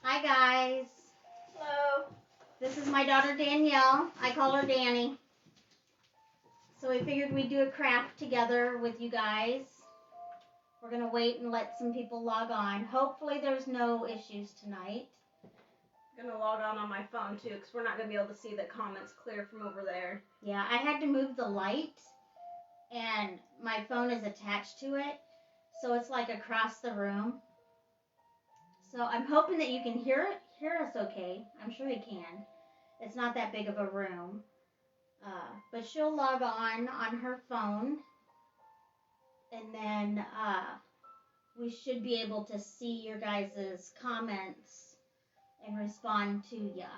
Hi guys. Hello. This is my daughter Danielle. I call her Danny. So we figured we'd do a craft together with you guys. We're going to wait and let some people log on. Hopefully there's no issues tonight. I'm going to log on my phone too because we're not going to be able to see the comments clear from over there. Yeah, I had to move the light and my phone is attached to it. So it's like across the room. So I'm hoping that you can hear us okay. I'm sure you can. It's not that big of a room. But she'll log on her phone, and then we should be able to see your guys' comments and respond to ya.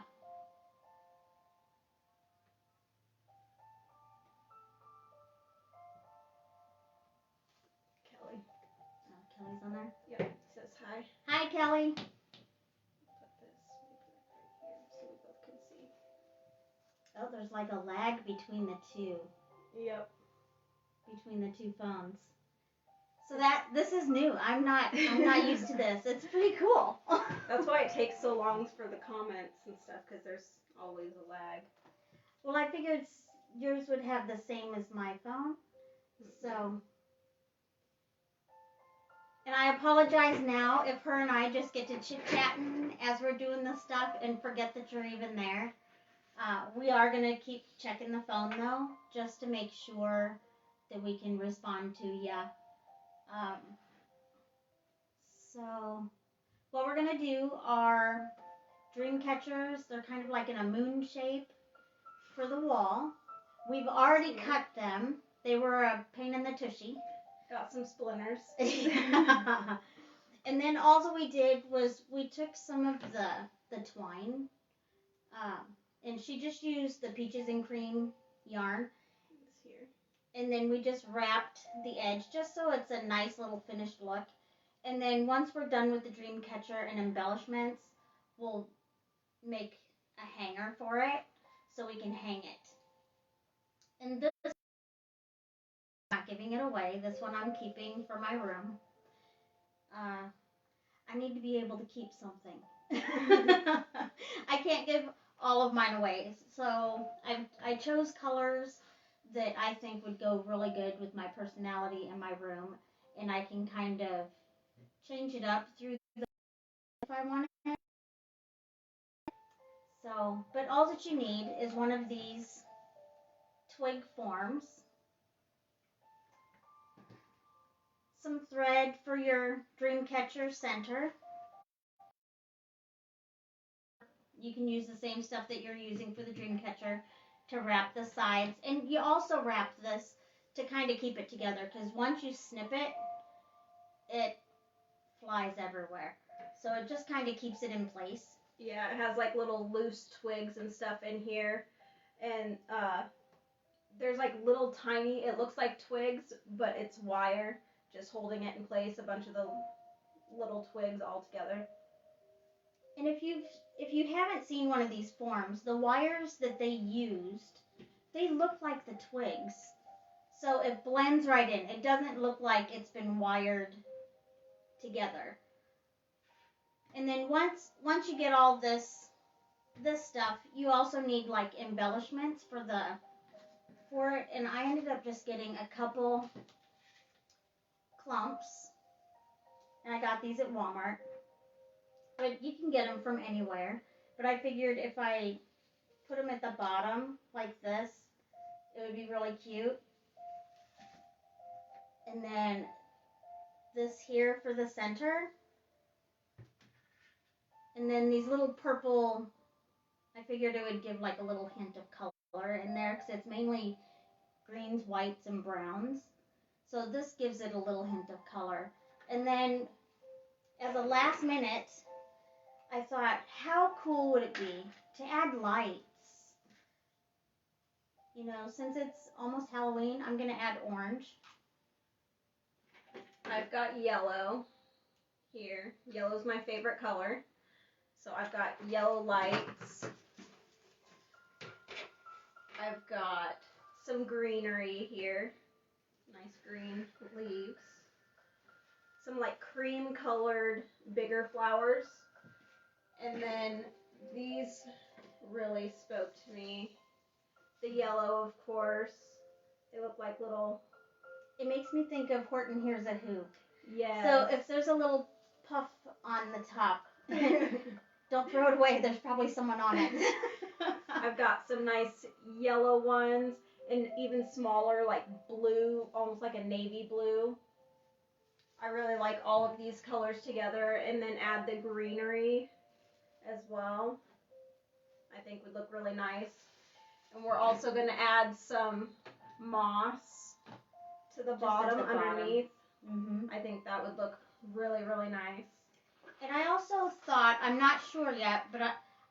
Kelly. Kelly's on there? Yep, it says hi. Hi, Kelly. Put this right here so we both can see. Oh, there's like a lag between the two. Yep. Between the two phones. So this is new. I'm not used to this. It's pretty cool. That's why it takes so long for the comments and stuff because there's always a lag. Well, I figured yours would have the same as my phone. So, and I apologize now if her and I just get to chit-chatting as we're doing this stuff and forget that you're even there. We are going to keep checking the phone, though, just to make sure that we can respond to you. So, what we're going to do are dream catchers. They're kind of like in a moon shape for the wall. We've already cut them. They were a pain in the tushy. Got some splinters. And then all we did was we took some of the twine, and she just used the peaches and cream yarn. It's here. And then we just wrapped the edge just so it's a nice little finished look. And then once we're done with the dream catcher and embellishments, we'll make a hanger for it so we can hang it. And this, I'm not giving it away. This one I'm keeping for my room. I need to be able to keep something. I can't give all of mine away. So I chose colors that I think would go really good with my personality and my room. And I can kind of change it up through the if I want it. So, but all that you need is one of these twig forms, some thread for your dream catcher center. You can use the same stuff that you're using for the dream catcher to wrap the sides. And you also wrap this to kind of keep it together because once you snip it, it flies everywhere. So it just kind of keeps it in place. Yeah, it has like little loose twigs and stuff in here. And there's like little tiny, it looks like twigs, but it's wire just holding it in place, a bunch of the little twigs all together. And if you haven't seen one of these forms, the wires that they used, they look like the twigs. So it blends right in. It doesn't look like it's been wired together. And then once you get all this stuff, you also need like embellishments for it. And I ended up just getting a couple clumps. And I got these at Walmart. But you can get them from anywhere. But I figured if I put them at the bottom like this, it would be really cute. And then this here for the center. And then these little purple, I figured it would give like a little hint of color in there because it's mainly greens, whites, and browns. So this gives it a little hint of color. And then as a last minute, I thought, how cool would it be to add lights? You know, since it's almost Halloween, I'm going to add orange. I've got yellow here. Yellow's my favorite color. So I've got yellow lights. I've got some greenery here. Nice green leaves. Some like cream colored bigger flowers. And then these really spoke to me. The yellow, of course. They look like little. It makes me think of Horton Hears a Who. Yeah. So if there's a little puff on the top, don't throw it away. There's probably someone on it. I've got some nice yellow ones and even smaller, like blue, almost like a navy blue. I really like all of these colors together, and then add the greenery as well. I think would look really nice. And we're also going to add some moss to the bottom underneath. Mm-hmm. I think that would look really, really nice. And I also thought, I'm not sure yet, but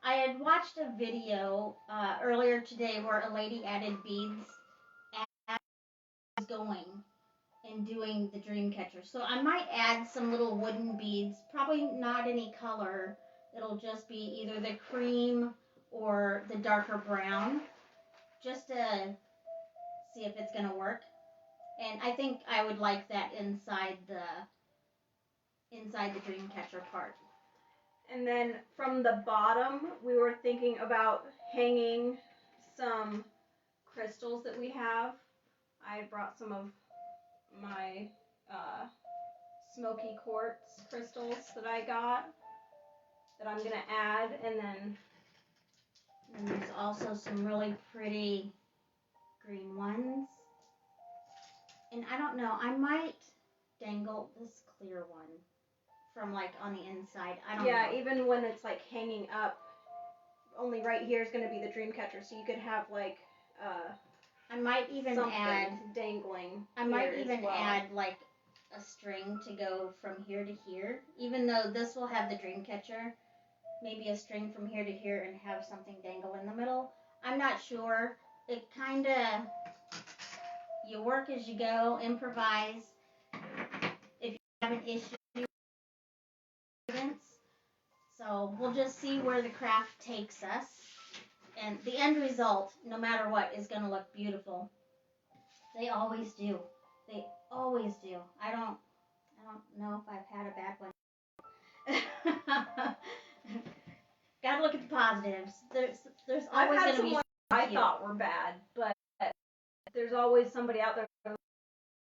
I had watched a video earlier today where a lady added beads as was going and doing the dream catcher. So I might add some little wooden beads, probably not any color. It'll just be either the cream or the darker brown, just to see if it's going to work. And I think I would like that inside the dream catcher part. And then from the bottom, we were thinking about hanging some crystals that we have. I brought some of my smoky quartz crystals that I got that I'm going to add, and then there's also some really pretty green ones. And I don't know, I might dangle this clear one from like on the inside. I don't know. Yeah, even when it's like hanging up, only right here is going to be the dream catcher, so you could have like I might even add dangling. I might even add like a string to go from here to here. Even though this will have the dream catcher, maybe a string from here to here and have something dangle in the middle. I'm not sure. It kind of, you work as you go, improvise. If you have an issue, so we'll just see where the craft takes us. And the end result, no matter what, is going to look beautiful. They always do. They always do. I don't know if I've had a bad one. Gotta look at the positives. There's always going to be some I thought were bad, but there's always somebody out there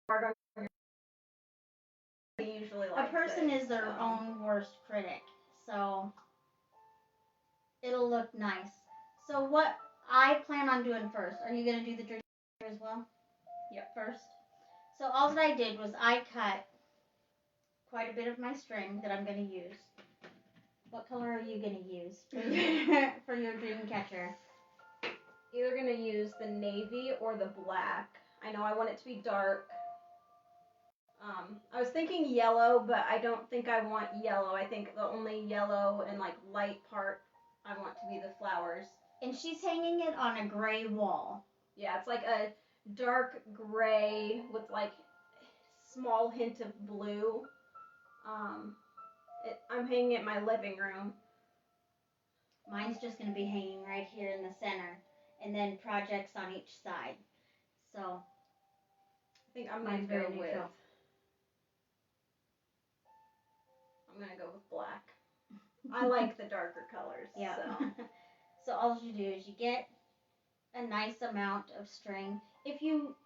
hard on usually likes a person is their own worst critic, so it'll look nice. So what I plan on doing first, are you going to do the dream as well? Yep. First. So all that I did was I cut quite a bit of my string that I'm going to use. What color are you going to use for your dream catcher? Either going to use the navy or the black. I know I want it to be dark. I was thinking yellow, but I don't think I want yellow. I think the only yellow and like light part I want to be the flowers. And she's hanging it on a gray wall. Yeah, it's like a dark gray with like small hint of blue. I'm hanging it in my living room. Mine's just going to be hanging right here in the center, and then projects on each side. So I think I'm going to go with. I'm going to go with black. I like the darker colors. Yeah. So. So all you do is you get a nice amount of string. If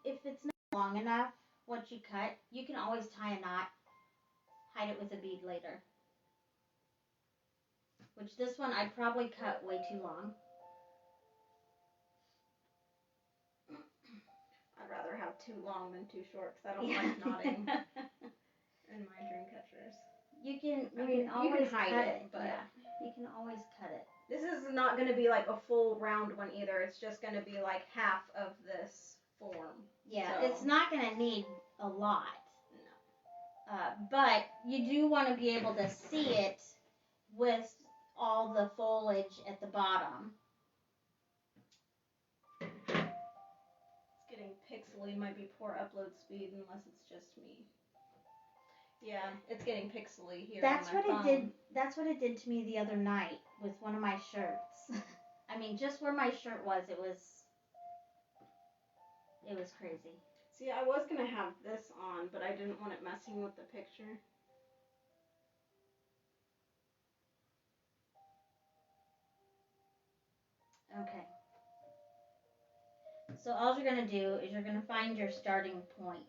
it's not long enough, what you cut, you can always tie a knot, hide it with a bead later. Which this one I probably cut way too long. I'd rather have too long than too short because I don't like knotting in my dream catchers. You can always hide cut it, but yeah, you can always cut it. This is not going to be like a full round one either. It's just going to be like half of this form. Yeah, so. It's not going to need a lot. No. But you do want to be able to see it with all the foliage at the bottom. It's getting pixely. Might be poor upload speed unless it's just me. Yeah, it's getting pixely here. That's on my what phone. it did. That's what it did to me the other night with one of my shirts. I mean, just where my shirt was, it was crazy. See, I was gonna have this on, but I didn't want it messing with the picture. Okay. So all you're going to do is you're going to find your starting point.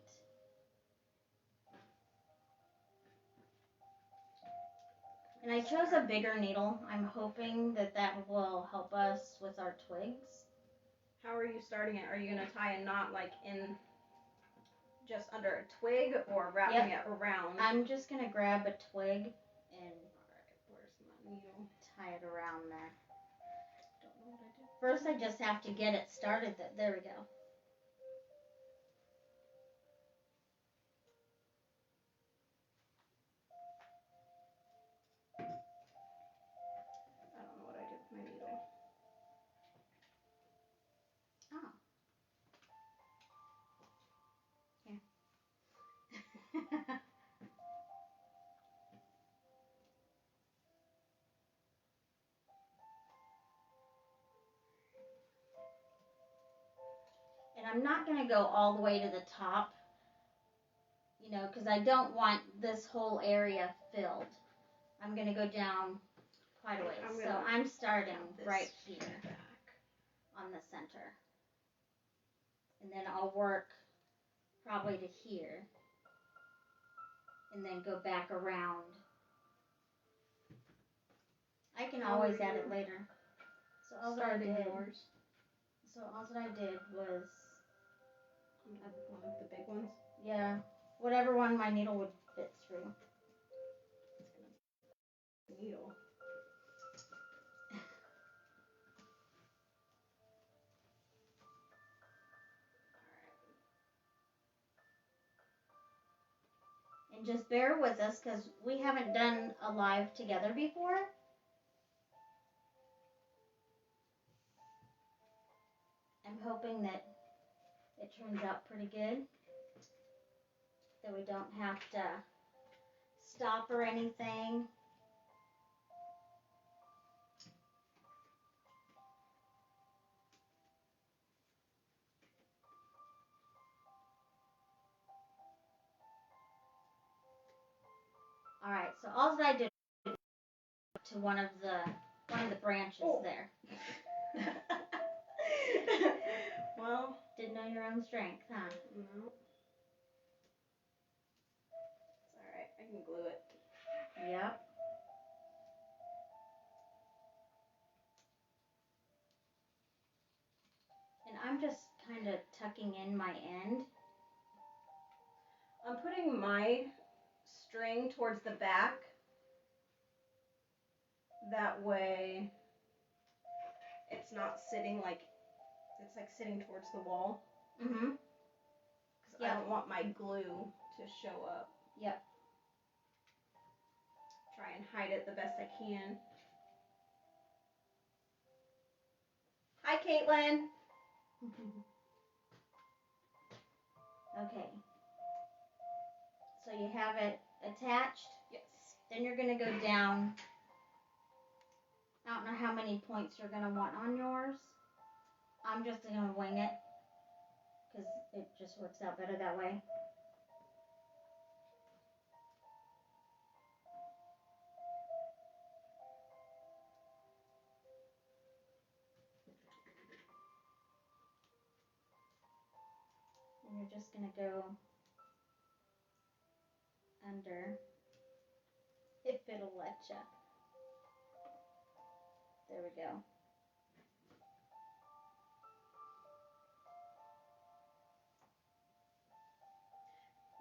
And I chose a bigger needle. I'm hoping that that will help us with our twigs. How are you starting it? Are you going to tie a knot like in just under a twig or wrapping it around? I'm just going to grab a twig and where's my needle? Tie it around there. Don't know what I did. First I just have to get it started. There we go. I don't know what I did with my needle. Oh. Here. And I'm not going to go all the way to the top, you know, because I don't want this whole area filled. I'm going to go down quite a ways. So I'm starting right here on the center. And then I'll work probably to here. And then go back around. I can always add it later. So all that I did was one of the big ones. Yeah, whatever one my needle would fit through. Needle. And just bear with us because we haven't done a live together before. I'm hoping that it turns out pretty good. That we don't have to stop or anything. All right, so all that I did to one of the branches there. Well, didn't know your own strength, huh? No. It's all right. I can glue it. Yep. And I'm just kind of tucking in my end. I'm putting my string towards the back. That way it's not sitting like, it's like sitting towards the wall. Mm-hmm. Because I don't want my glue to show up. Yep. Try and hide it the best I can. Hi, Caitlin. Okay. So you have it attached? Yes. Then you're going to go down. I don't know how many points you're going to want on yours. I'm just going to wing it because it just works out better that way. And you're just going to go under, if it'll let you. There we go.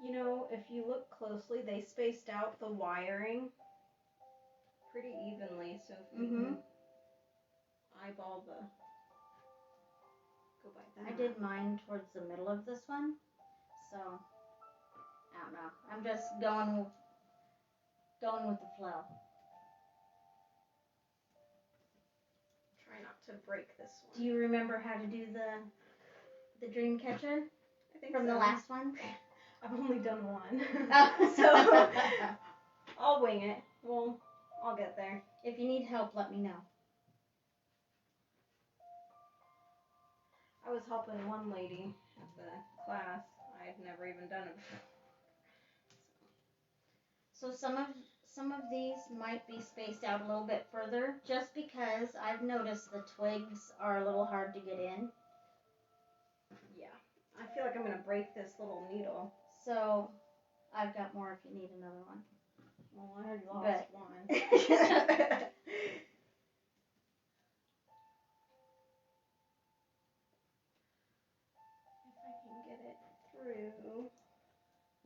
You know, if you look closely, they spaced out the wiring pretty evenly, so if you can eyeball the, go by that. I did mine towards the middle of this one, so I don't know. I'm just going with the flow. Try not to break this one. Do you remember how to do the dream catcher? I think from so. the last one? I've only done one. Oh. So I'll wing it. Well, I'll get there. If you need help, let me know. I was helping one lady at the class. I had never even done it before. So some of these might be spaced out a little bit further, just because I've noticed the twigs are a little hard to get in. Yeah. I feel like I'm going to break this little needle. So I've got more if you need another one. Well, I already lost one. If I can get it through.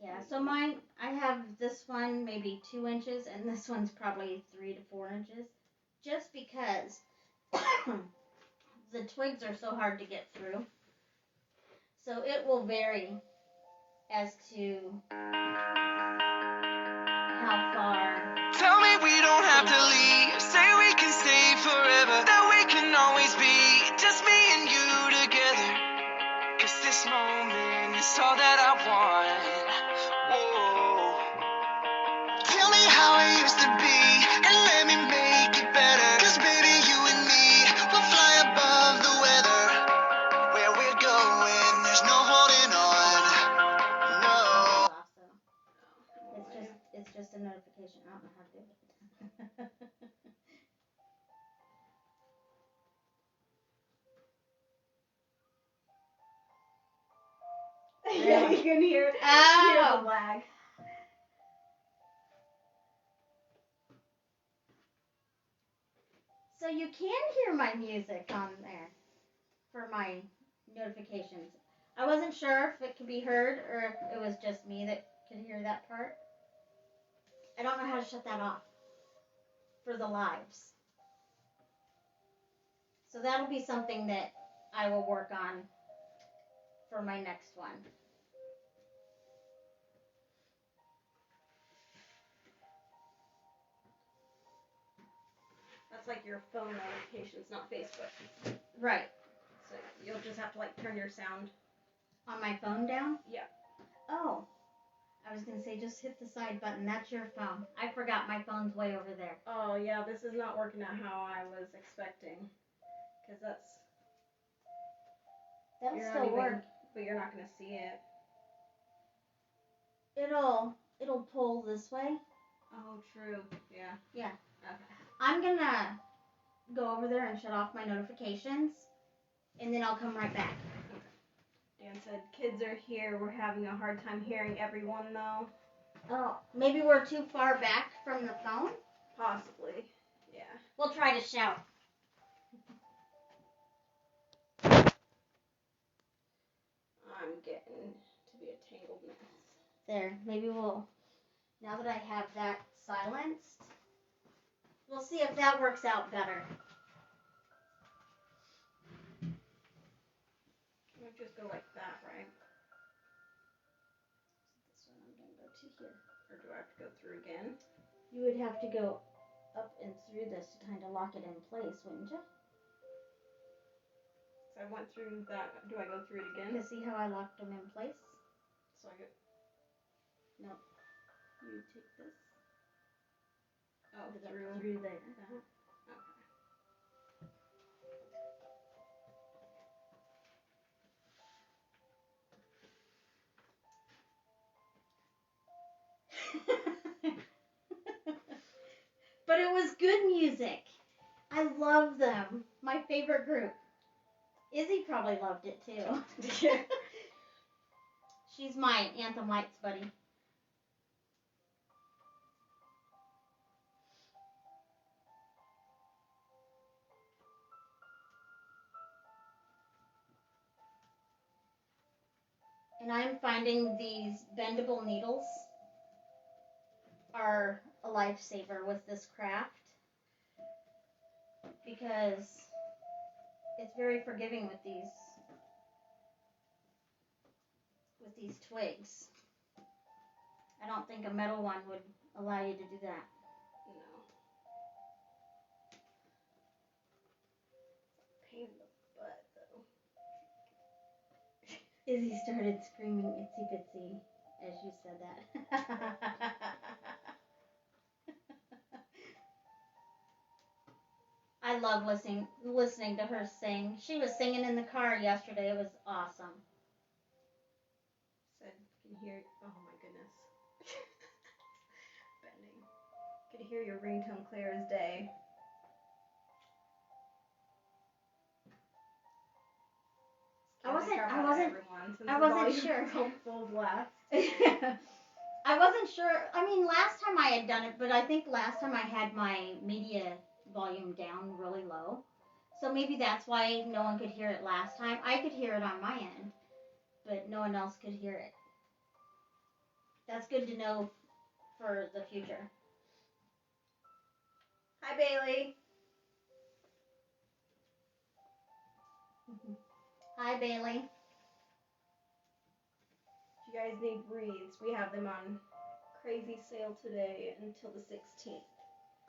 Yeah, so mine, I have this one maybe 2 inches, and this one's probably 3 to 4 inches, just because the twigs are so hard to get through. So it will vary as to how far. Tell me we don't have to leave. Say we can stay forever. That we can always be just me and you together. 'Cause this moment is all that I want. Whoa. Tell me how it used to be and let me make it better. 'Cause baby, you and me will fly above the weather. Where we're going, there's no holding on. No. It's just a notification. I don't know how to do it. Yeah, you can hear the lag. So you can hear my music on there for my notifications. I wasn't sure if it could be heard or if it was just me that could hear that part. I don't know how to shut that off for the lives. So that'll be something that I will work on for my next one. That's like your phone notifications, not Facebook. Right. So you'll just have to like turn your sound on my phone down? Yeah. Oh. I was going to say just hit the side button. That's your phone. I forgot my phone's way over there. Oh, yeah, this is not working out how I was expecting. Because that'll still work. But you're not going to see it. It'll pull this way. Oh, true. Yeah. Yeah. Okay. I'm going to go over there and shut off my notifications, and then I'll come right back. Okay. Dan said kids are here. We're having a hard time hearing everyone, though. Oh, maybe we're too far back from the phone? Possibly. Yeah. We'll try to shout. I'm getting to be a tangled mess. There. Maybe we'll, now that I have that silenced, we'll see if that works out better. I'll just go like that, right? This one I'm going to go to here. Or do I have to go through again? You would have to go up and through this to kind of lock it in place, wouldn't you? So I went through that. Do I go through it again? To see how I locked them in place? So I go... No. You take this. Oh, through there. Uh-huh. Okay. But it was good music. I love them. My favorite group. Izzy probably loved it too. She's my Anthem Lights buddy. And I'm finding these bendable needles are a lifesaver with this craft because it's very forgiving with these twigs. I don't think a metal one would allow you to do that. No. Pain in the butt, though. Izzy started screaming itsy bitsy as you said that. I love listening to her sing. She was singing in the car yesterday. It was awesome. Said, can hear. Oh my goodness. Bending. hear your ringtone clear as day. I wasn't sure. Full blast. I wasn't sure. I mean, last time I had done it, but I think last time I had my media volume down really low. So maybe that's why no one could hear it last time. I could hear it on my end, but no one else could hear it. That's good to know for the future. Hi, Bailey. Hi, Bailey. If you guys need wreaths, we have them on crazy sale today until the 16th.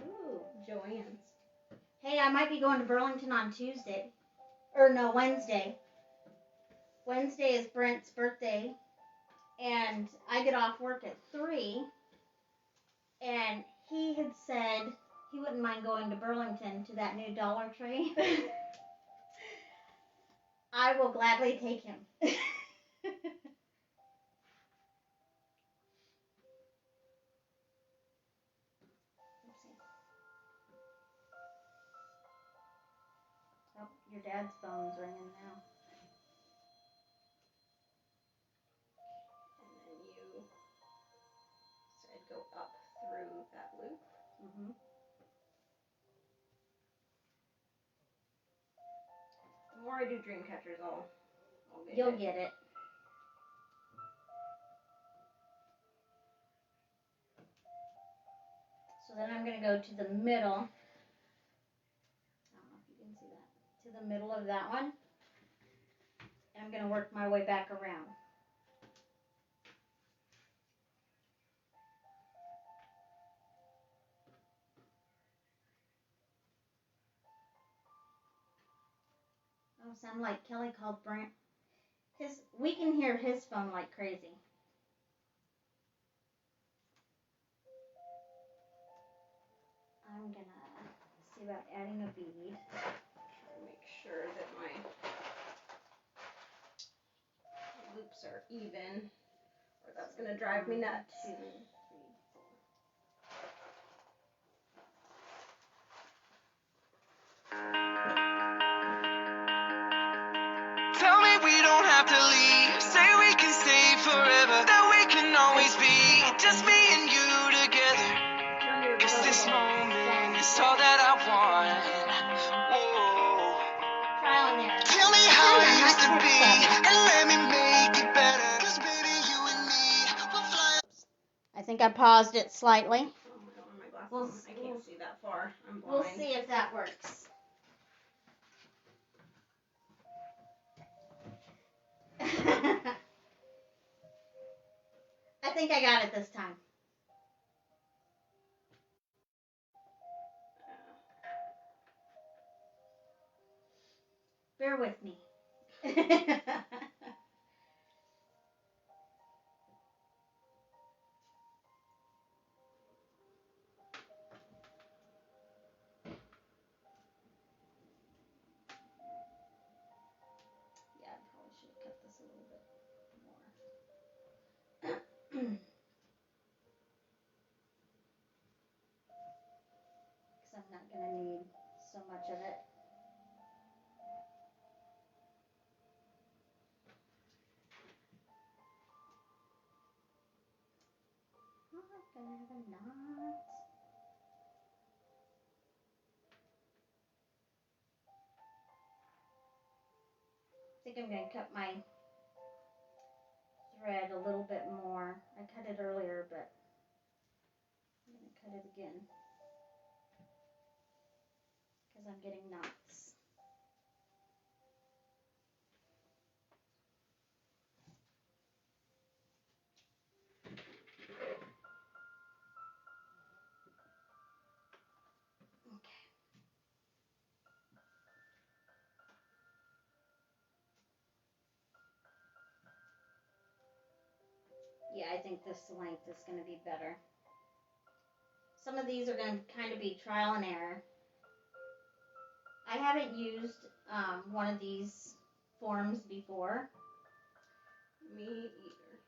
Ooh. Joann's. Hey, I might be going to Burlington on Tuesday. Or no, Wednesday. Wednesday is Brent's birthday. And I get off work at 3. And he had said he wouldn't mind going to Burlington to that new Dollar Tree. I will gladly take him. Oh, your dad's phone's ringing now. And then you said go up through that loop. Mm-hmm. The more I do dream catchers, I'll get You'll it. get it. So then I'm going to go to the middle. I don't know if you can see that. To the middle of that one. And I'm going to work my way back around. Oh, sound like Kelly called Brent. We can hear his phone like crazy. I'm going to see about adding a bead. Try to make sure that my loops are even, or that's going to drive me nuts. 2, 3, 4. Tell me we don't have to leave. Say we can stay forever. That we can always be just me and you together. 'Cause this moment is all that I want. Whoa. Trial and error. Tell me how it used to be and let me make it better. 'Cause baby, you and me will fly. I think I paused it slightly. Oh, I don't have my glasses on. I can't see that far. I'm blind. We'll see if that works. I think I got it this time. Bear with me. Yeah, I probably should have cut this a little bit more. Because I'm not going to need so much of it. Oh, I'm going to have a knot. I think I'm going to cut my thread a little bit more. I cut it earlier, but I'm going to cut it again. Because I'm getting knots. Okay. Yeah, I think this length is going to be better. Some of these are going to kind of be trial and error. I haven't used one of these forms before. Me either.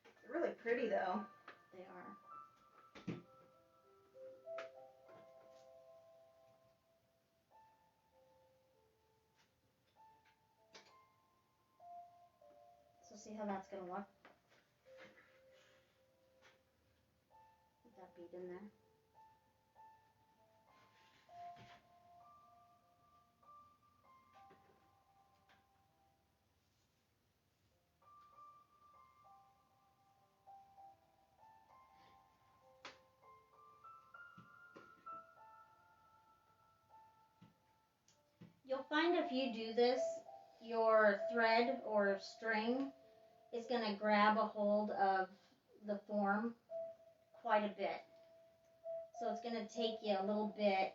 They're really pretty though. They are. see how that's going to look. Put that bead in there. You'll find if you do this, your thread or string is going to grab a hold of the form quite a bit. So it's going to take you a little bit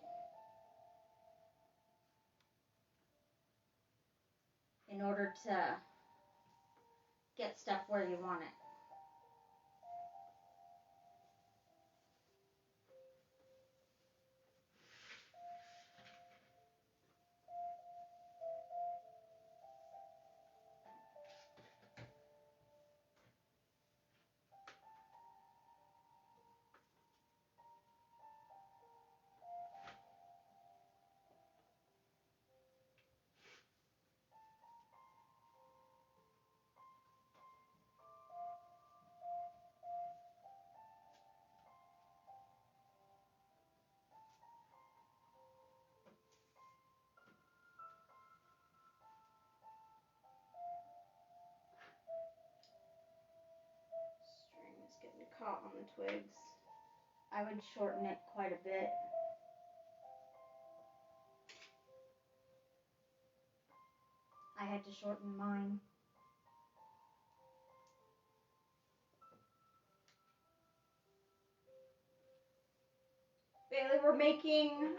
in order to get stuff where you want it. String is getting caught on the twigs. I would shorten it quite a bit. I had to shorten mine. Bailey, we're making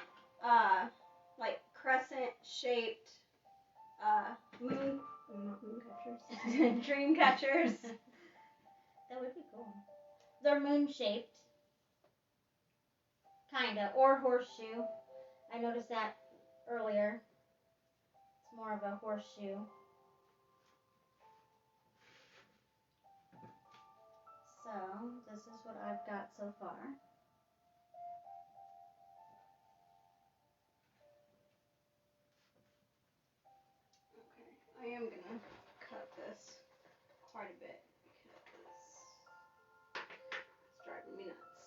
like crescent shaped not moon catchers, dream catchers. That would be cool. They're moon shaped. Kinda. Or horseshoe. I noticed that earlier. It's more of a horseshoe. So, this is what I've got so far. Okay, I am gonna cut this quite a bit because it's driving me nuts.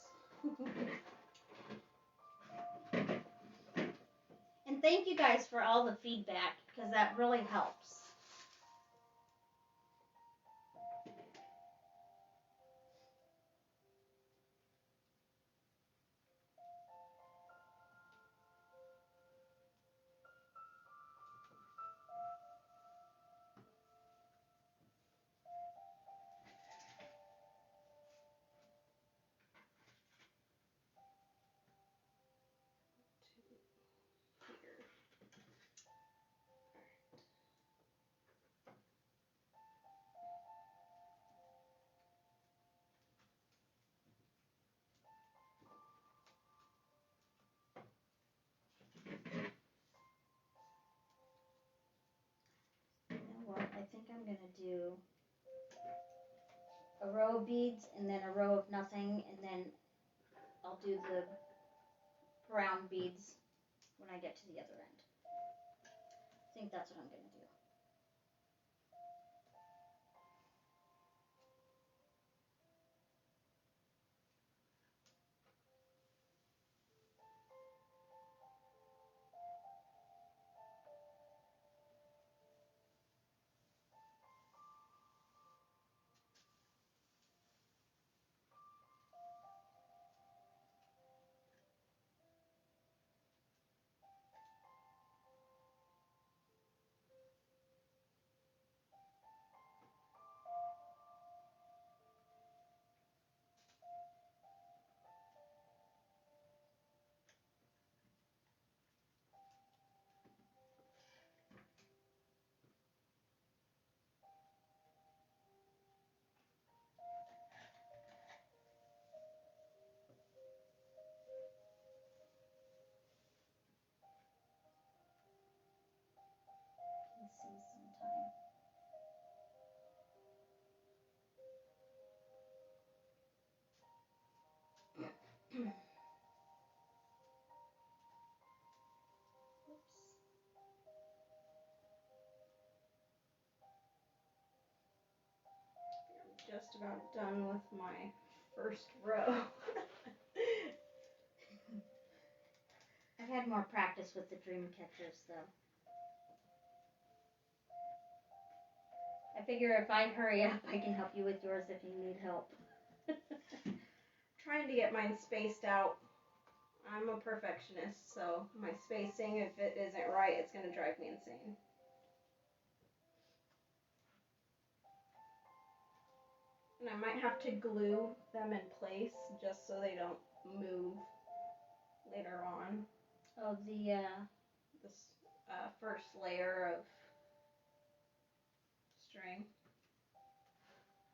And thank you guys for all the feedback, because that really helps. You know what? I think I'm going to do a row of beads and then a row of nothing, and then I'll do the brown beads when I get to the other end. I think that's what I'm going to do. just about done with my first row. I've had more practice with the dream catchers though. I figure if I hurry up, I can help you with yours if you need help. Trying to get mine spaced out. I'm a perfectionist, so my spacing, if it isn't right, it's going to drive me insane. And I might have to glue them in place just so they don't move later on. Oh, This first layer of string.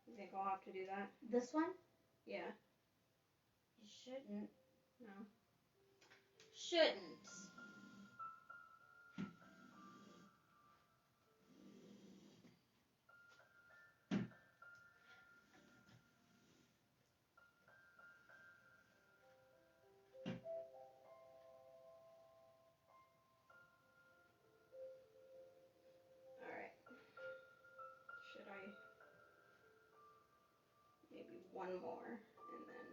You think I'll have to do that? this one? Yeah. You shouldn't. No. Shouldn't. Alright. Should I? Maybe one more and then.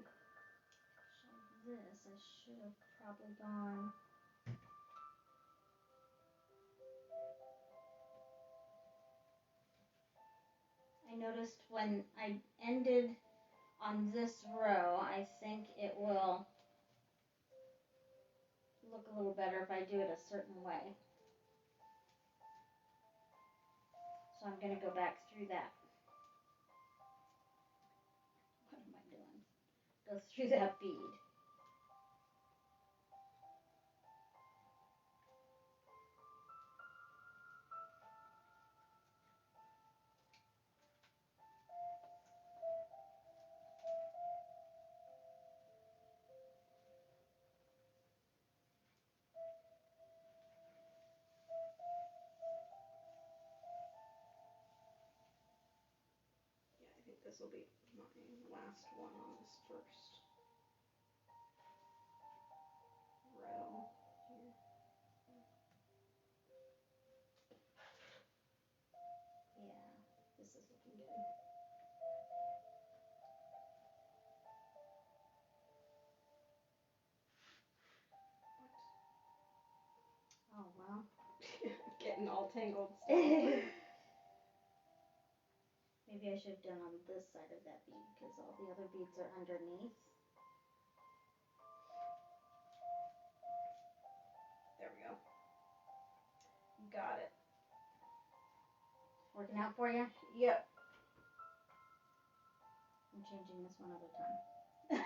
So this, I should have probably gone. I noticed when I ended on this row, I think it will look a little better if I do it a certain way. So I'm going to go back through that. What am I doing? Go through that bead. Yeah, I think this will be my last one on this first row here. Yeah, this is looking good. Oh, well. Getting all tangled still. Maybe I should have done on this side of that bead because all the other beads are underneath. There we go. Got it. Working out for you? Yep. I'm changing this one at a time.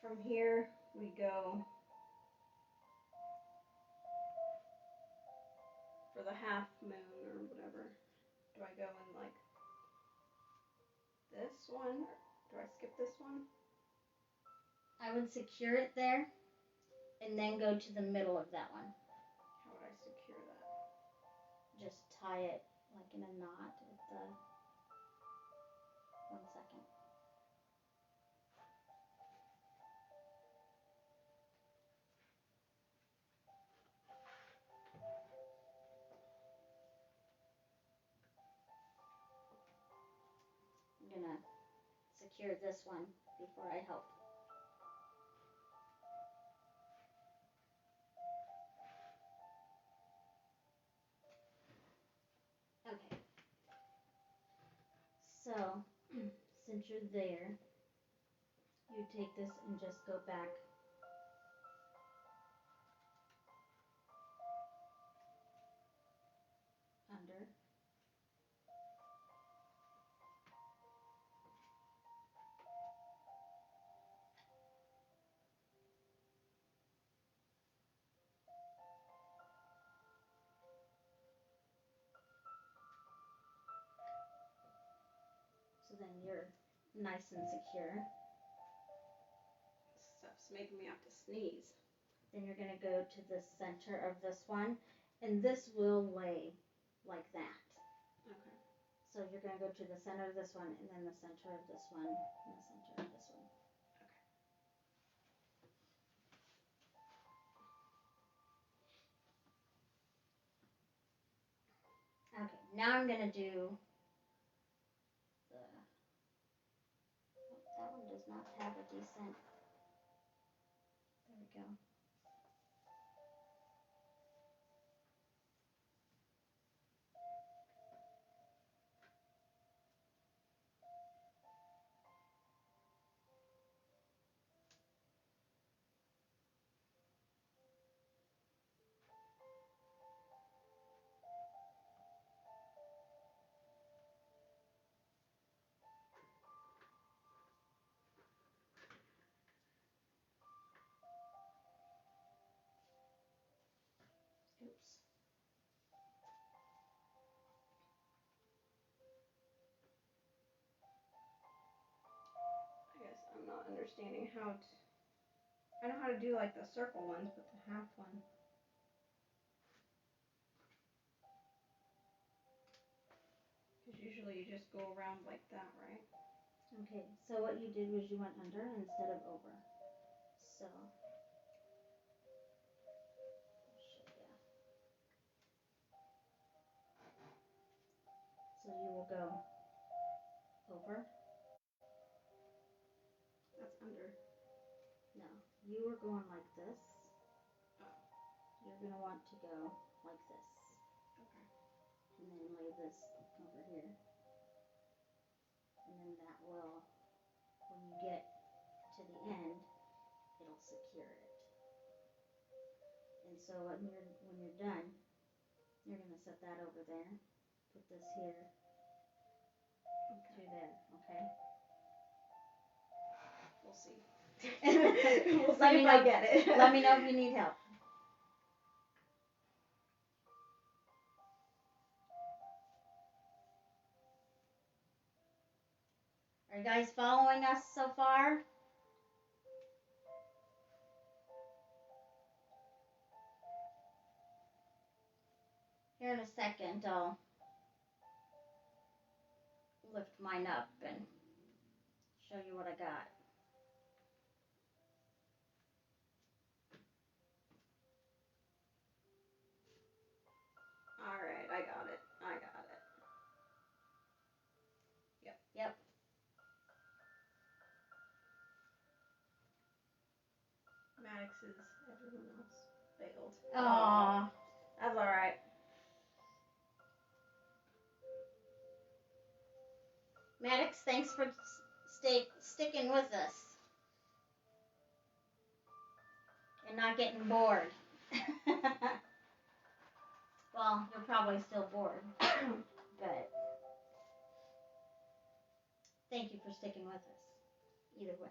From here we go for the half moon or whatever. Do I go in like this one or do I skip this one? I would secure it there and then go to the middle of that one. How would I secure that? Just tie it like in a knot at the 1 second. I'm gonna secure this one before I help. Okay. So, since you're there, you take this and just go back under. So then you're nice and secure. This stuff's making me have to sneeze. Then you're going to go to the center of this one, and this will lay like that. Okay. So you're going to go to the center of this one, and then the center of this one, and the center of this one. Okay, now I'm going to do have a decent. There we go. Oops. I guess I'm not understanding how to. I know how to do like the circle ones, but the half one. Because usually you just go around like that, right? Okay, so what you did was you went under instead of over. So, so you will go over. That's under. No, you were going like this. Oh. You're going to want to go like this. Okay. And then lay this over here. And then that will, when you get to the end, it'll secure it. And so when you're done, you're going to set that over there. Put this here. Okay. Through there, okay? We'll see. We'll see if know, I get it. Let me know if you need help. Are you guys following us so far? Here in a second, I'll lift mine up and show you what I got. All right, I got it. Yep. Maddox's, everyone else failed. Aww. That's all right. Maddox, thanks for sticking with us and not getting bored. Well, you're probably still bored, but thank you for sticking with us. Either way.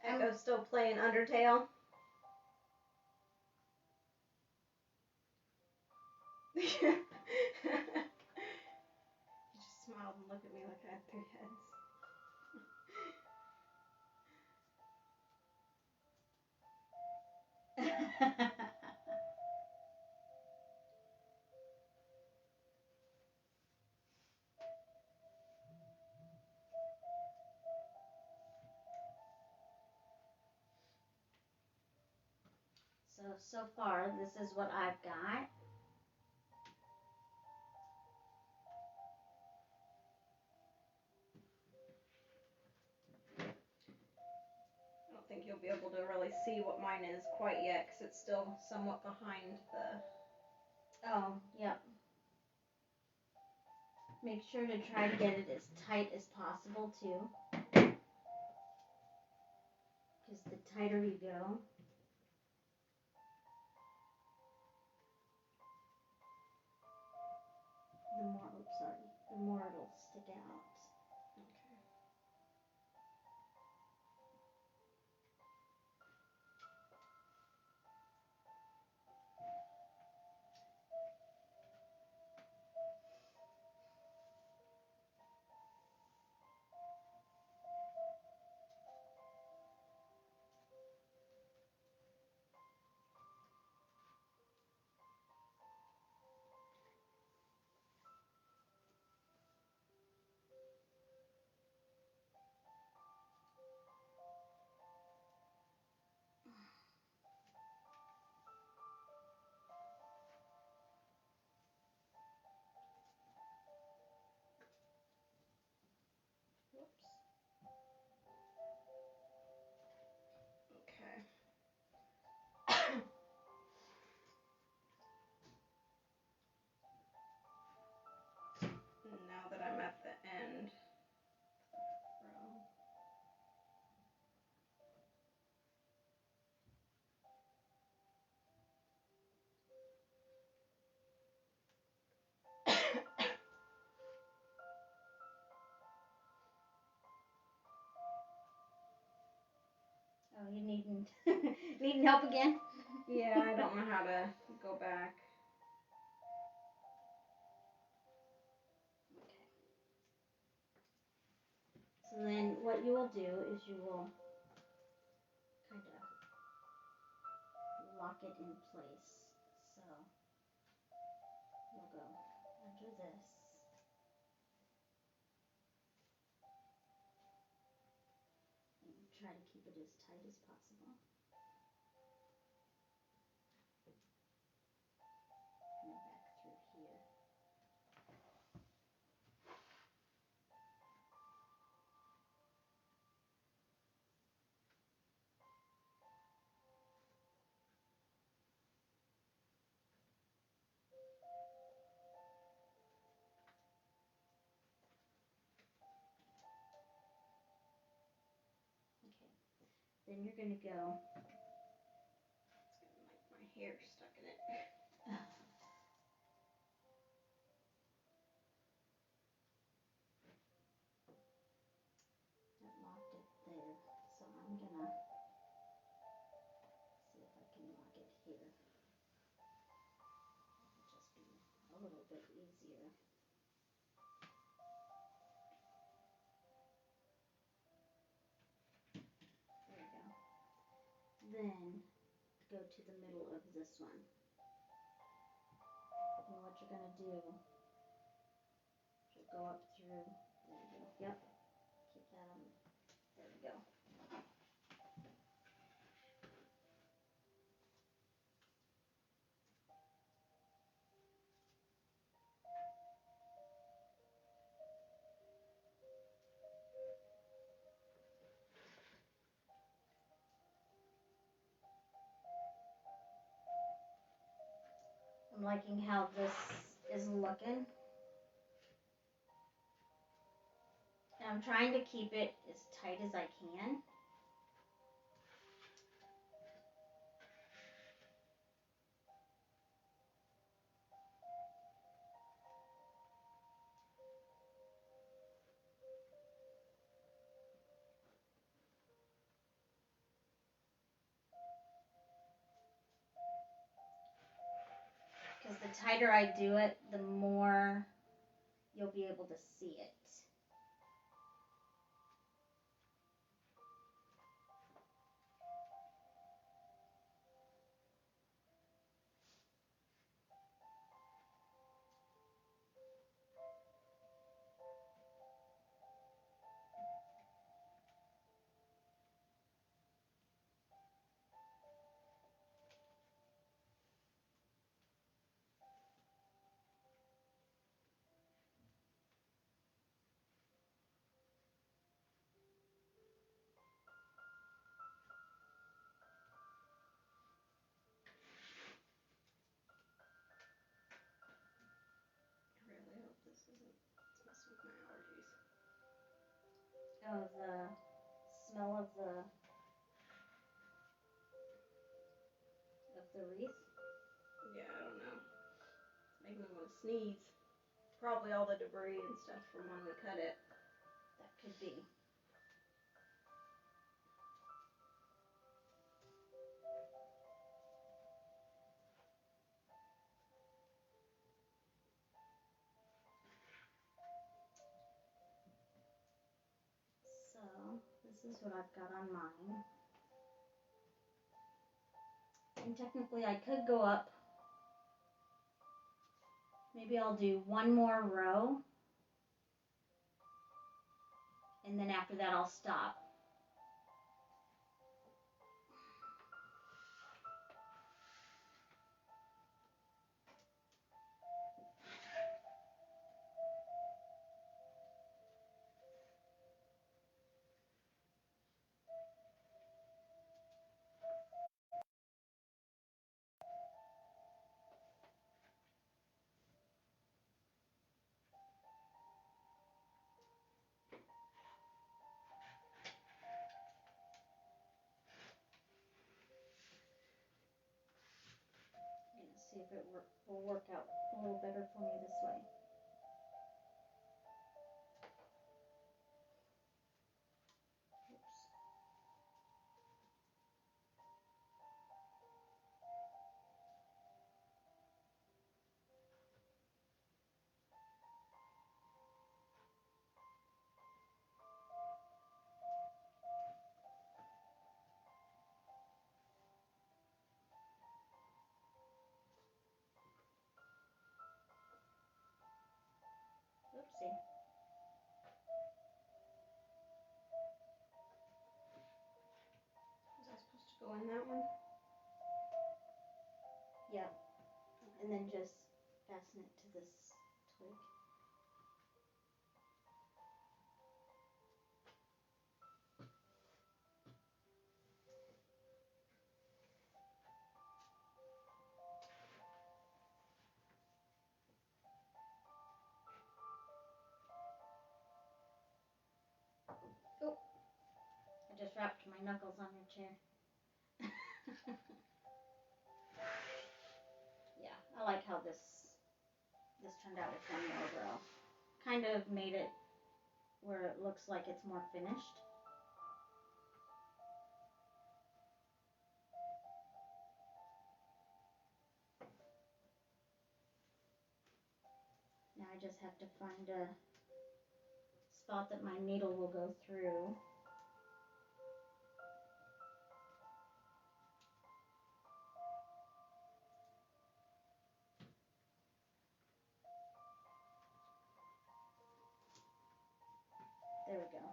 Echo's still playing Undertale. He just smiled and looked at me like I had 3 heads. So far, this is what I've got. I don't think you'll be able to really see what mine is quite yet because it's still somewhat behind the... Oh, yep. Make sure to try to get it as tight as possible, too. Because the tighter you go, the more it'll stick out. Okay. needing needing help again? Yeah, I don't know how to go back. Okay. So then what you will do is you will kind of lock it in place. So you'll go under this. And try to keep it as tight as possible. And then back through here. Okay. Then you're gonna go. It's getting like my hair stuck in it. It locked it there. So I'm gonna see if I can lock it here. It'll just be a little bit easier. There we go. Then go to the middle of this one. And what you're gonna do, you'll go up through, there you go, yep, keep that on, there we go. I'm liking how this is looking. And I'm trying to keep it as tight as I can. Because the tighter I do it, the more you'll be able to see it. I really hope this isn't messing with my allergies. Oh, the smell of the wreath. Yeah, I don't know. It's making me want to sneeze. Probably all the debris and stuff from when we cut it. That could be. So, this is what I've got on mine. And technically I could go up. Maybe I'll do one more row. And then after that I'll stop. I'm gonna see if it will work out a little better for me this way. Oops. and then just fasten it to this twig. Oh, I just wrapped my knuckles on your chair. Yeah, I like how this turned out with one more row. Kind of made it where it looks like it's more finished. Now I just have to find a spot that my needle will go through. There we go.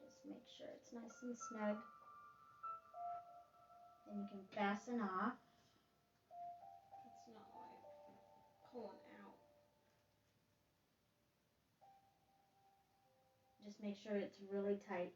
Just make sure it's nice and snug. Then you can fasten off. It's not like pulling out. Just make sure it's really tight.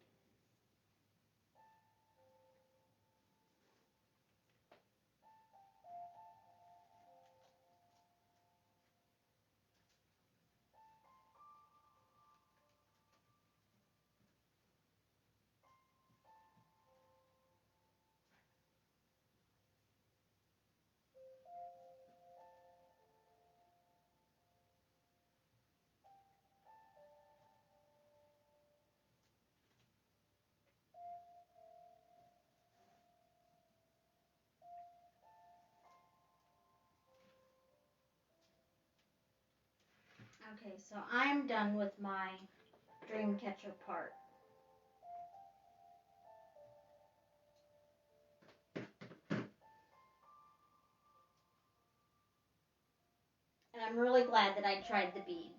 Okay, so I'm done with my dream catcher part. And I'm really glad that I tried the beads.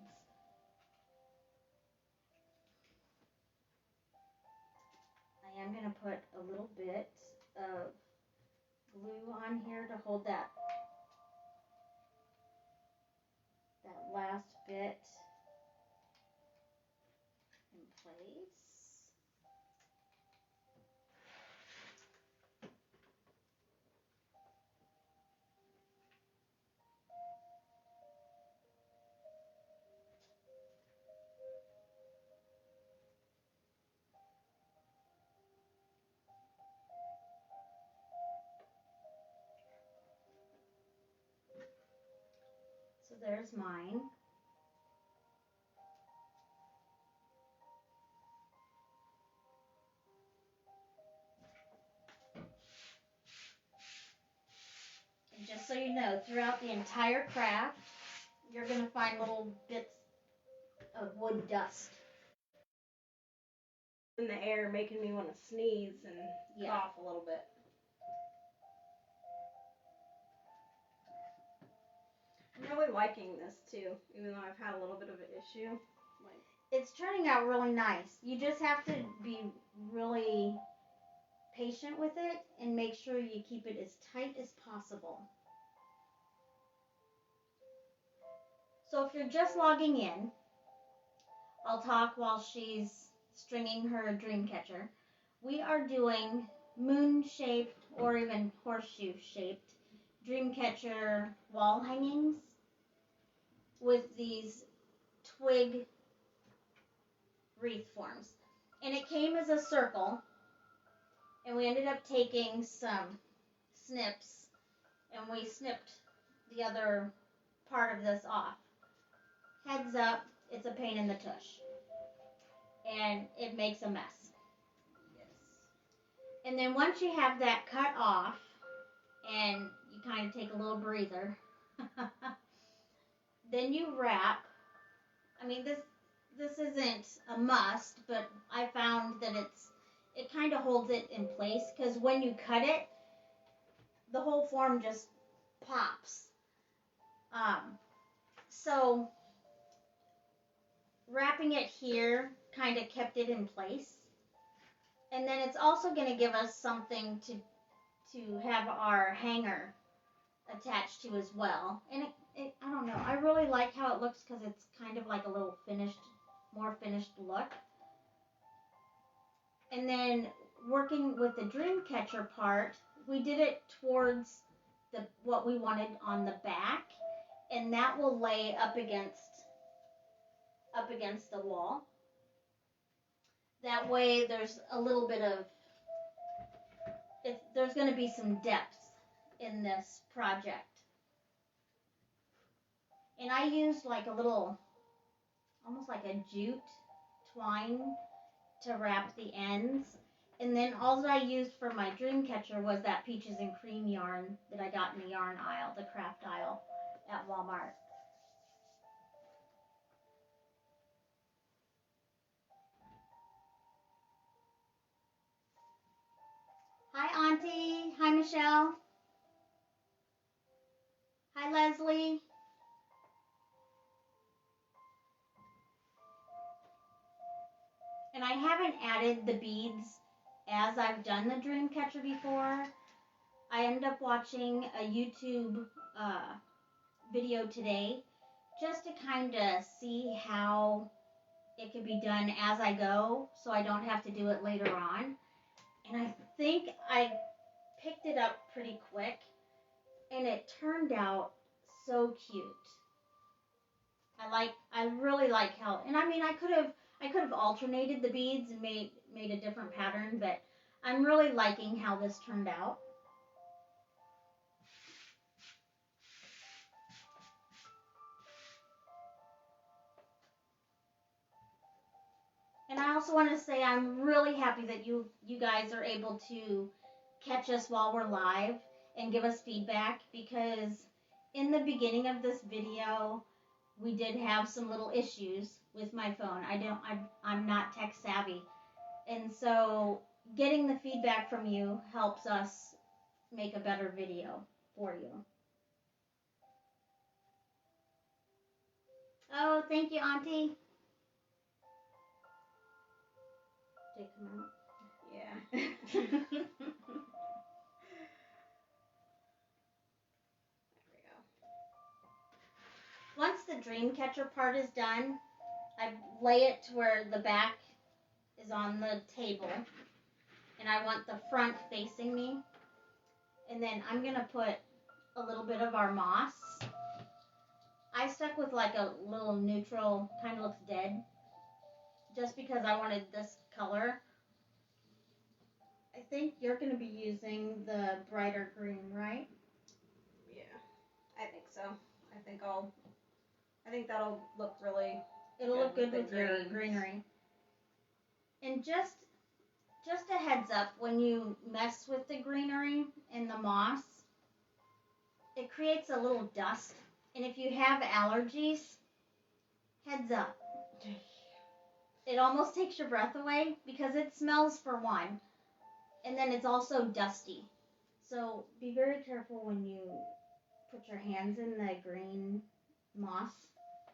I am going to put a little bit of glue on here to hold that last bit in place. So there's mine. And just so you know, throughout the entire craft, you're going to find little bits of wood dust. In the air, making me want to sneeze and cough a little bit. I'm really liking this too, even though I've had a little bit of an issue. It's turning out really nice. You just have to be really patient with it and make sure you keep it as tight as possible. So if you're just logging in, I'll talk while she's stringing her dream catcher. We are doing moon-shaped or even horseshoe-shaped dream catcher wall hangings with these twig wreath forms. And it came as a circle, and we ended up taking some snips, and we snipped the other part of this off. Heads up, it's a pain in the tush, and it makes a mess. Yes. And then once you have that cut off, and you kind of take a little breather, then you wrap. I mean, this isn't a must, but I found that it kind of holds it in place, because when you cut it, the whole form just pops. So wrapping it here kind of kept it in place. And then it's also going to give us something to have our hanger attached to as well. And I don't know. I really like how it looks because it's kind of like a little more finished look. And then working with the dream catcher part, we did it towards what we wanted on the back, and that will lay up against the wall. That way there's a little bit of there's going to be some depth in this project. And I used like a little, almost like a jute twine to wrap the ends. And then all that I used for my dream catcher was that peaches and cream yarn that I got in the yarn aisle, the craft aisle at Walmart. Hi, Auntie. Hi, Michelle. Hi, Leslie. And I haven't added the beads as I've done the dream catcher before. I ended up watching a YouTube video today just to kind of see how it could be done as I go so I don't have to do it later on. And I think I picked it up pretty quick and it turned out so cute. I really like how, and I mean I could have alternated the beads and made a different pattern, but I'm really liking how this turned out. And I also want to say I'm really happy that you guys are able to catch us while we're live and give us feedback, because in the beginning of this video we did have some little issues with my phone. I'm not tech savvy. And so getting the feedback from you helps us make a better video for you. Oh, thank you, Auntie. Did it come out? Yeah. Once the dream catcher part is done, I lay it to where the back is on the table, and I want the front facing me. And then I'm gonna put a little bit of our moss. I stuck with like a little neutral, kind of looks dead, just because I wanted this color. I think you're gonna be using the brighter green, right? Yeah, I think so. I think that'll look really. It'll look good with your greenery. And just a heads up, when you mess with the greenery and the moss, it creates a little dust. And if you have allergies, heads up. It almost takes your breath away because it smells, for one, and then it's also dusty. So be very careful when you put your hands in the green moss,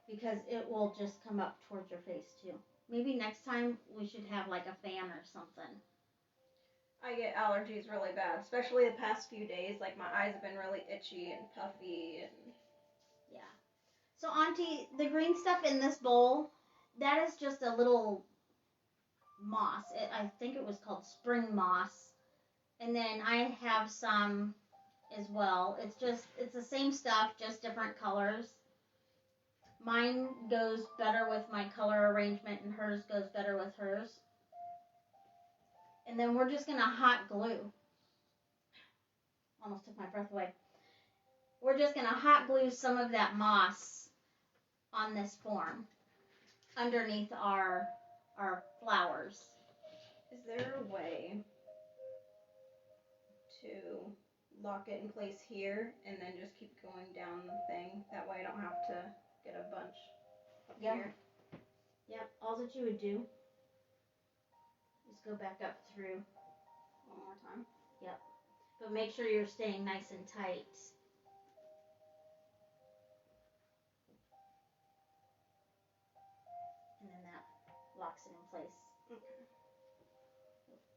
because it will just come up towards your face too. Maybe next time we should have like a fan or something. I get allergies really bad, especially the past few days. Like my eyes have been really itchy and puffy and. Yeah. So Auntie, the green stuff in this bowl, that is just a little moss. I think it was called spring moss. And then I have some as well. It's the same stuff, just different colors. Mine goes better with my color arrangement and hers goes better with hers. And then we're just going to hot glue. Almost took my breath away. We're just going to hot glue some of that moss on this form underneath our flowers. Is there a way to lock it in place here and then just keep going down the thing? That way I don't have to get a bunch up here. Yep, all that you would do is go back up through. One more time. Yep. But make sure you're staying nice and tight. And then that locks it in place. Okay.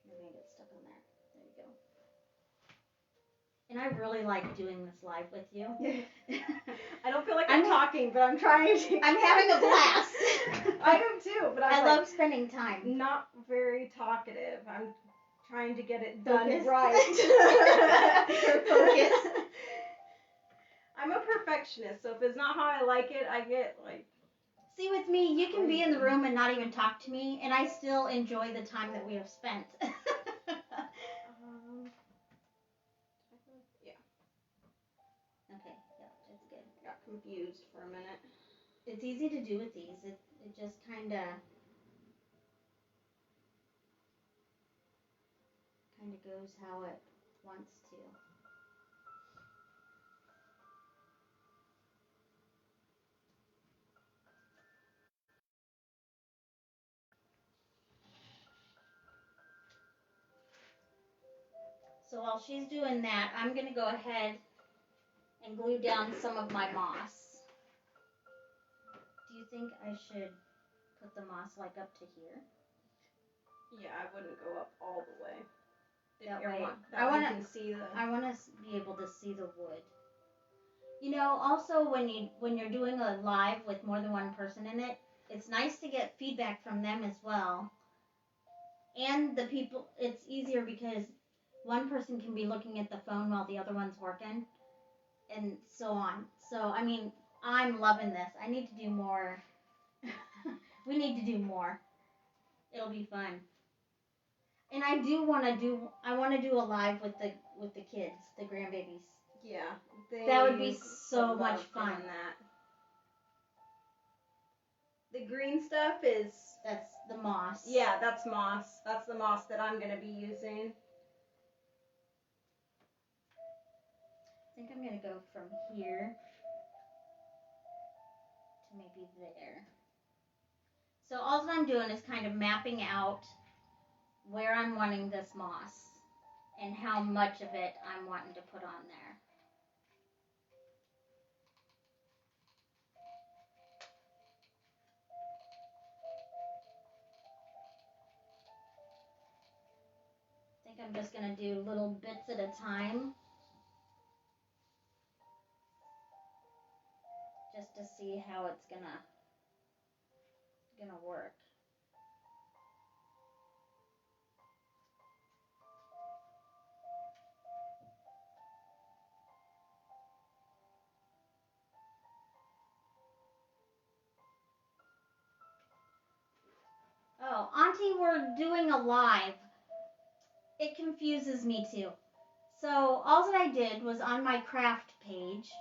You're stuck on there. There you go. And I really like doing this live with you. I don't feel like I'm talking, but I'm trying to. I'm having a blast. I am too, but I love spending time. Not very talkative. I'm trying to get it done Focused. right. You're focused. I'm a perfectionist, so if it's not how I like it, I get like. See, with me, you can be in the room and not even talk to me, and I still enjoy the time that we have spent. Yeah. Okay, yeah, it's good. Got confused for a minute. It's easy to do with these. It just kind of goes how it wants to. So while she's doing that, I'm going to go ahead and glue down some of my moss. Do you think I should put the moss like up to here? Yeah, I wouldn't go up all the way. That way, I want to see the. I want to be able to see the wood. You know, also when you're doing a live with more than one person in it, it's nice to get feedback from them as well. And the people, it's easier because one person can be looking at the phone while the other one's working, and so on. So, I mean, I'm loving this. I need to do more. We need to do more. It'll be fun. And I want to do a live with the kids, the grandbabies. Yeah, that would be so much fun. That. The green stuff is. That's the moss. Yeah, that's moss. That's the moss that I'm gonna be using. I think I'm gonna go from here to maybe there. So all that I'm doing is kind of mapping out where I'm wanting this moss and how much of it I'm wanting to put on there. I think I'm just going to do little bits at a time just to see how it's gonna work. Oh, Auntie, we're doing a live. It confuses me too. So all that I did was on my craft page,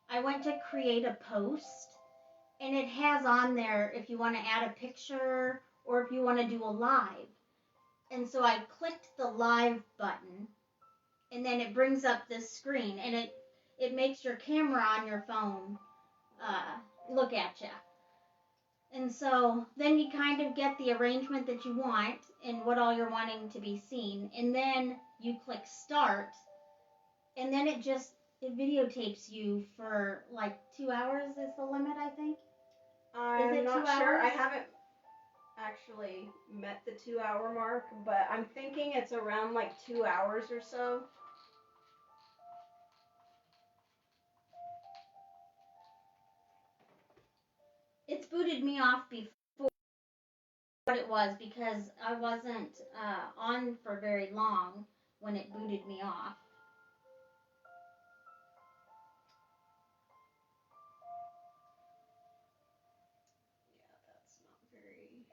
I went to create a post, and it has on there if you want to add a picture or if you want to do a live. And so I clicked the live button, and then it brings up this screen, and it makes your camera on your phone look at you. And so then you kind of get the arrangement that you want and what all you're wanting to be seen. And then you click start, and then it videotapes you for like 2 hours is the limit, I think. I'm not sure. I haven't actually met the 2-hour mark, but I'm thinking it's around like 2 hours or so. It's booted me off before what it was because I wasn't on for very long when it booted me off. Yeah, that's not very.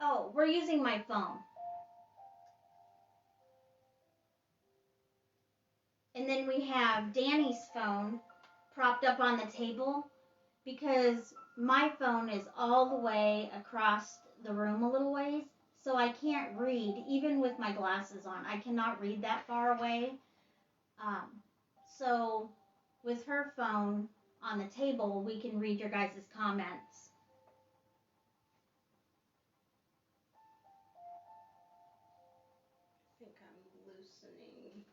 Oh, we're using my phone. And then we have Danny's phone propped up on the table because my phone is all the way across the room a little ways, so I can't read, even with my glasses on. I cannot read that far away. So with her phone on the table, we can read your guys' comments. I think I'm loosening.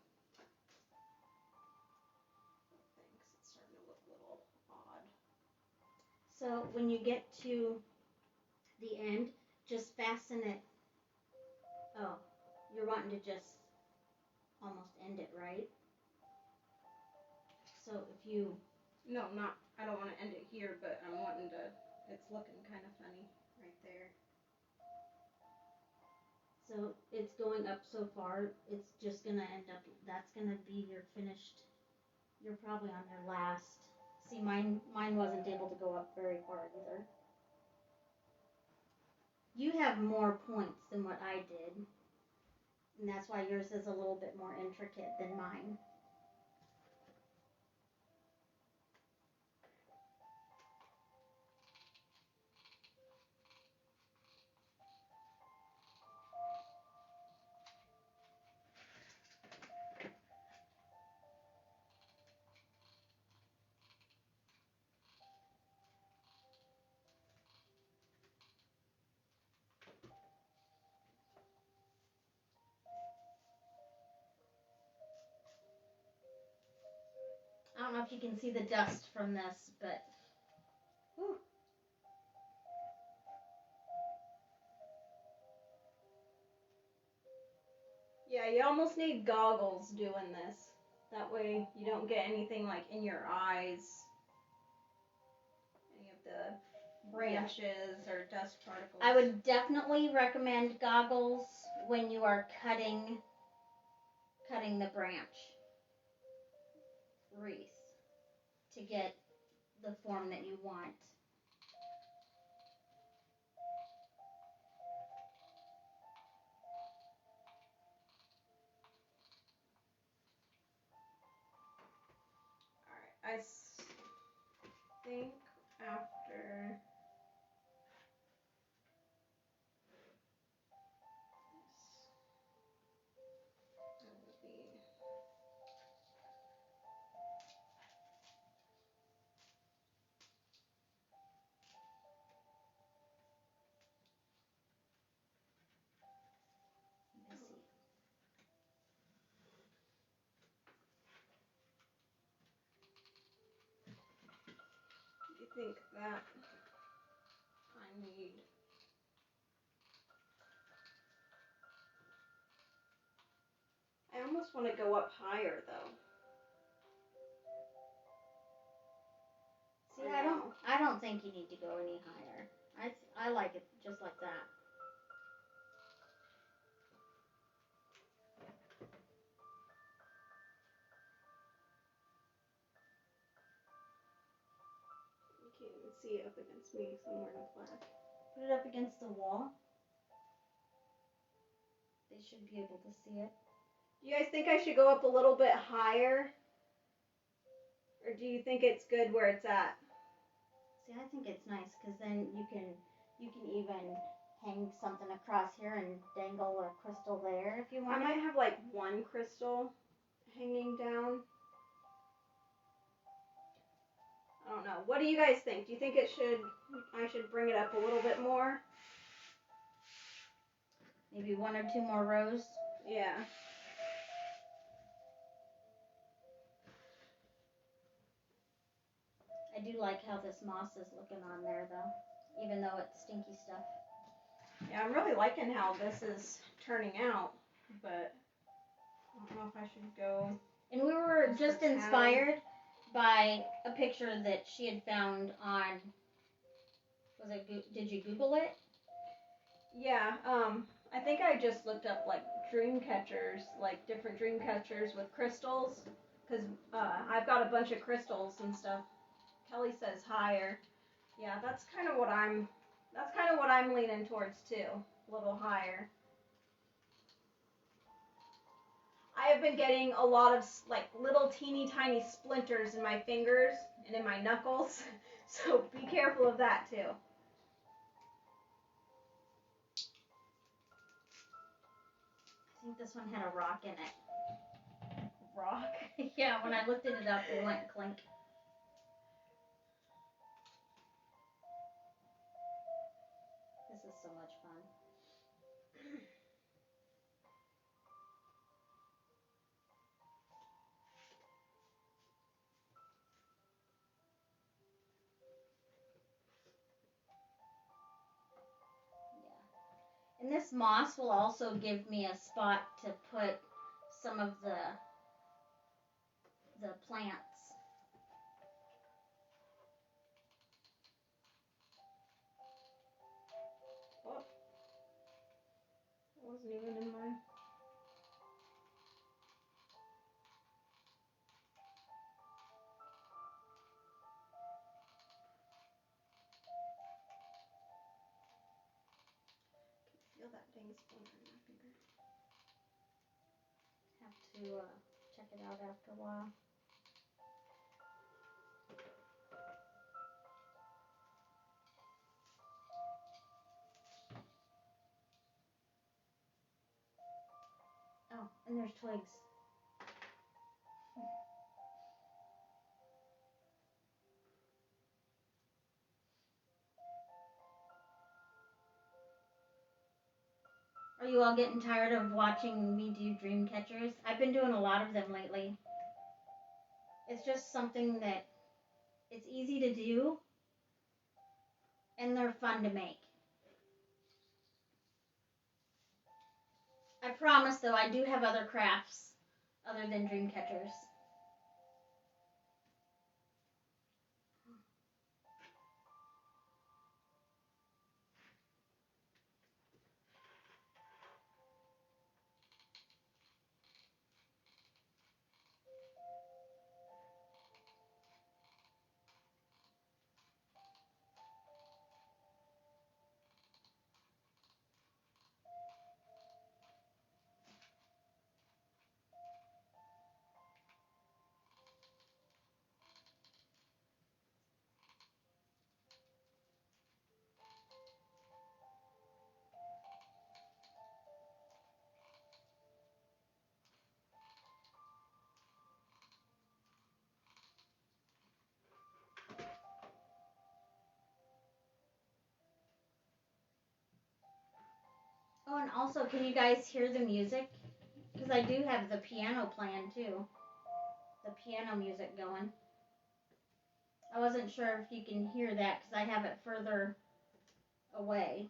Thanks. It's starting to look a little odd. So when you get to the end, just fasten it you're wanting to just almost end it, right? So if you... No, not, I don't want to end it here, but I'm wanting to, it's looking kind of funny right there. So it's going up so far, it's just gonna end up, that's gonna be your finished, you're probably on your last. See, mine wasn't able to go up very far either. You have more points than what I did, and that's why yours is a little bit more intricate than mine. I don't know if you can see the dust from this, but whew. Yeah, you almost need goggles doing this. That way you don't get anything like in your eyes. Any of the branches or dust particles. I would definitely recommend goggles when you are cutting the branch wreath to get the form that you want. Alright, I think after think that I need I almost want to go up higher though. See, I don't think you need to go any higher. I like it just like that. You can't even see it up against me because I'm wearing black. Put it up against the wall. They should be able to see it. Do you guys think I should go up a little bit higher? Or do you think it's good where it's at? See, I think it's nice because then you can even hang something across here and dangle a crystal there if you want. I might have like one crystal hanging down. I don't know. What do you guys think? Do you think I should bring it up a little bit more? Maybe one or two more rows? Yeah. I do like how this moss is looking on there though, even though it's stinky stuff. Yeah, I'm really liking how this is turning out, but I don't know if I should go. And we were just inspired by a picture that she had found on, did you Google it? Yeah, I think I just looked up like dream catchers, like different dream catchers with crystals, because I've got a bunch of crystals and stuff. Kelly says higher. Yeah, that's kind of what I'm leaning towards too, a little higher. I have been getting a lot of like little teeny tiny splinters in my fingers and in my knuckles, so be careful of that too. I think this one had a rock in it. Rock? Yeah, when I lifted it up, it went clink. This is so much fun. And this moss will also give me a spot to put some of the plants. Oh, it wasn't even in my... Feel that dang splinter in my finger. Have to check it out after a while. Oh, and there's twigs. Are you all getting tired of watching me do dream catchers? I've been doing a lot of them lately. It's just something that it's easy to do and they're fun to make. I promise though, I do have other crafts other than dream catchers. Oh, and also, can you guys hear the music? Because I do have the piano playing too. The piano music going. I wasn't sure if you can hear that because I have it further away.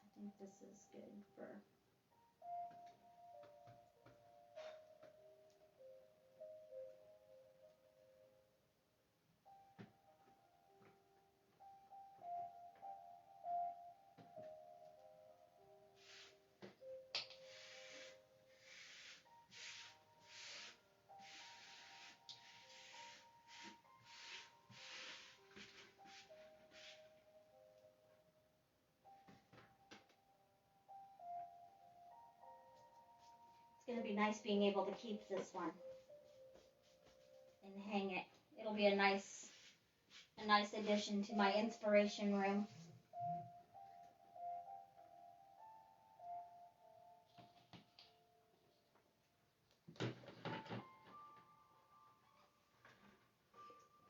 I think this is good for... It's going to be nice being able to keep this one and hang it. It'll be a nice addition to my inspiration room.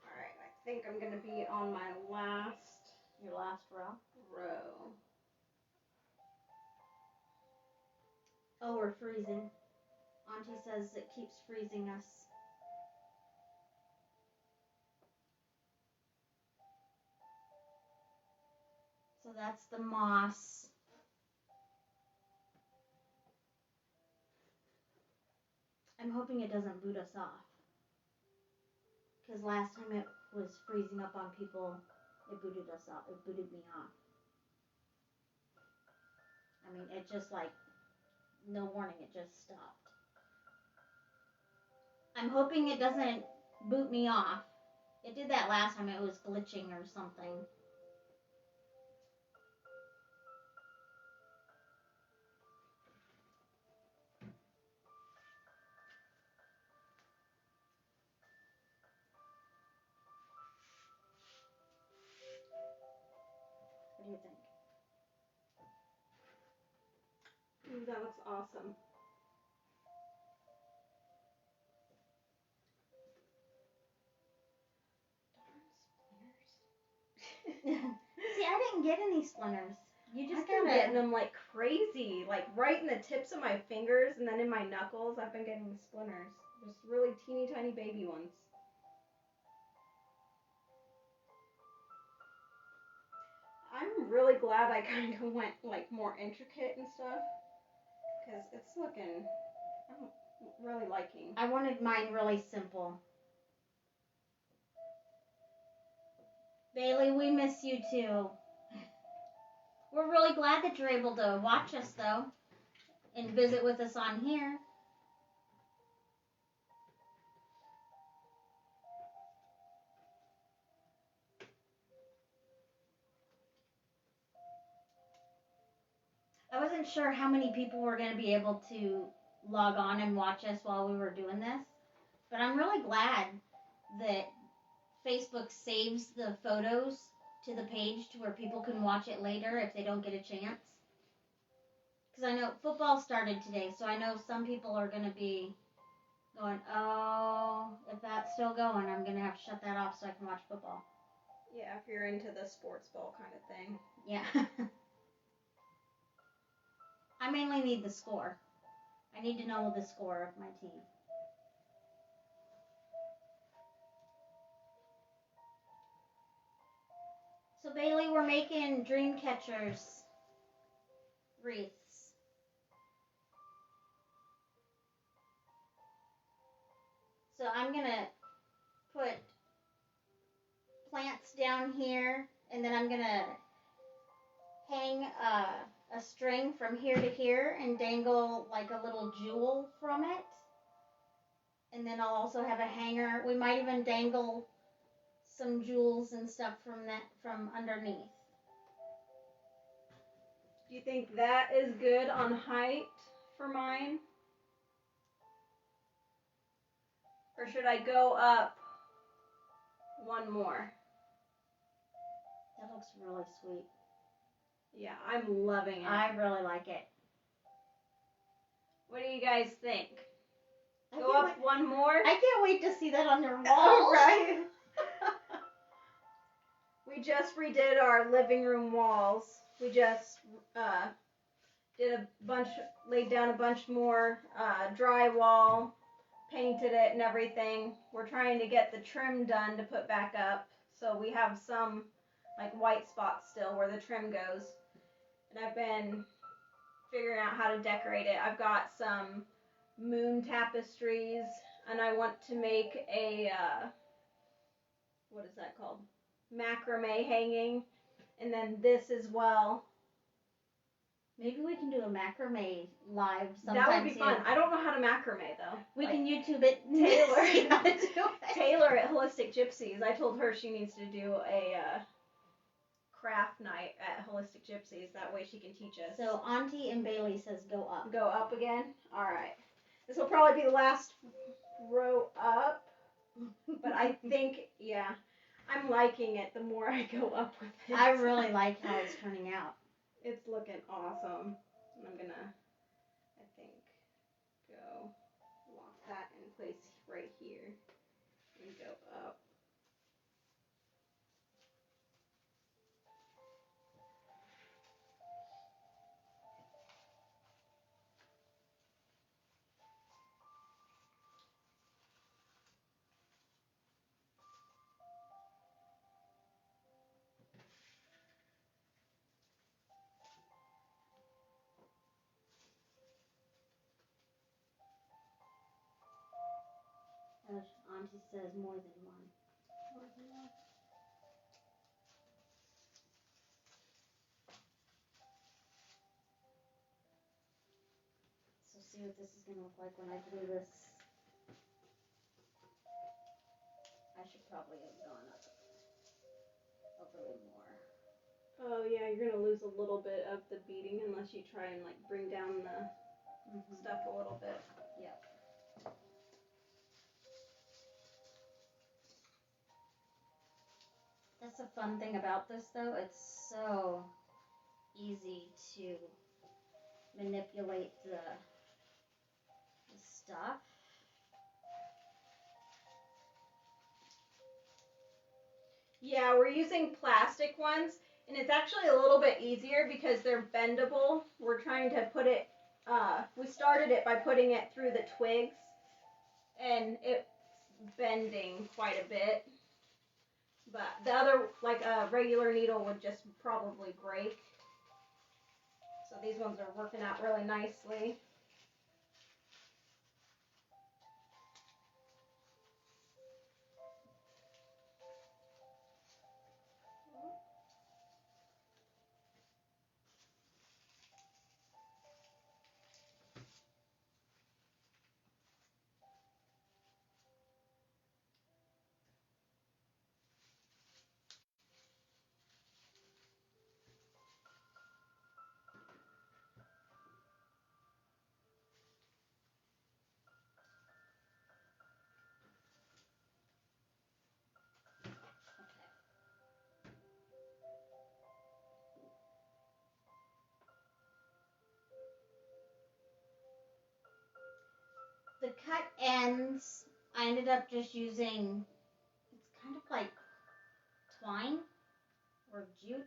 Alright, I think I'm gonna be on my Your last row. Oh, we're freezing. Auntie says it keeps freezing us. So that's the moss. I'm hoping it doesn't boot us off. Because last time it was freezing up on people, it booted us off. It booted me off. I mean, it just like, no warning, it just stopped. I'm hoping it doesn't boot me off. It did that last time, it was glitching or something. What do you think? Ooh, that looks awesome. See, I didn't get any splinters. You just I've been getting them like crazy, like right in the tips of my fingers and then in my knuckles. I've been getting splinters, just really teeny tiny baby ones. glad I kind of went like more intricate and stuff, because it's looking, I'm really liking. I wanted mine really simple. Bailey, we miss you too. We're really glad that you're able to watch us though and visit with us on here. I wasn't sure how many people were going to be able to log on and watch us while we were doing this, but I'm really glad that Facebook saves the photos to the page to where people can watch it later if they don't get a chance. Because I know football started today, so I know some people are going to be going, oh, if that's still going, I'm going to have to shut that off so I can watch football. Yeah, if you're into the sports ball kind of thing. Yeah. I mainly need the score. I need to know the score of my team. So Bailey, we're making dream catchers wreaths. So I'm gonna put plants down here, and then I'm gonna hang a string from here to here and dangle like a little jewel from it. And then I'll also have a hanger. We might even dangle some jewels and stuff from underneath. Do you think that is good on height for mine? Or should I go up one more? That looks really sweet. Yeah, I'm loving it. I really like it. What do you guys think? Go up one more? I can't wait to see that on your wall. Oh, right. We just redid our living room walls. We just laid down a bunch more drywall, painted it and everything. We're trying to get the trim done to put back up, so we have some like white spots still where the trim goes. And I've been figuring out how to decorate it. I've got some moon tapestries, and I want to make a what is that called? Macrame hanging, and then this as well. Maybe we can do a macrame live sometime. That would be fun. I don't know how to macrame though. We can YouTube it. Taylor at Holistic Gypsies. I told her she needs to do a craft night at Holistic Gypsies. That way she can teach us. So Auntie and Bailey says go up. Go up again? Alright. This will probably be the last row up. But I think, yeah, I'm liking it the more I go up with it. I really like how it's turning out. It's looking awesome. And I'm gonna, I think, go lock that in place right here and go up. Auntie says more than one. More than one. So see what this is going to look like when I glue this. I should probably have gone up a little more. Oh yeah, you're gonna lose a little bit of the beading unless you try and like bring down the stuff a little bit. Yep. That's the fun thing about this though. It's so easy to manipulate the stuff. Yeah, we're using plastic ones, and it's actually a little bit easier because they're bendable. We're trying to put it, we started it by putting it through the twigs, and it's bending quite a bit. But the other, like a regular needle would just probably break. So these ones are working out really nicely. The cut ends, I ended up just using, it's kind of like twine or jute,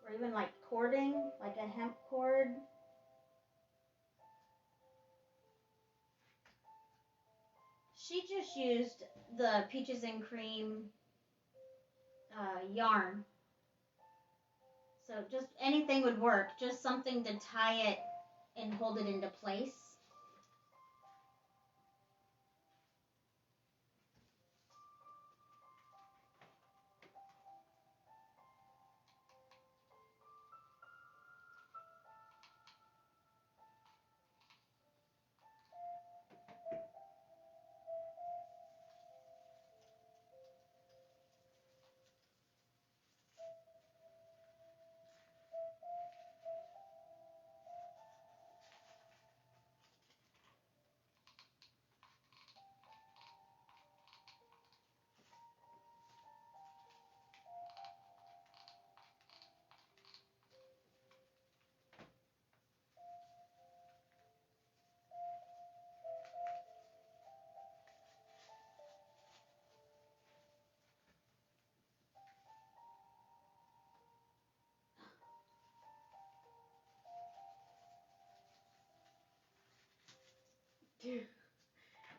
or even like cording, like a hemp cord. She just used the peaches and cream yarn. So just anything would work, just something to tie it and hold it into place.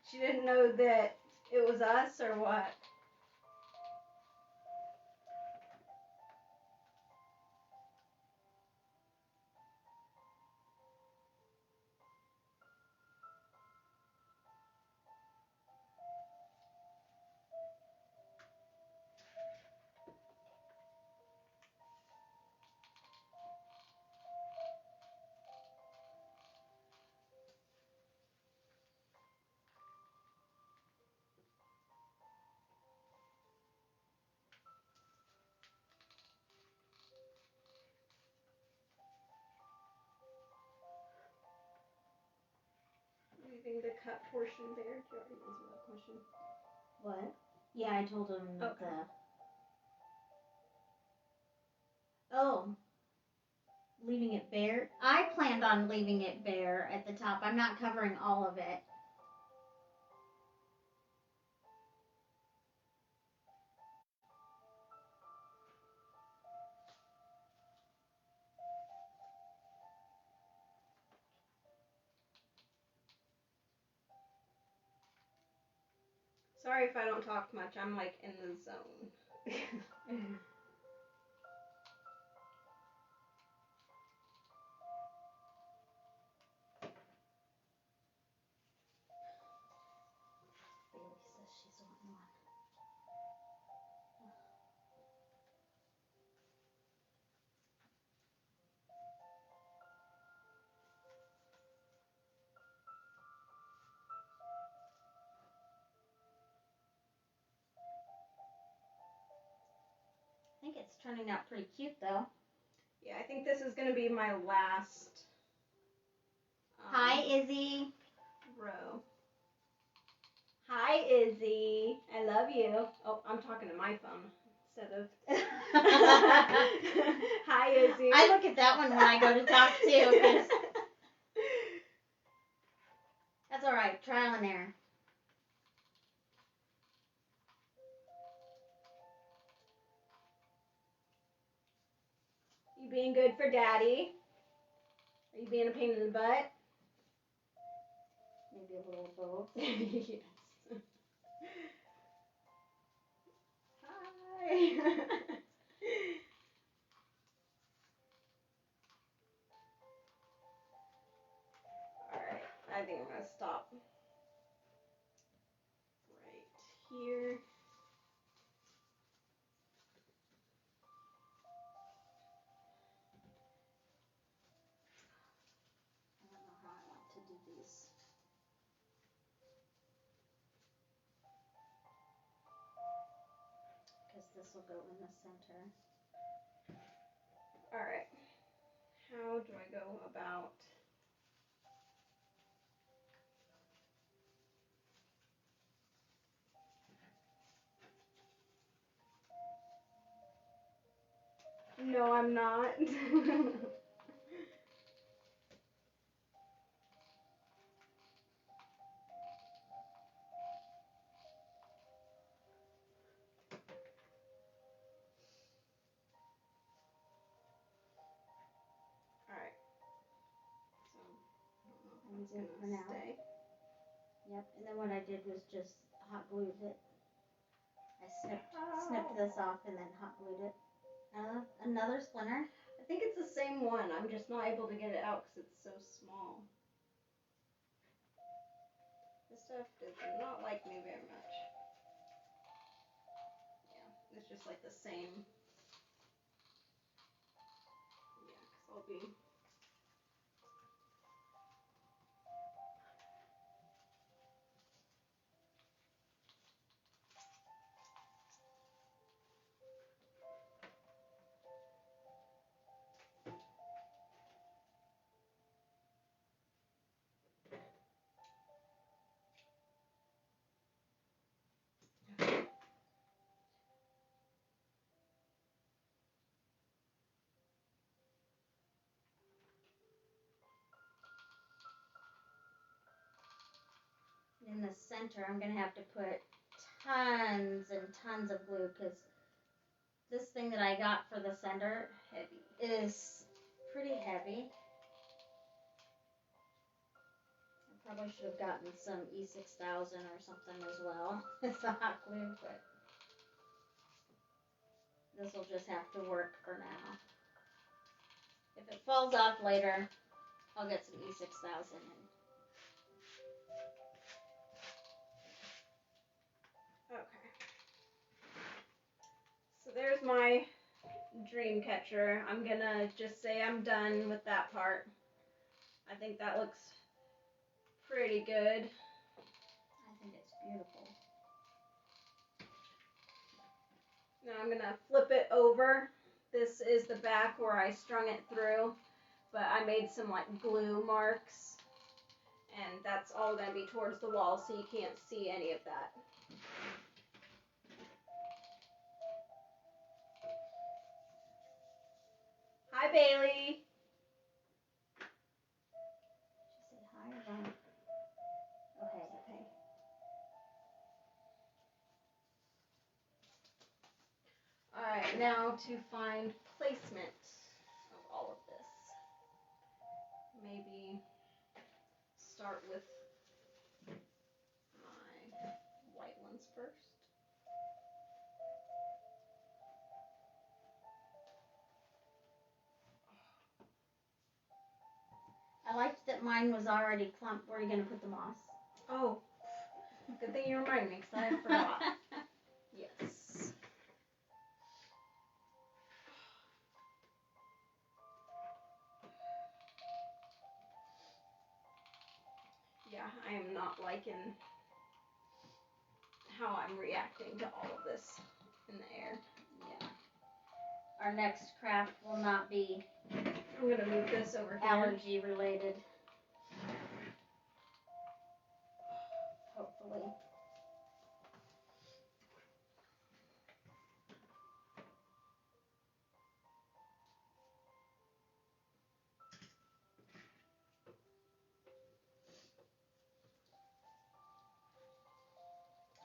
She didn't know that it was us or what? Leaving the cut portion there. Did you already answer that question? What? Yeah, I told him Okay. Leaving it bare. I planned on leaving it bare at the top. I'm not covering all of it. Sorry if I don't talk much. I'm like in the zone. Bailey says she's wanting one. I think it's turning out pretty cute though. Yeah, I think this is gonna be my last. Hi, Izzy. Row. Hi, Izzy. I love you. Oh, I'm talking to my phone instead of. Hi, Izzy. I look at that one when I go to talk too. 'Cause that's all right. Trial and error. You being good for Daddy? Are you being a pain in the butt? Maybe a little of both. Yes. Hi. this will go in the center. Alright. How do I go about... No, I'm not. Alright. So, I don't know if And it's for gonna now. stay. Yep, and then what I did was just hot glued it. I snipped this off and then hot glued it. Another splinter. I think it's the same one. I'm just not able to get it out because it's so small. This stuff does not like me very much. Yeah, it's just like the same. Yeah, because I'll be... In the center, I'm going to have to put tons and tons of glue because this thing that I got for the center is pretty heavy. I probably should have gotten some E6000 or something as well. It's a hot glue, but this will just have to work for now. If it falls off later, I'll get some E6000 in. Okay. So there's my dream catcher. I'm gonna just say I'm done with that part. I think that looks pretty good. I think it's beautiful. Now I'm gonna flip it over. This is the back where I strung it through, but I made some like glue marks, and that's all gonna be towards the wall, so you can't see any of that. Hi, Bailey. Did you say hi or bye? Okay. Okay. Alright, now to find placement of all of this. Maybe start with my white ones first. I liked that mine was already clumped. Where are you going to put the moss? Oh, good thing you reminded me because I forgot. Yes. Yeah, I am not liking how I'm reacting to all of this in the air. Yeah. Our next craft will not be I'm going to move this over here. allergy related. Hopefully.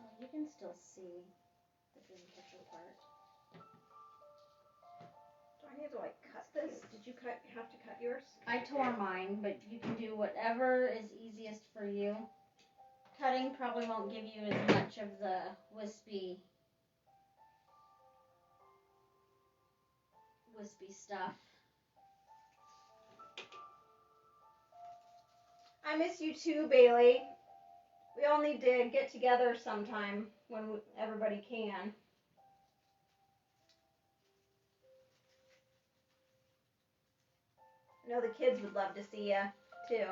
Oh, you can still see the dream catcher part. Do I need to like cut this? Did you have to cut yours? I tore mine, but you can do whatever is easiest for you. Cutting probably won't give you as much of the wispy stuff. I miss you too, Bailey. We all need to get together sometime when everybody can. I know the kids would love to see you too.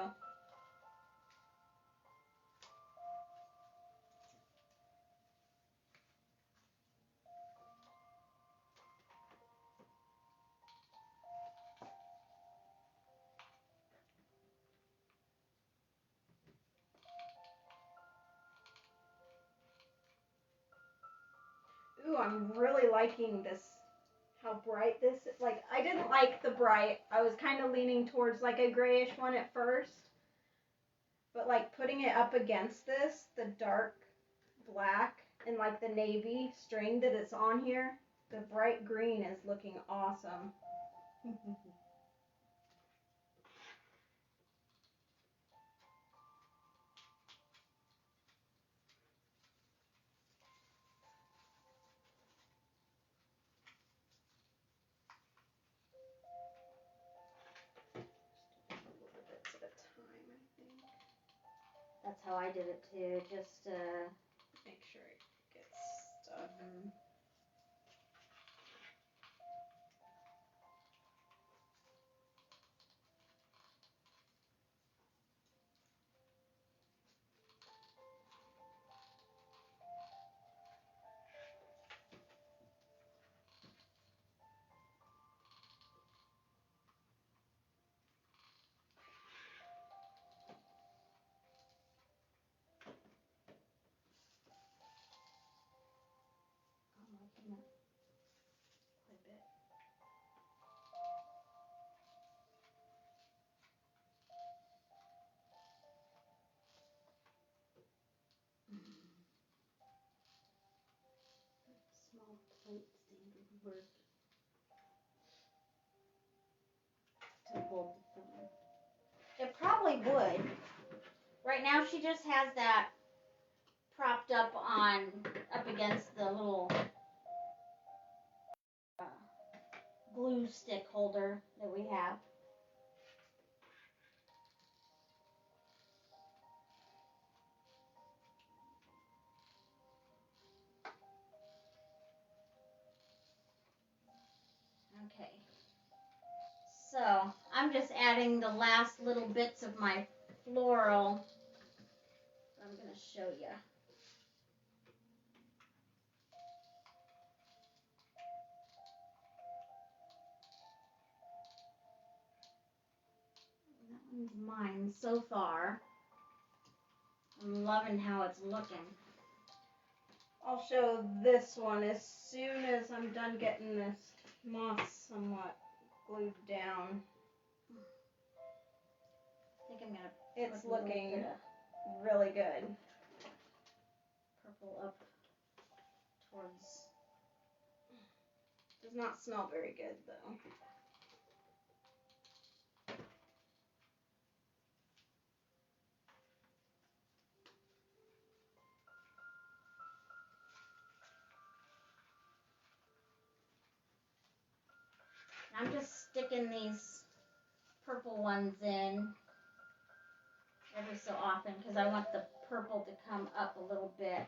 Ooh, I'm really liking this. How bright this is. Like, I didn't like the bright. I was kind of leaning towards like a grayish one at first. But like putting it up against this, the dark black and like the navy string that it's on here, the bright green is looking awesome. Little bits at a time, I think. That's how I did it too. Just Make sure it gets stuck. I'm liking it quite a bit. Small plate standard work to hold the phone. It probably would. Right now she just has that propped up against the little glue stick holder that we have. Okay. So I'm just adding the last little bits of my floral. I'm going to show you. That one's mine so far. I'm loving how it's looking. I'll show this one as soon as I'm done getting this moss somewhat glued down. I think I'm going to It's looking really good. Purple up towards. Does not smell very good though. I'm just sticking these purple ones in every so often because I want the purple to come up a little bit.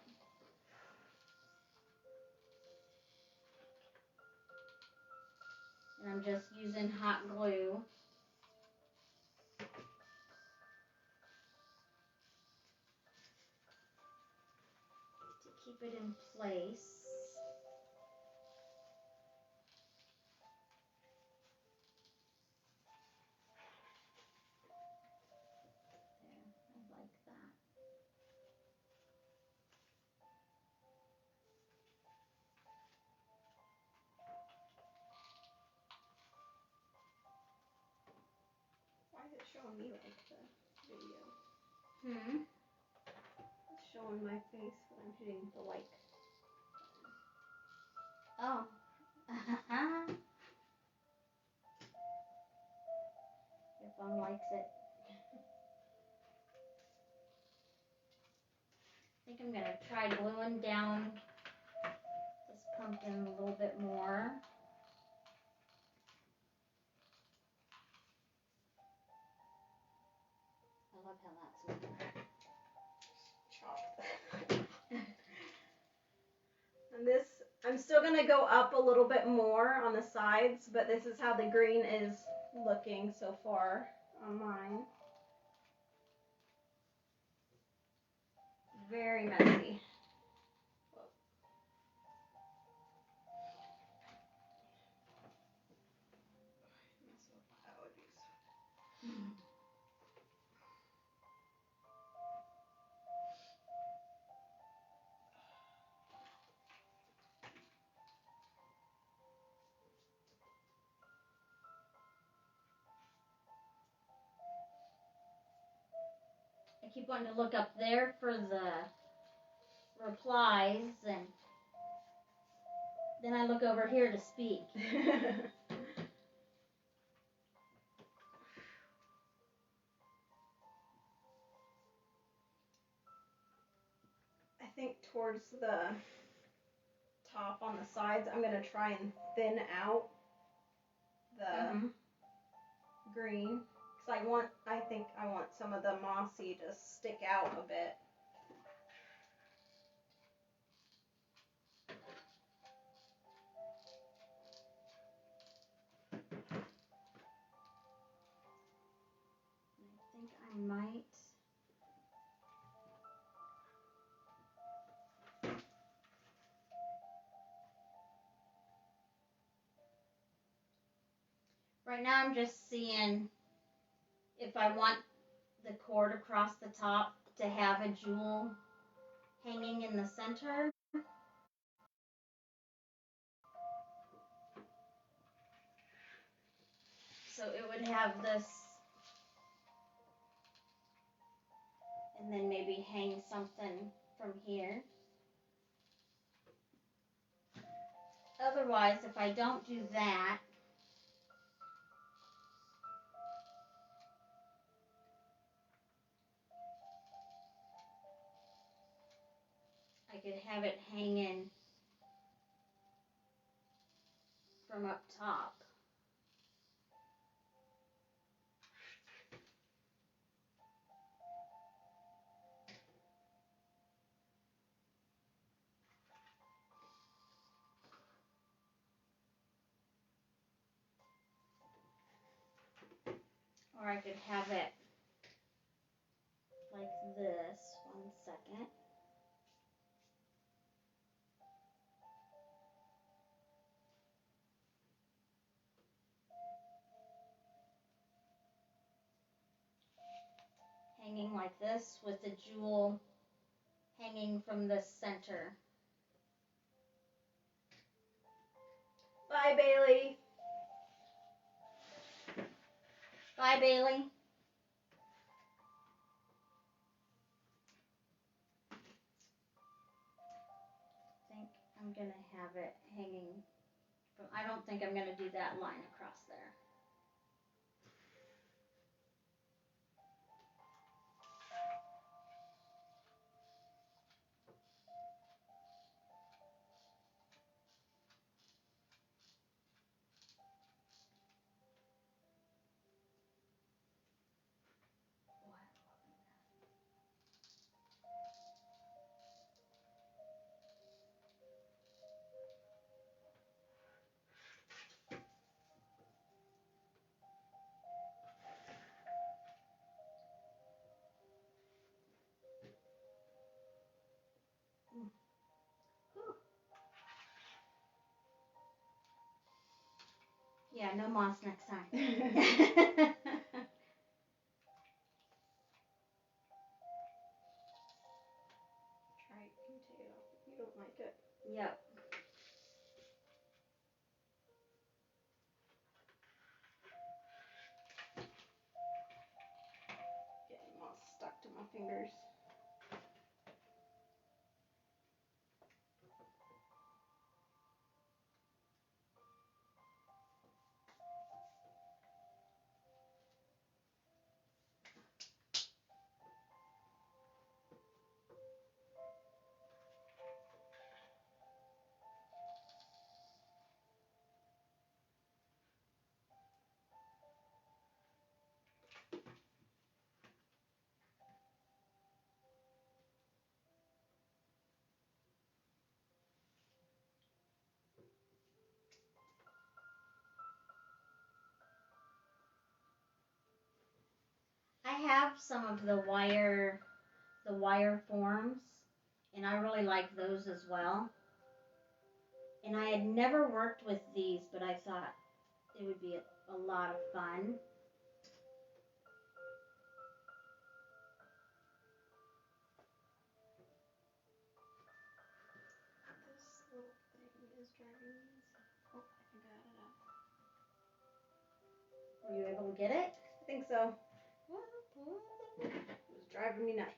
And I'm just using hot glue to keep it in place. There, I like that. Why is it showing me like the video? It's showing my face when I'm hitting the like. Oh. Your phone likes it. I think I'm going to try gluing down this pumpkin a little bit more. I love how that's looking. Chop. And this, I'm still going to go up a little bit more on the sides, but this is how the green is looking so far on mine. Very messy. keep wanting to look up there for the replies, and then I look over here to speak. I think towards the top on the sides, I'm going to try and thin out the green. Because I think I want some of the mossy to stick out a bit. I think I might. Right now I'm just seeing if I want the cord across the top to have a jewel hanging in the center. So it would have this, and then maybe hang something from here. Otherwise, if I don't do that, I could have it hanging from up top. Or I could have it like this. 1 second. Hanging like this with the jewel hanging from the center. Bye, Bailey. Bye, Bailey. I think I'm going to have it hanging from, I don't think I'm going to do that line across there. Yeah, no moss next time. Try potato. You don't like it. Yep. Getting moss stuck to my fingers. I have some of the wire forms, and I really like those as well. And I had never worked with these, but I thought it would be a lot of fun. This little thing is driving me insane. Oh, I think I got it out. Were you able to get it? I think so. It was driving me nuts.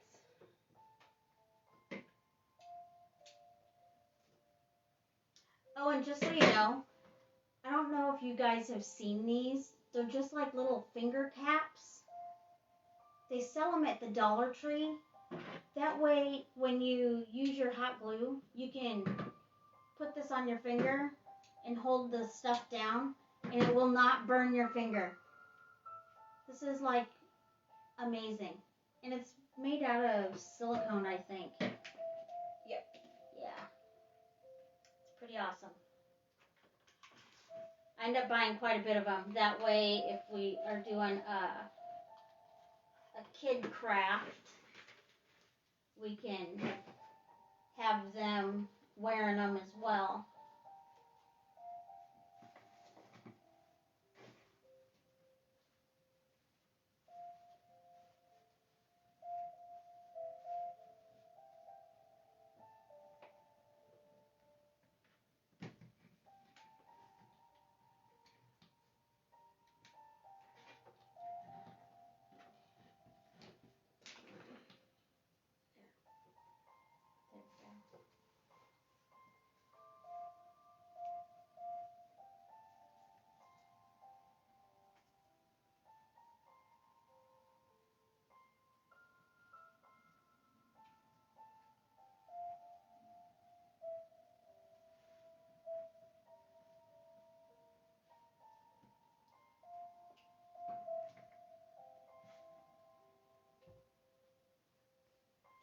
Oh, and just so you know, I don't know if you guys have seen these. They're just like little finger caps. They sell them at the Dollar Tree. That way, when you use your hot glue, you can put this on your finger and hold the stuff down, and it will not burn your finger. This is like amazing. And it's made out of silicone, I think. Yep. Yeah. It's pretty awesome. I end up buying quite a bit of them. That way, if we are doing a kid craft, we can have them wearing them as well.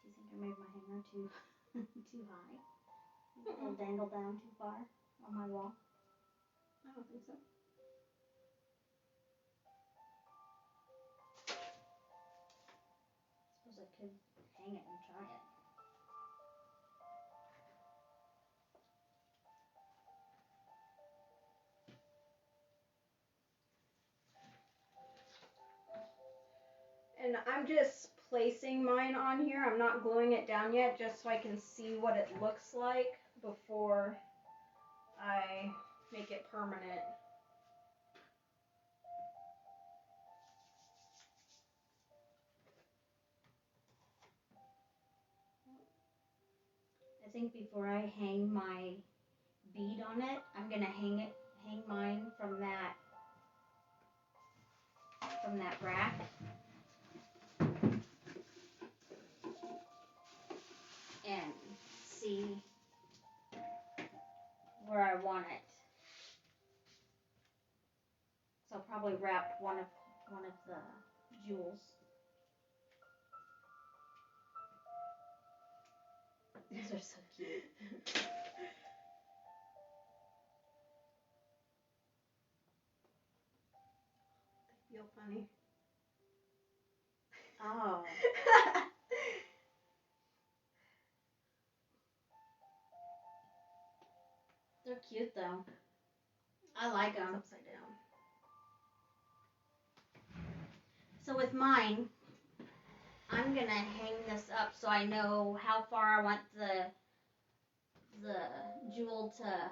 Do you think I made my hanger too too high? It'll dangle down too far on my wall. I don't think so. I suppose I could hang it and try it. And I'm just placing mine on here. I'm not gluing it down yet, just so I can see what it looks like before I make it permanent. I think before I hang my bead on it, I'm gonna hang mine from that rack. And see where I want it. So I'll probably wrap one of the jewels. These are so cute. They feel funny. Oh. They're cute though. I like them. Upside down. So with mine, I'm gonna hang this up so I know how far I want the jewel to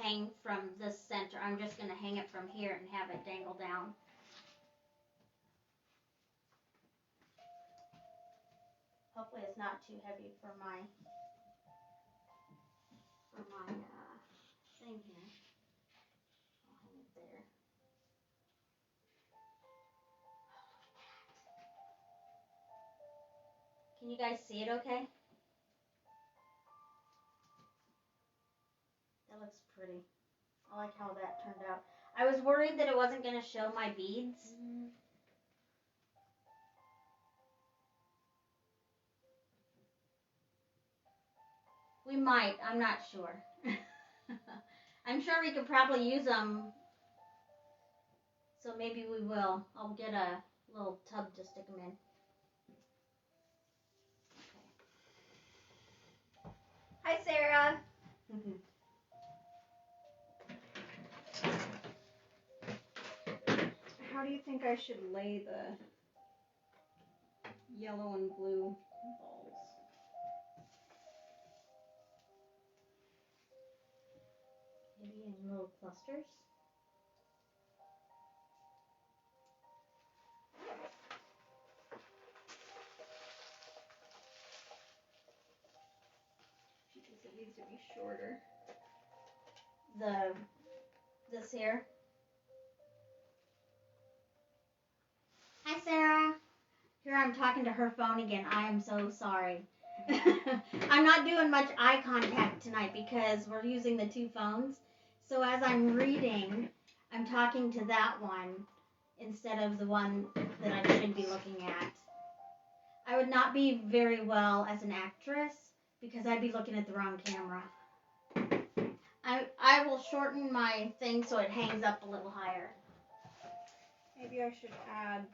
hang from this center. I'm just gonna hang it from here and have it dangle down. Hopefully it's not too heavy for my thing here. I'll hang it there. Can you guys see it okay? That looks pretty. I like how that turned out. I was worried that it wasn't going to show my beads. We might. I'm not sure. I'm sure we could probably use them. So maybe we will. I'll get a little tub to stick them in. Hi, Sarah. How do you think I should lay the yellow and blue balls? Maybe in little clusters. to be shorter. This here. Hi, Sarah. Here I'm talking to her phone again. I am so sorry. I'm not doing much eye contact tonight because we're using the two phones. So as I'm reading, I'm talking to that one instead of the one that I should be looking at. I would not be very well as an actress because I'd be looking at the wrong camera. I will shorten my thing so it hangs up a little higher. Maybe I should add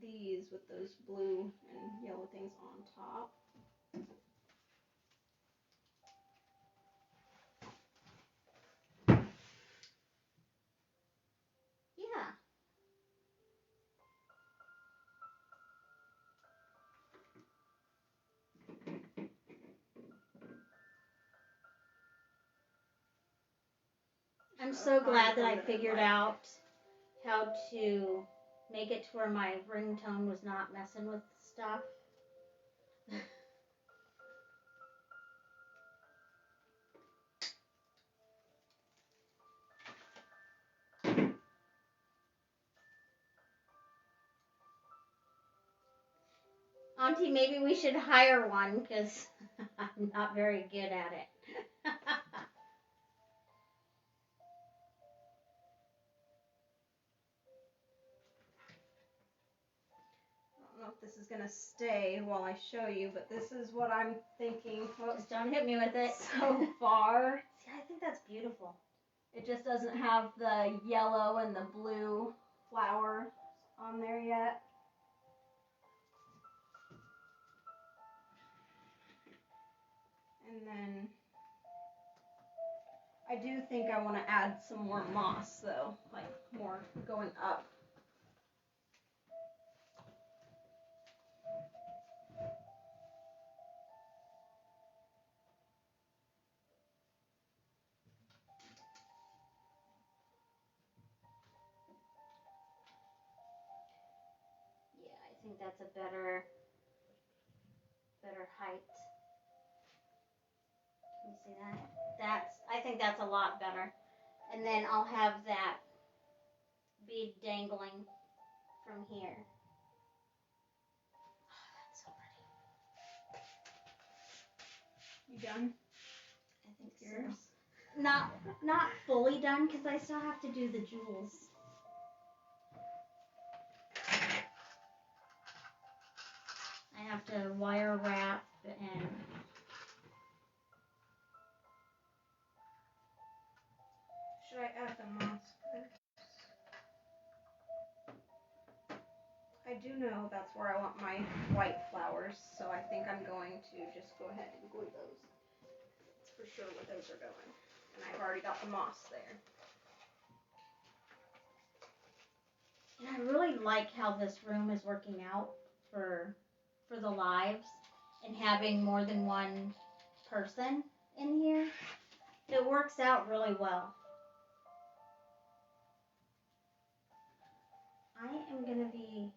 these with those blue and yellow things on top. Yeah. I'm so glad that I figured out how to make it to where my ringtone was not messing with stuff. Auntie, maybe we should hire one because I'm not very good at it. I don't know if this is going to stay while I show you, but this is what I'm thinking. Just don't hit me with it. So far. See, I think that's beautiful. It just doesn't have the yellow and the blue flowers on there yet. And then I do think I want to add some more moss though, like more going up. Yeah, I think that's a better height. Can you see that? I think that's a lot better. And then I'll have that bead dangling from here. Oh, that's so pretty. You done? I think so. Not fully done because I still have to do the jewels. I have to wire wrap and Should I add the moss first? I do know that's where I want my white flowers, so I think I'm going to just go ahead and glue those. That's for sure where those are going. And I've already got the moss there. And I really like how this room is working out for the lives and having more than one person in here. It works out really well. I am going to be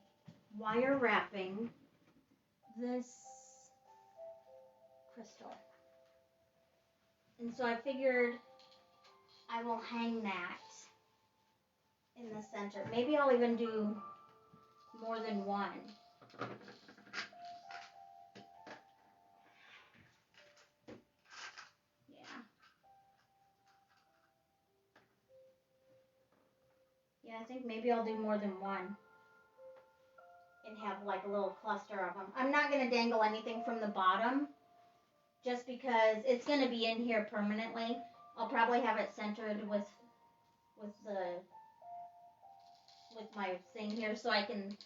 wire wrapping this crystal. And so I figured I will hang that in the center. Maybe I'll even do more than one. Yeah, I think maybe I'll do more than one and have like a little cluster of them. I'm not going to dangle anything from the bottom just because it's going to be in here permanently. I'll probably have it centered with my thing here so I can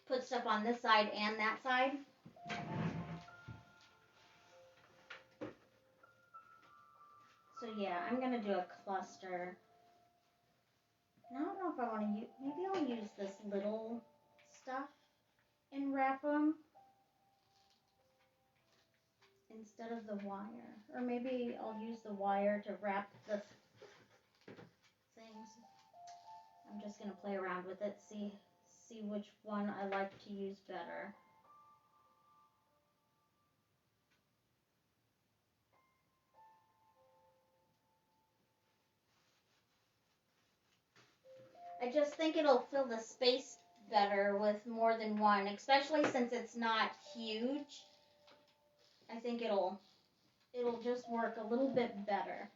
put stuff on this side and that side. So yeah, I'm going to do a cluster. And I don't know if I want to use, maybe I'll use this little stuff and wrap them instead of the wire. Or maybe I'll use the wire to wrap the things. I'm just going to play around with it, see which one I like to use better. I just think it'll fill the space better with more than one, especially since it's not huge. I think it'll just work a little bit better.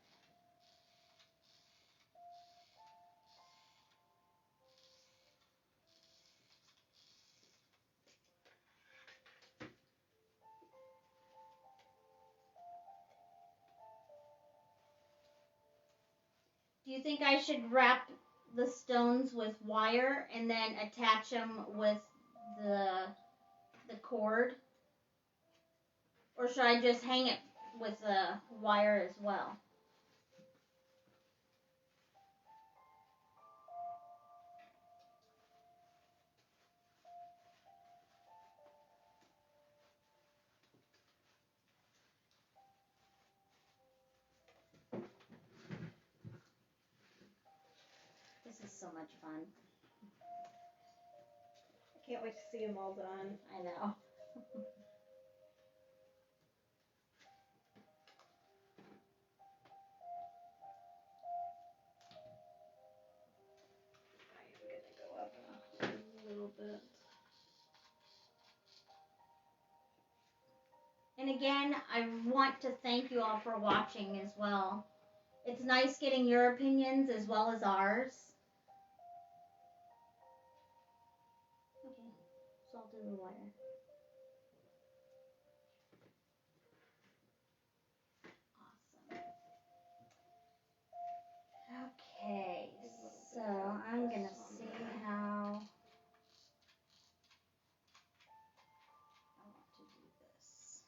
Do you think I should wrap the stones with wire and then attach them with the cord? Or should I just hang it with the wire as well? This is so much fun. I can't wait to see them all done. I know. I am gonna go up a little bit. And again, I want to thank you all for watching as well. It's nice getting your opinions as well as ours. Okay, so I'll do the wire. Awesome. Okay, so I'm gonna see how I want to do this.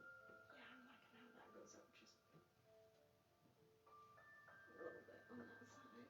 Yeah, I'm liking how that goes up just a little bit on that side.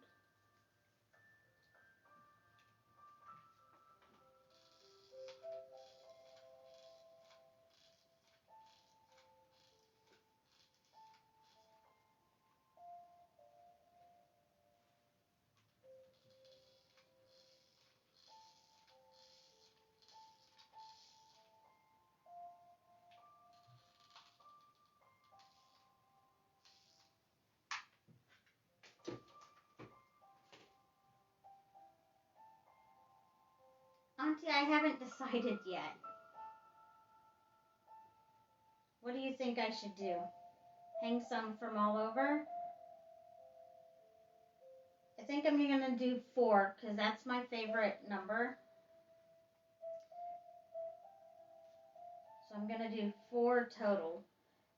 Auntie, I haven't decided yet. What do you think I should do? Hang some from all over? I think I'm gonna do 4 because that's my favorite number. So I'm gonna do 4 total.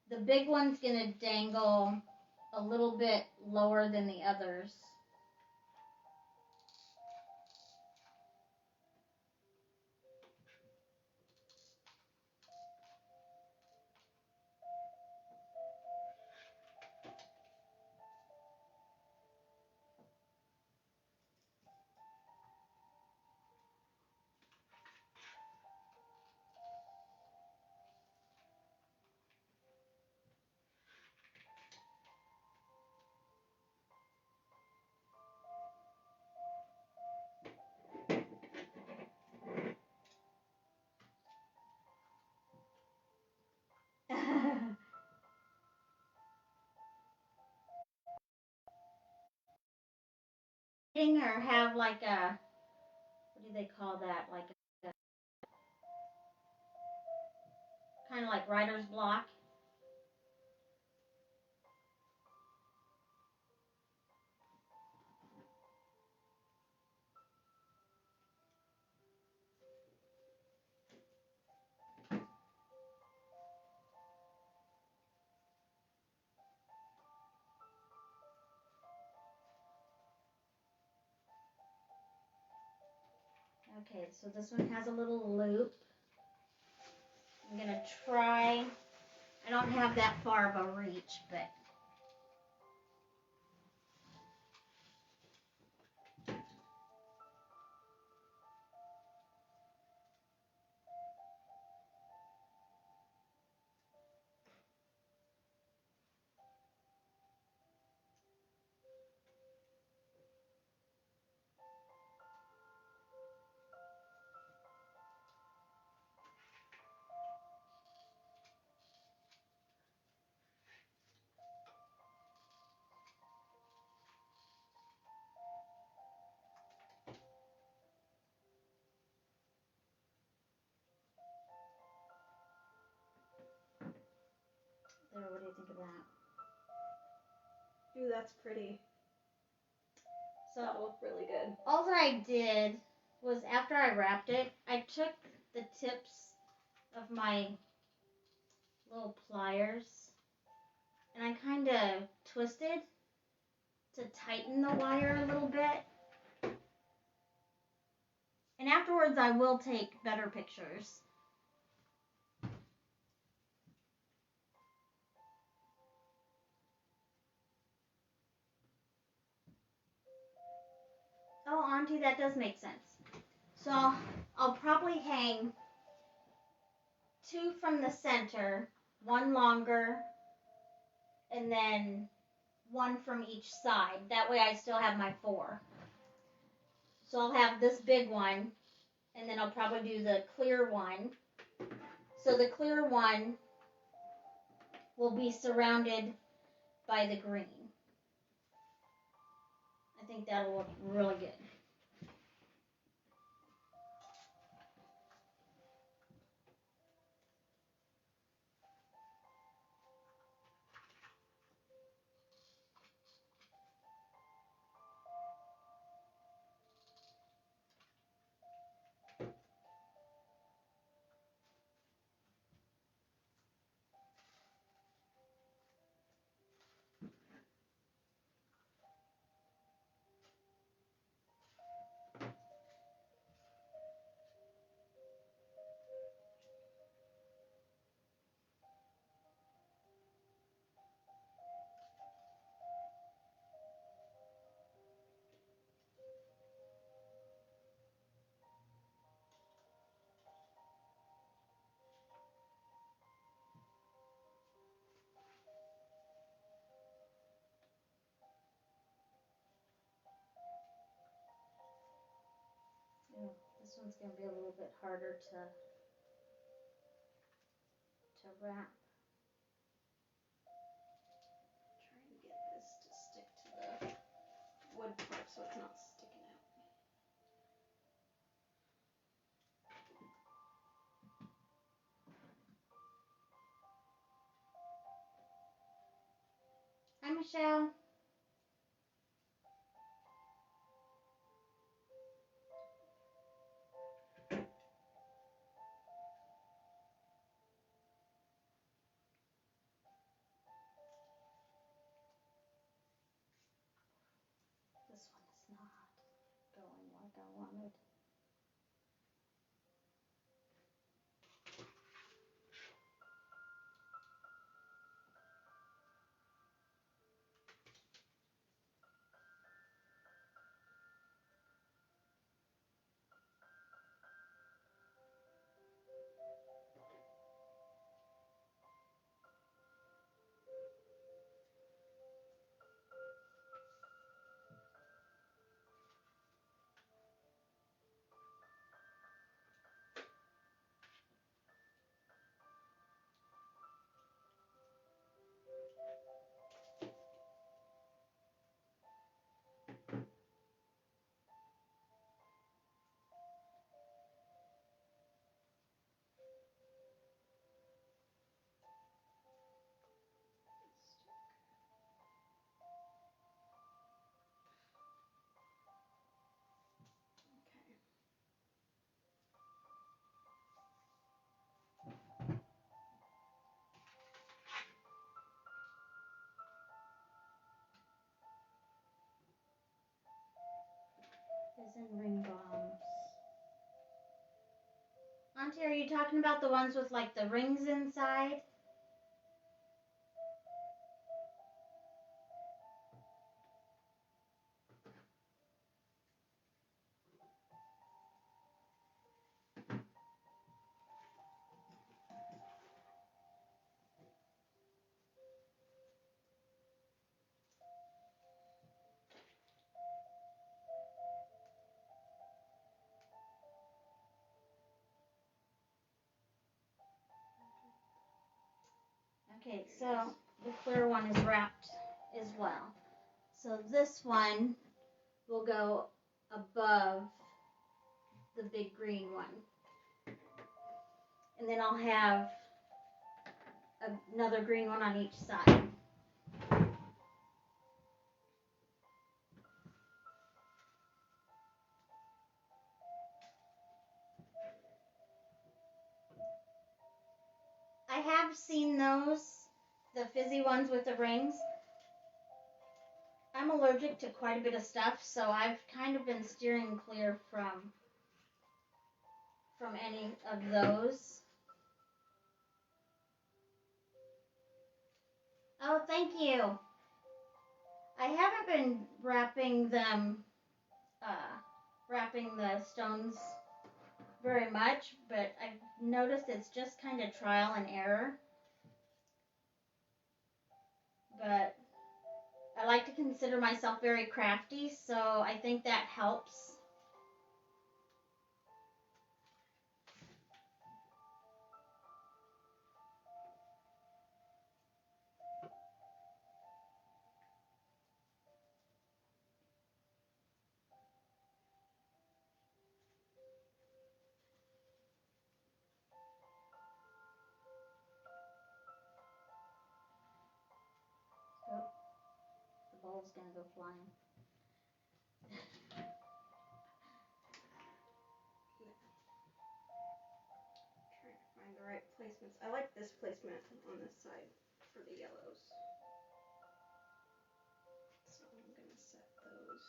The big one's gonna dangle a little bit lower than the others. Or have like a, what do they call that? Like a kind of like writer's block. Okay, so this one has a little loop. I'm gonna try. I don't have that far of a reach, but there. What do you think of that? Ooh, that's pretty. That'll So look really good. all that I did was after I wrapped it, I took the tips of my little pliers and I kind of twisted to tighten the wire a little bit. And afterwards, I will take better pictures. Oh, Auntie, that does make sense. So I'll probably hang 2 from the center, 1 longer, and then 1 from each side. That way I still have my 4. So I'll have this big one, and then I'll probably do the clear one. So the clear one will be surrounded by the green. I think that'll look really good. Yeah, this one's going to be a little bit harder to wrap. Try and get this to stick to the wood part so it's not sticking out. Hi, Michelle. This one is not going like I wanted. Okay. As in ring bombs. Auntie, are you talking about the ones with like the rings inside? Okay, so the clear one is wrapped as well. So this one will go above the big green one. And then I'll have another green one on each side. I have seen those, the fizzy ones with the rings. I'm allergic to quite a bit of stuff, so I've kind of been steering clear from any of those. Oh, thank you. I haven't been wrapping the stones very much, but I've noticed it's just kind of trial and error. But I like to consider myself very crafty, so I think that helps. Oh, the ball's gonna go flying. Trying to find the right placements. I like this placement on this side for the yellows. So I'm gonna set those.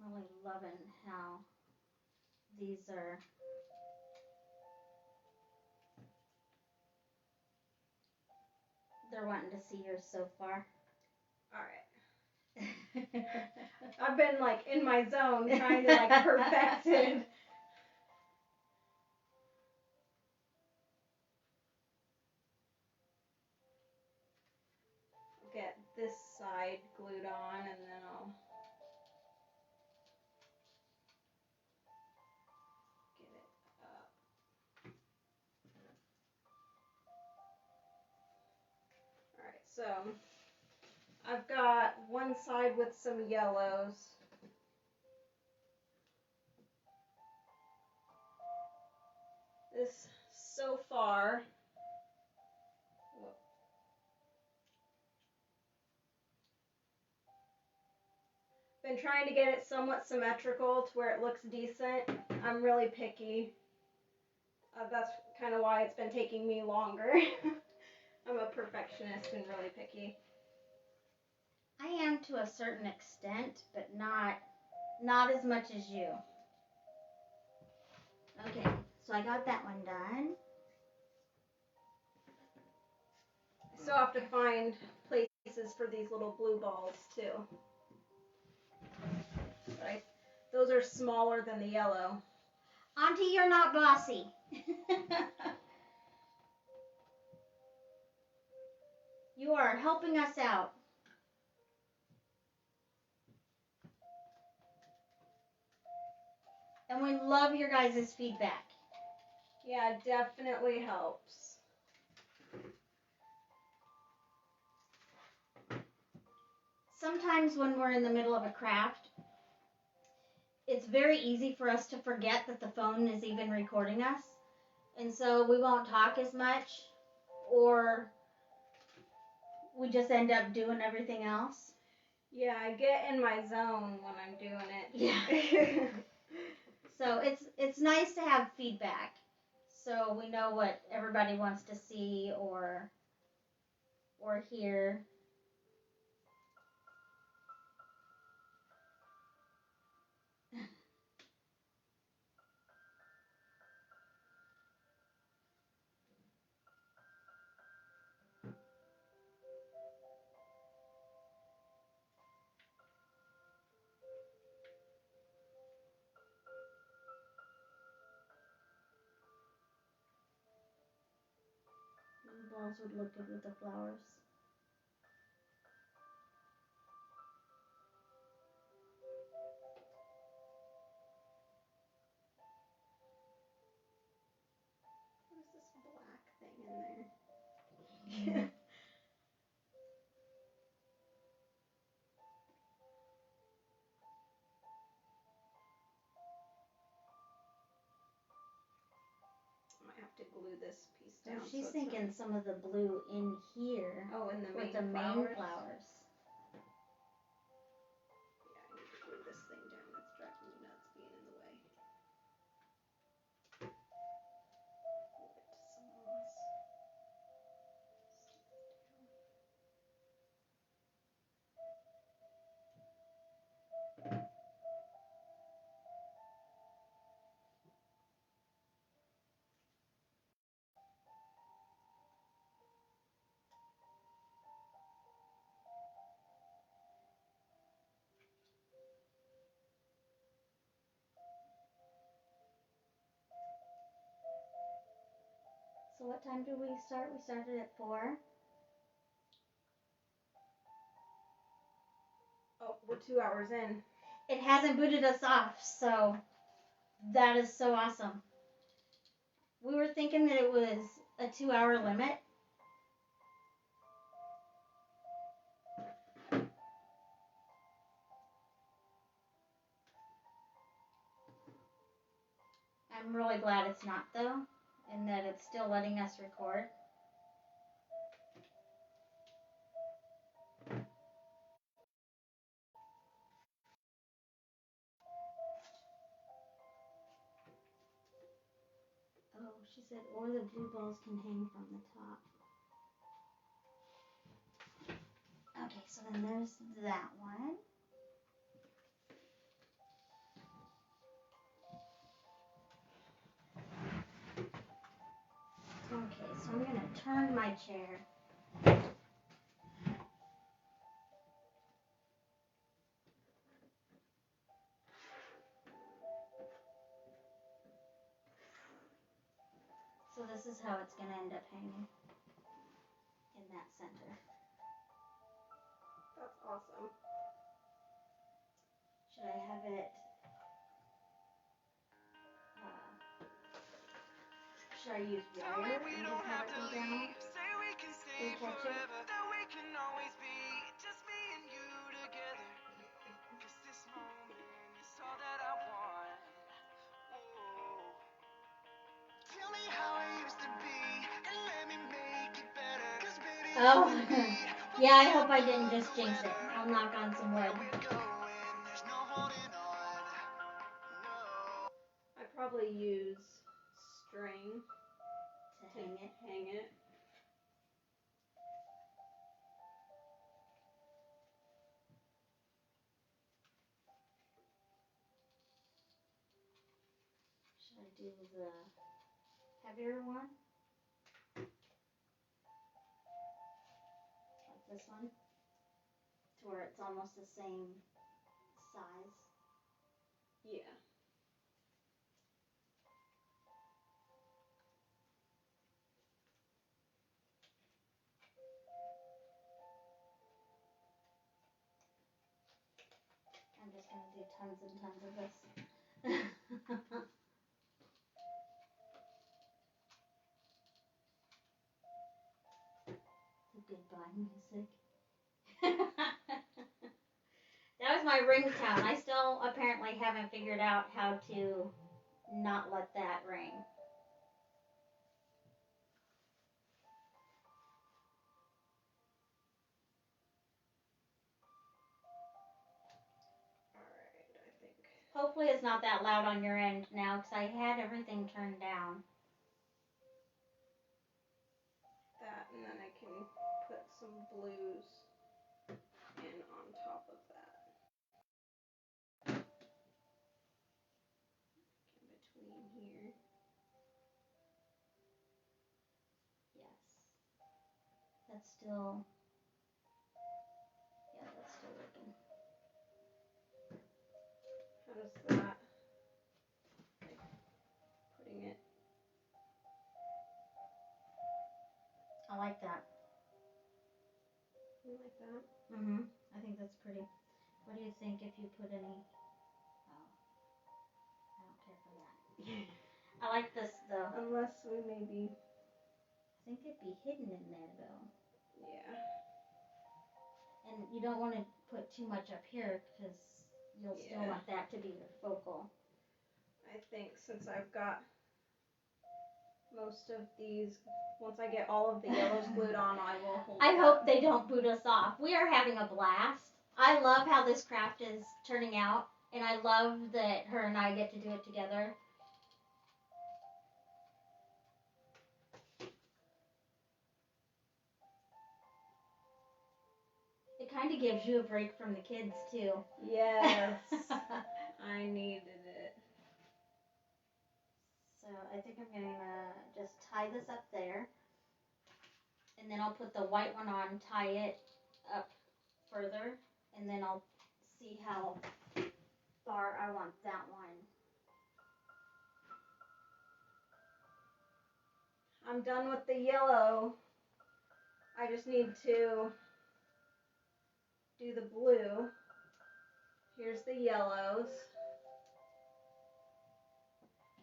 I'm really loving how these are. They're wanting to see yours so far. Alright. I've been like in my zone trying to like perfect it. Get this side glued on and then I'll get it up. Alright, so I've got one side with some yellows. This so far, been trying to get it somewhat symmetrical to where it looks decent. I'm really picky. That's kind of why it's been taking me longer. I'm a perfectionist and really picky. I am to a certain extent, but not as much as you. Okay, so I got that one done. I still have to find places for these little blue balls too. Those are smaller than the yellow. Auntie, you're not bossy. You are helping us out. And we love your guys' feedback. Yeah, it definitely helps. Sometimes when we're in the middle of a craft, it's very easy for us to forget that the phone is even recording us. And so we won't talk as much, or we just end up doing everything else. Yeah, I get in my zone when I'm doing it. Yeah. So it's nice to have feedback, so we know what everybody wants to see or hear. The balls would look good with the flowers. What is this black thing in there? I might have to glue this piece down. Oh, she's so thinking not... some of the blue in here. Oh, in the with main the flowers? main flowers. Yeah, I need to glue this thing down. It's driving me nuts being in the way. Glue it to some moss. So what time did we start? We started at 4. Oh, we're 2 hours in. It hasn't booted us off, so that is so awesome. We were thinking that it was a 2-hour limit. I'm really glad it's not, though, and that it's still letting us record. Oh, she said, or the blue balls can hang from the top. Okay, so then there's that one. Okay, so I'm going to turn my chair. So this is how it's going to end up hanging in that center. That's awesome. Should I have it, should I use wire and just have it go down? Say we can stay forever, that we can always be just me and you together. 'Cause this moment is all that I want. Whoa. Tell me how it used to be and let me make it better. 'Cause baby, Oh, yeah, I hope I didn't just jinx it. I'll knock on some wood. there's no holding on. No. I probably use string To hang it. Hang it. Should I do the heavier one? Like this one? To where it's almost the same size. Yeah. I'm just going to do tons and tons of this. The goodbye music. That was my ringtone. I still apparently haven't figured out how to not let that ring. Hopefully it's not that loud on your end now, because I had everything turned down. That, and then I can put some blues in on top of that. In between here. Yes. That's still, yeah, that's still working. How does that, like, putting it? I like that. You like that? Mm-hmm. I think that's pretty. What do you think if you put any? Oh, I don't care for that. I like this though. Unless we maybe. I think it'd be hidden in there though. Yeah. And you don't want to put too much up here because you'll still want that to be your focal. I think since I've got most of these, once I get all of the yellows glued on, I will hold I it hope up. they don't boot us off. We are having a blast. I love how this craft is turning out, and I love that her and I get to do it together. It kind of gives you a break from the kids, too. Yes. I needed it. So I think I'm going to just tie this up there. And then I'll put the white one on, tie it up further, and then I'll see how far I want that one. I'm done with the yellow. I just need to do the blue. Here's the yellows.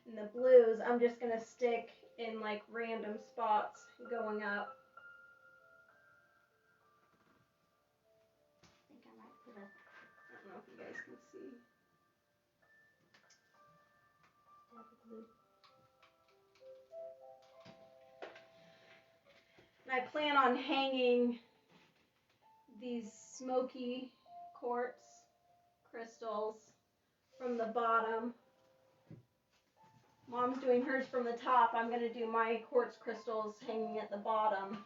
And the blues, I'm just going to stick in like random spots going up. I think I might put a... I don't know if you guys can see. dab of glue. And I plan on hanging these smoky quartz crystals from the bottom. Mom's doing hers from the top. I'm going to do my quartz crystals hanging at the bottom.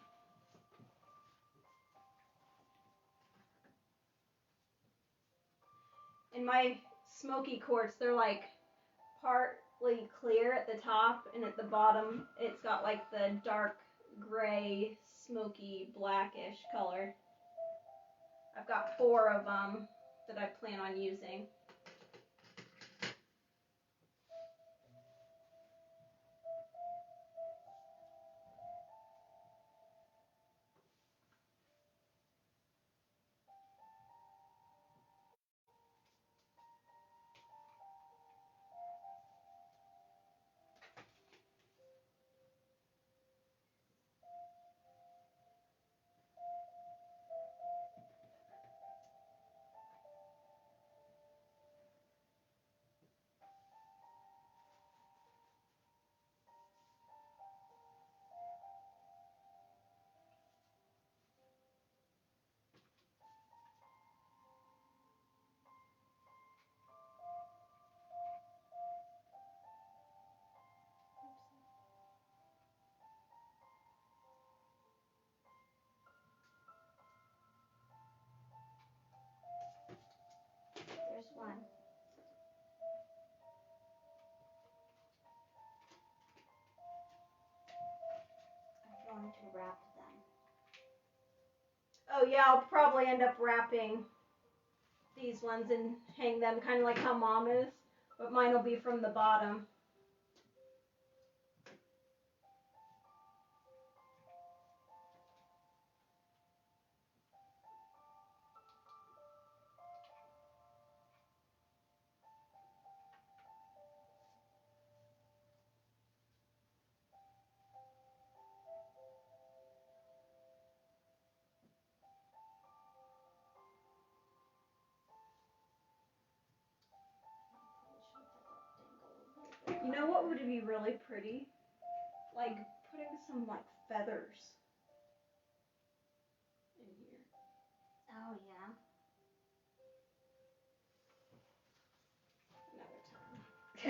And my smoky quartz, they're like partly clear at the top, and at the bottom it's got like the dark gray, smoky, blackish color. I've got 4 of them that I plan on using. There's one. I'm going to wrap them. Oh yeah, I'll probably end up wrapping these ones and hang them kind of like how Mom is, but mine will be from the bottom. You know what would be really pretty? Like putting some like feathers in here. Oh, yeah.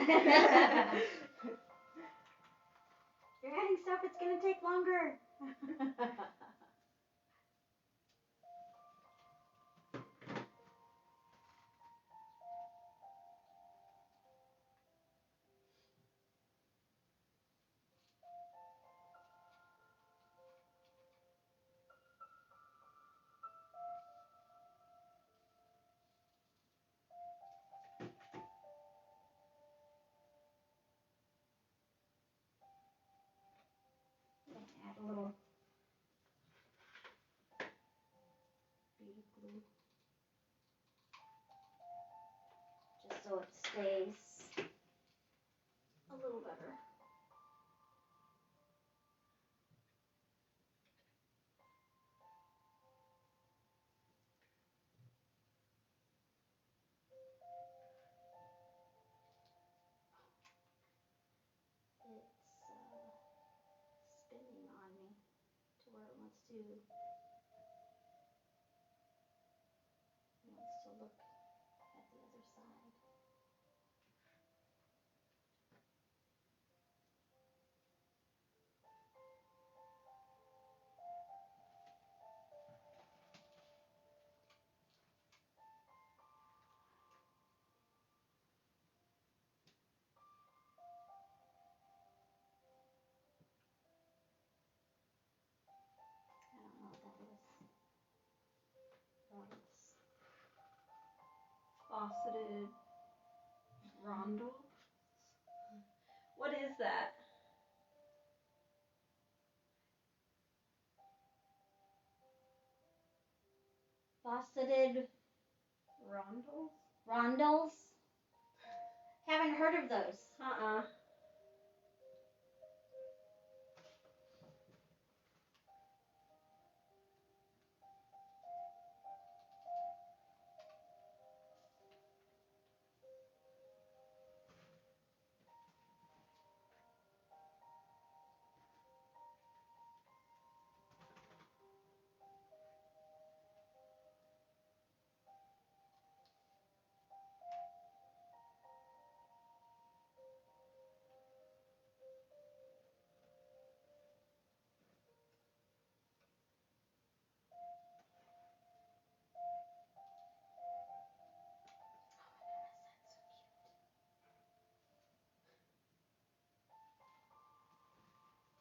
You're adding stuff, it's gonna take longer. Add a little bead of glue, just so it stays a little better. It's spinning on me to where it wants to look at the other side. I don't know what that is. Faceted rondels. What is that? Faceted rondels? Haven't heard of those.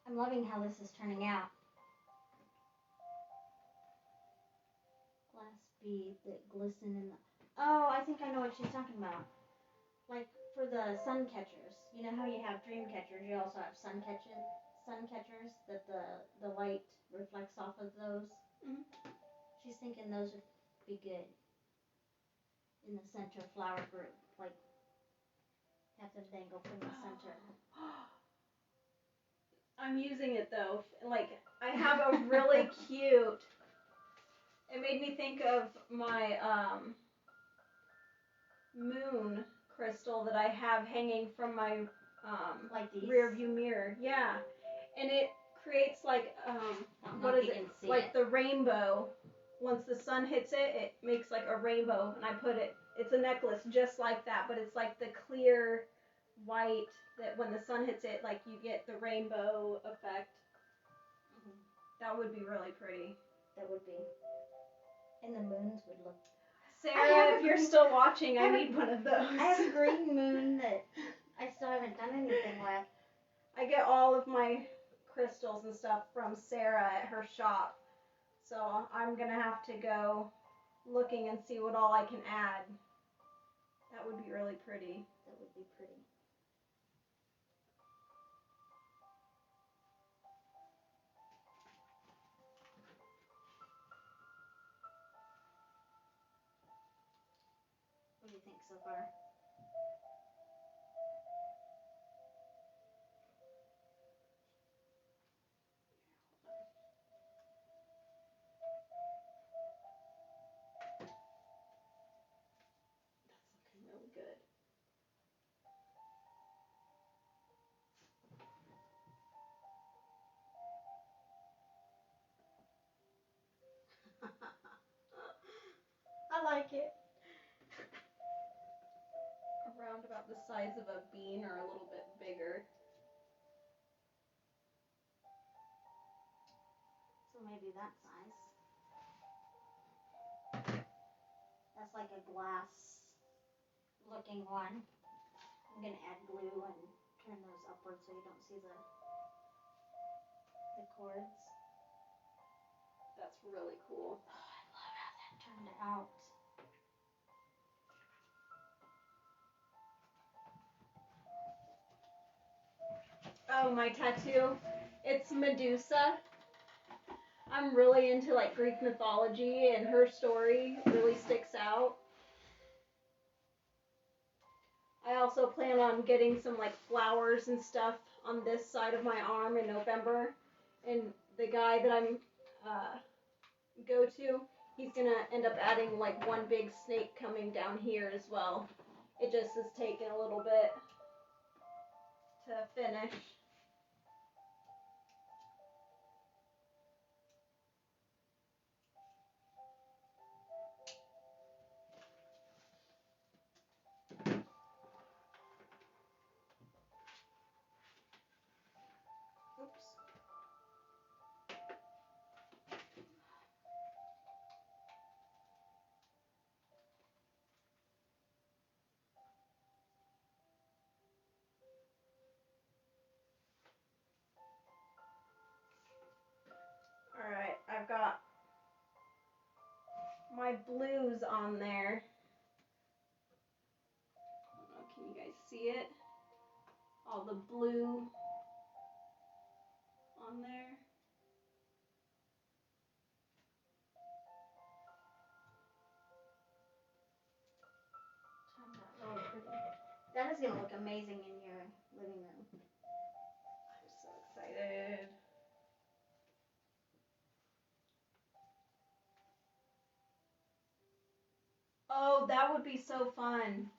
I'm loving how this is turning out. Glass bead that glisten in the... Oh, I think I know what she's talking about. Like for the sun catchers. You know how you have dream catchers, you also have sun catchers that the light reflects off of those. Mm-hmm. She's thinking those would be good in the center flower group. Like have them dangle from the center. I'm using it though. Like I have a really cute. It made me think of my moon crystal that I have hanging from my like these? rear view mirror. Yeah, and it creates like what is it? Like the rainbow. Once the sun hits it, it makes like a rainbow, and I put it. It's a necklace just like that, but it's like the clear white that when the sun hits it, like you get the rainbow effect. Mm-hmm. That would be really pretty. That would be. And the moons would look. Sarah, if you're still watching, I need one of those. I have a green moon that I still haven't done anything with. I get all of my crystals and stuff from Sarah at her shop. So I'm going to have to go looking and see what all I can add. That would be really pretty. That would be pretty. What do you think so far? That's looking really good. I like it. Around about about the size of a bean or a little bit bigger. So maybe that size. That's like a glass looking one. I'm gonna add glue and turn those upwards so you don't see the cords. That's really cool. Oh, I love how that turned out. Oh, my tattoo. It's Medusa. I'm really into like Greek mythology, and her story really sticks out. I also plan on getting some like flowers and stuff on this side of my arm in November. And the guy that I'm go to, he's gonna end up adding like one big snake coming down here as well. It just has taken a little bit to finish. Oops. Alright, I've got my blues on there. I don't know, can you guys see it? All the blue on there. Turned out really pretty. That is gonna look amazing in your living room. I'm so excited. Oh, that would be so fun.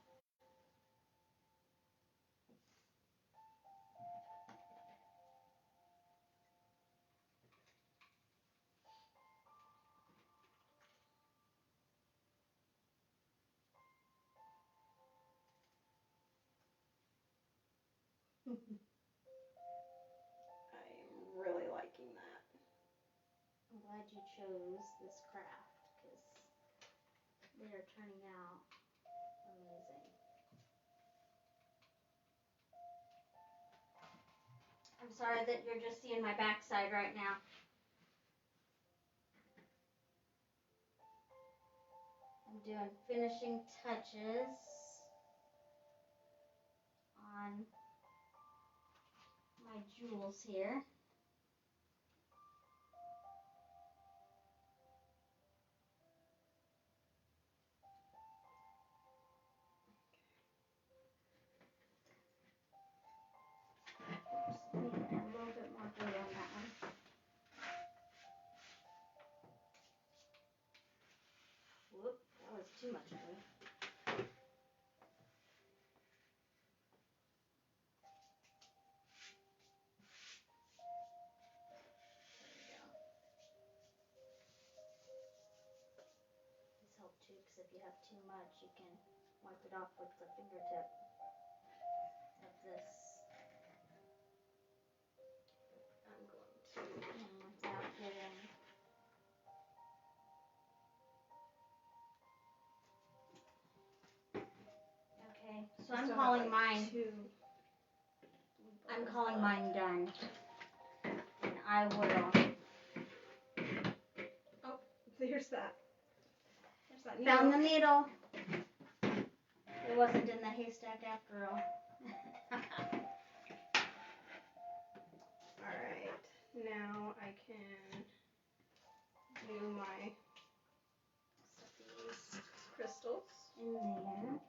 I'm really liking that. I'm glad you chose this craft because they are turning out amazing. I'm sorry that you're just seeing my backside right now. I'm doing finishing touches on my jewels here. Oops, let me add a little bit more glue on that one. Whoop, that was too much glue. These help too, because if you have too much, you can wipe it off with the fingertip of this. I'm going to. Without getting. Okay, so I'm calling mine. I'm calling mine done. And I will. Oh, there's that. There's that needle. Found the needle. It wasn't in the haystack after all. Alright, now I can do my set these crystals In there.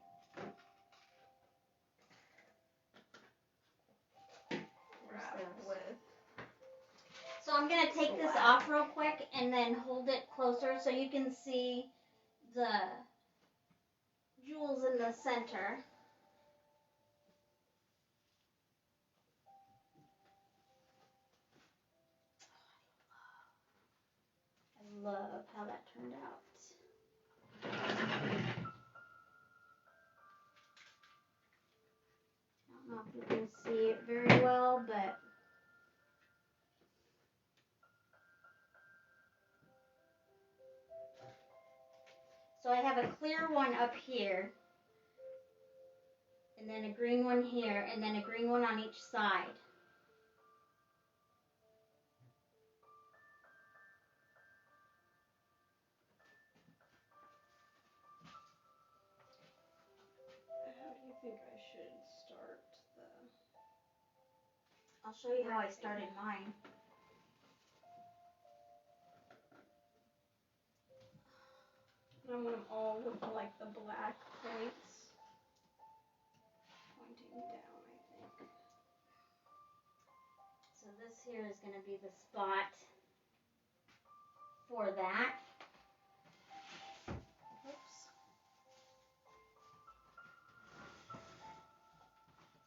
wrap with. So I'm going to take this off real quick and then hold it closer so you can see the jewels in the center. I love how that turned out. well, but so I have a clear one up here, and then a green one here, and then a green one on each side. How do you think I should start the... I'll show you how I started mine. I want them all with like the black points pointing down, I think. So this here is going to be the spot for that. Oops.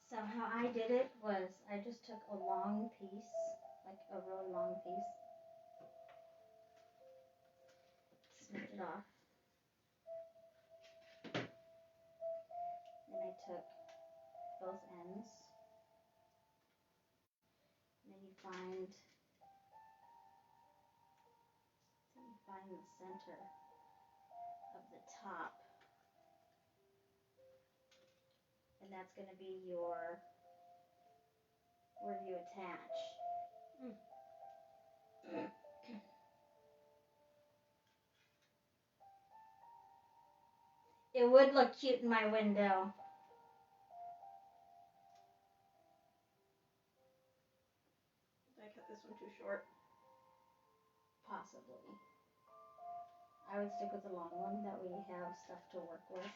So how I did it was I just took a long piece, like a really long piece, snipped it off. Then I took both ends. And then you find the center of the top. And that's going to be your, where you attach. It would look cute in my window. Did I cut this one too short? Possibly. I would stick with the long one, that way you have stuff to work with.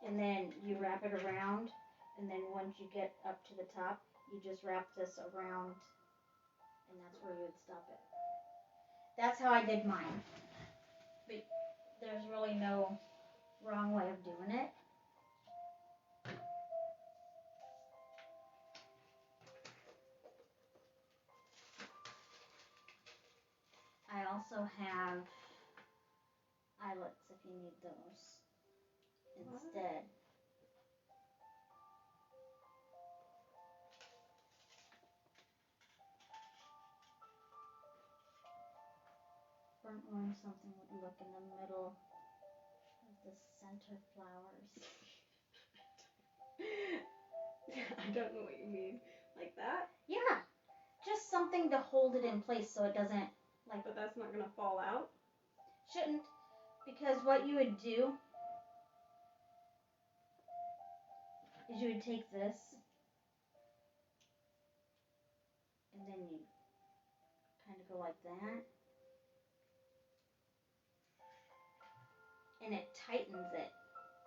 And then you wrap it around, and then once you get up to the top, you just wrap this around, and that's where you would stop it. That's how I did mine. But there's really no wrong way of doing it. I also have eyelets if you need those instead. Burnt orange something would look in the middle of the center flowers. I don't know what you mean. Like that? Yeah, just something to hold it in place so it doesn't like. But that's not gonna fall out? Shouldn't, because what you would do is you would take this and then you kind of go like that, and it tightens it.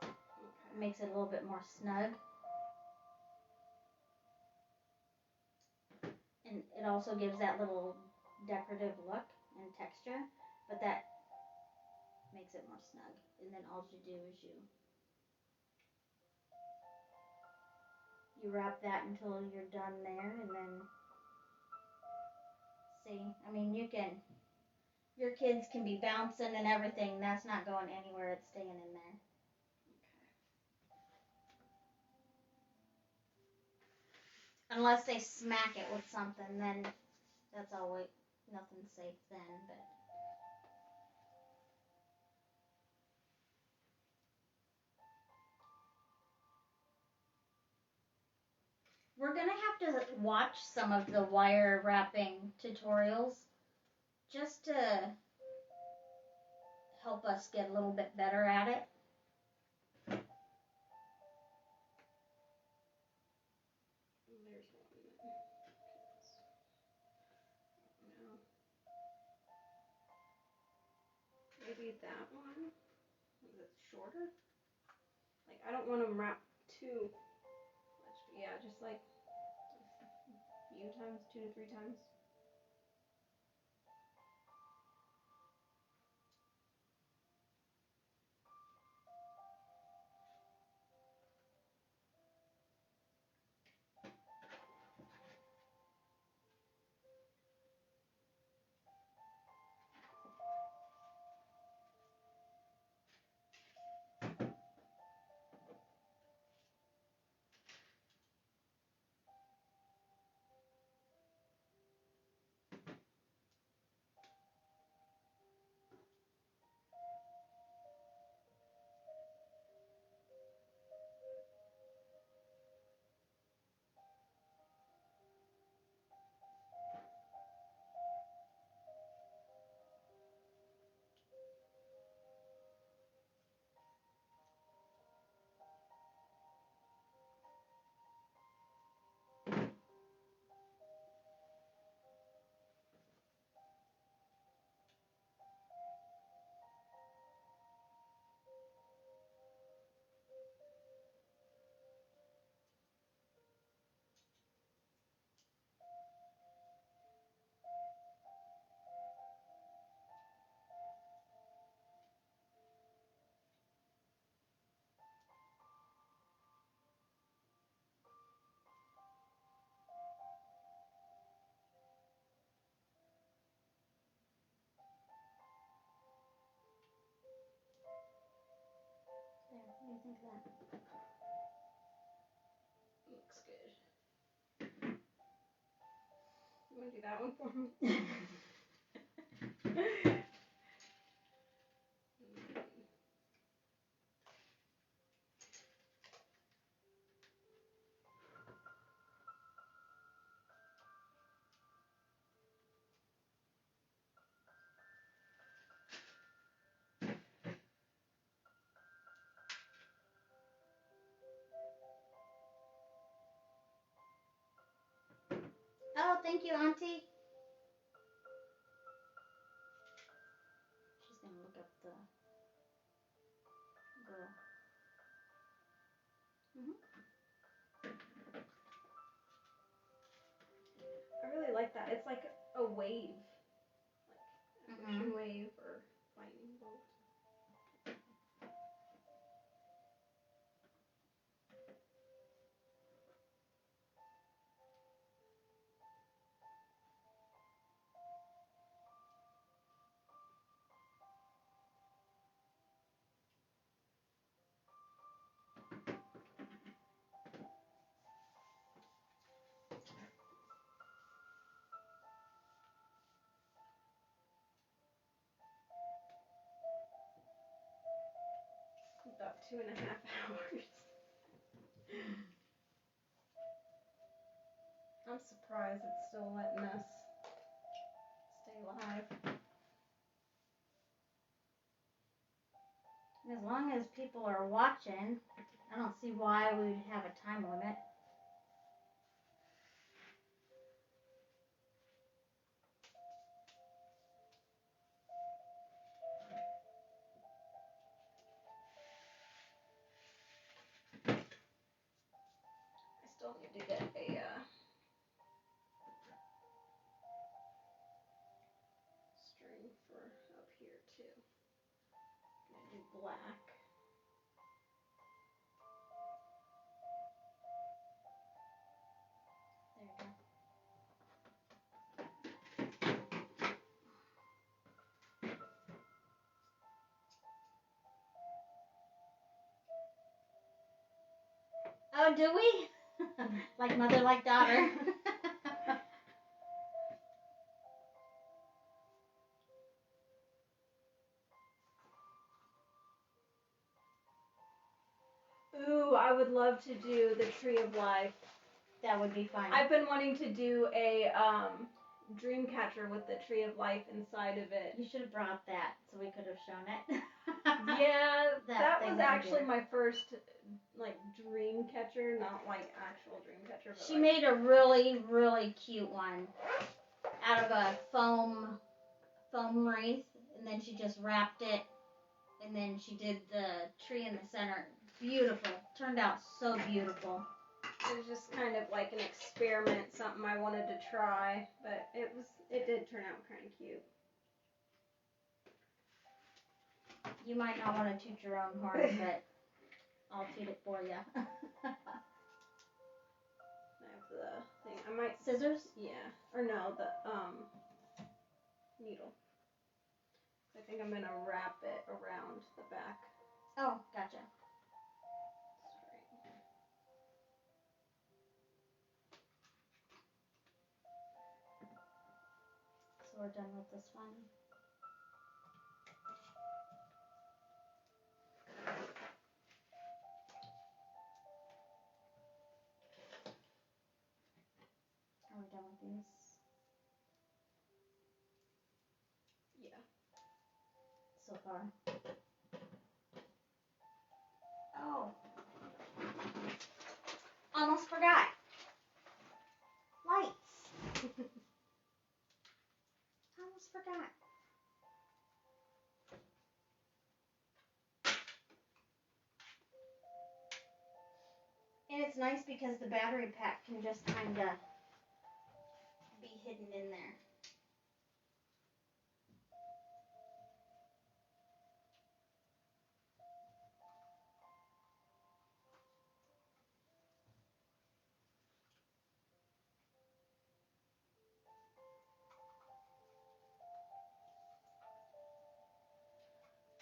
It makes it a little bit more snug. And it also gives that little decorative look and texture, but that makes it more snug. And then all you do is you wrap that until you're done there, and then see, I mean, your kids can be bouncing and everything. That's not going anywhere. It's staying in there. Unless they smack it with something, then that's always nothing safe then. But we're gonna have to watch some of the wire wrapping tutorials just to help us get a little bit better at it. There's one. No. Maybe that one? Is it shorter? Like, I don't want them wrapped too much. Yeah, just like a few times, 2 to 3 times. think of that? Looks good. You want to do that one for me? Oh, thank you, Auntie. She's gonna look up the girl. I really like that. It's like a wave, like an ocean wave or lightning bolt. About 2.5 hours. I'm surprised it's still letting us stay live. As long as people are watching, I don't see why we would have a time limit. I still need to get a string for up here too. I'm gonna do black. There you go. Oh, do we? Like mother, like daughter. Ooh, I would love to do the Tree of Life. That would be fun. I've been wanting to do a dream catcher with the Tree of Life inside of it. You should have brought that so we could have shown it. Yeah, that was that actually my first like dream catcher, not like actual dream catcher. But she like, made a really, really cute one out of a foam wreath, and then she just wrapped it, and then she did the tree in the center. Beautiful. Turned out so beautiful. It was just kind of like an experiment, something I wanted to try, but it did turn out kind of cute. You might not want to toot your own horn, but I'll toot it for you. I have the thing. I might Scissors? Yeah. Or no, the needle. I think I'm gonna wrap it around the back. Oh, gotcha. So we're done with this one. Are we done with these? Yeah. So far. Oh. Almost forgot. Lights. Almost forgot. And it's nice because the battery pack can just kind of be hidden in there.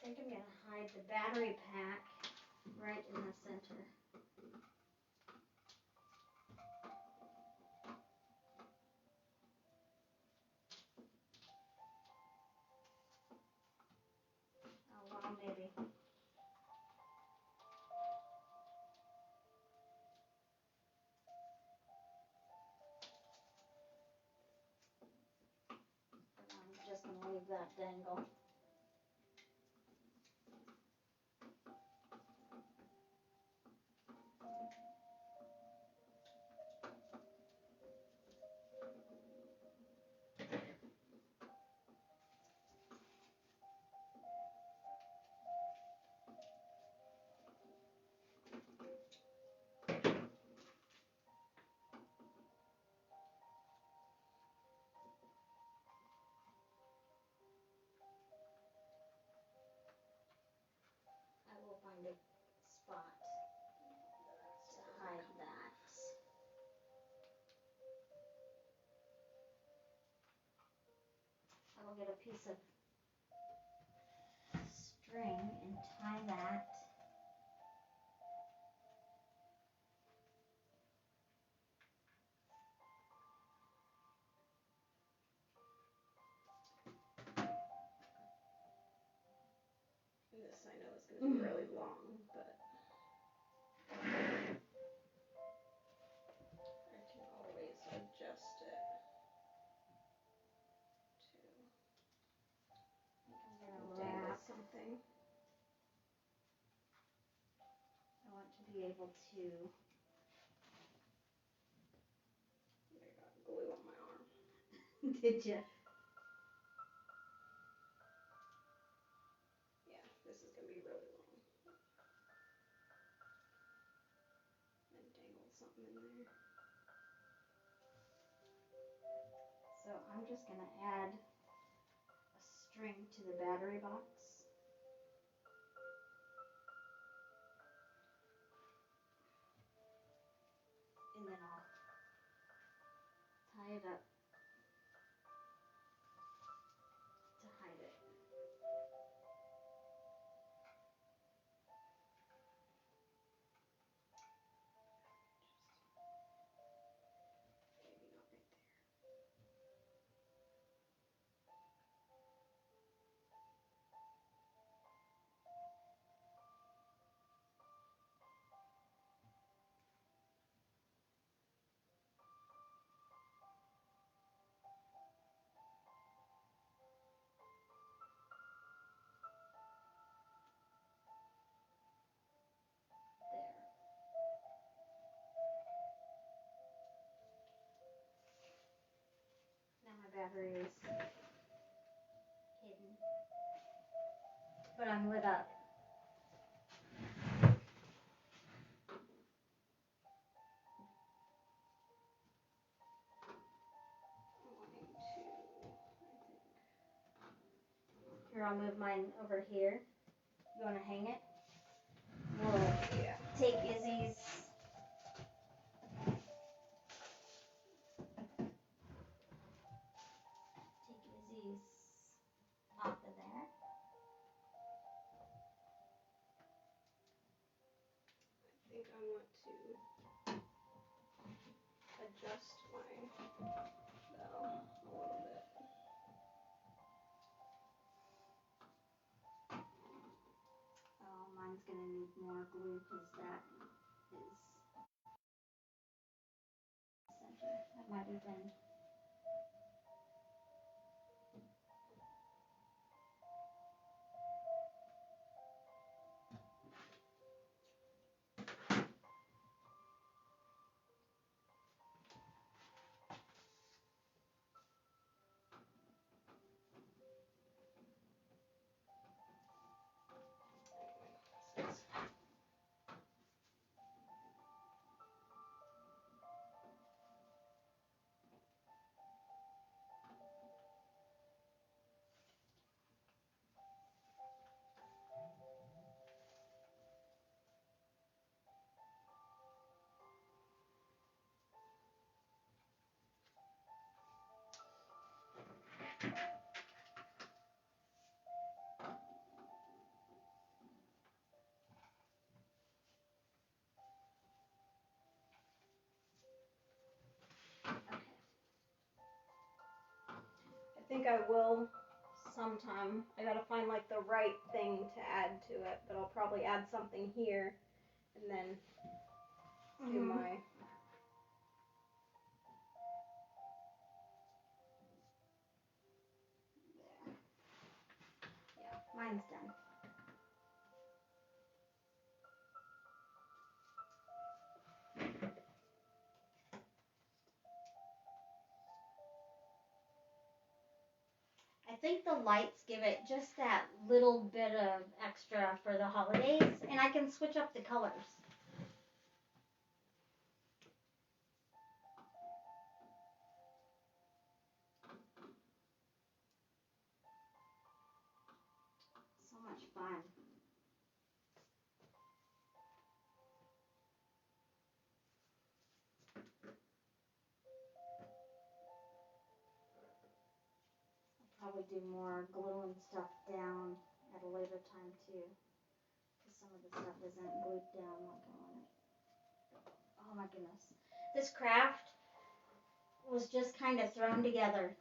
I think I'm going to hide the battery pack right in the center. Oh, wow, baby. I'm just going to leave that dangle. I will find a spot to hide that. I will get a piece of string and tie that. This I know is going to be really long, but I can always adjust it to dangle something. I want to be able to. I got glue on my arm. Did you? Yeah, this is going to be really long. And dangle something in there. So I'm just going to add a string to the battery box. And then I'll tie it up to hide it. Maybe not right there. There. Now my battery is hidden. But I'm lit up. Here, I'll move mine over here. You want to hang it? We'll take Izzy's. Off of there. I think I want to adjust my bell a little bit. Oh, mine's gonna need more glue because that is center. That might have been. think I will sometime. I gotta find like the right thing to add to it, but I'll probably add something here and then do my. Yeah, mine's done. I think the lights give it just that little bit of extra for the holidays, and I can switch up the colors. So much fun. I'll probably do more gluing stuff down at a later time too, because some of the stuff isn't glued down like I want it. Oh my goodness. This craft was just kind of thrown together,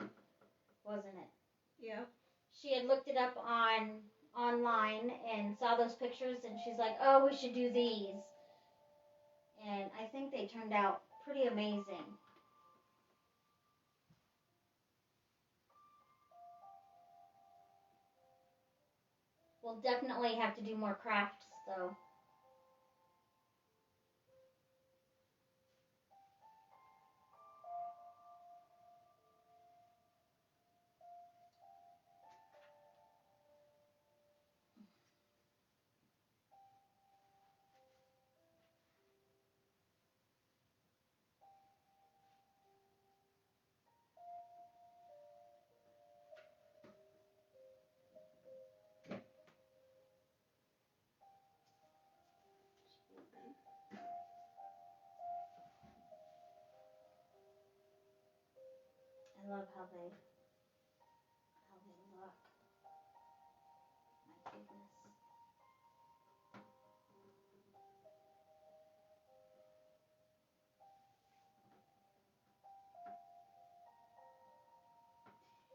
wasn't it? Yeah. She had looked it up online and saw those pictures, and she's like, "Oh, we should do these." And I think they turned out pretty amazing. We'll definitely have to do more crafts though. I love how they look. My goodness.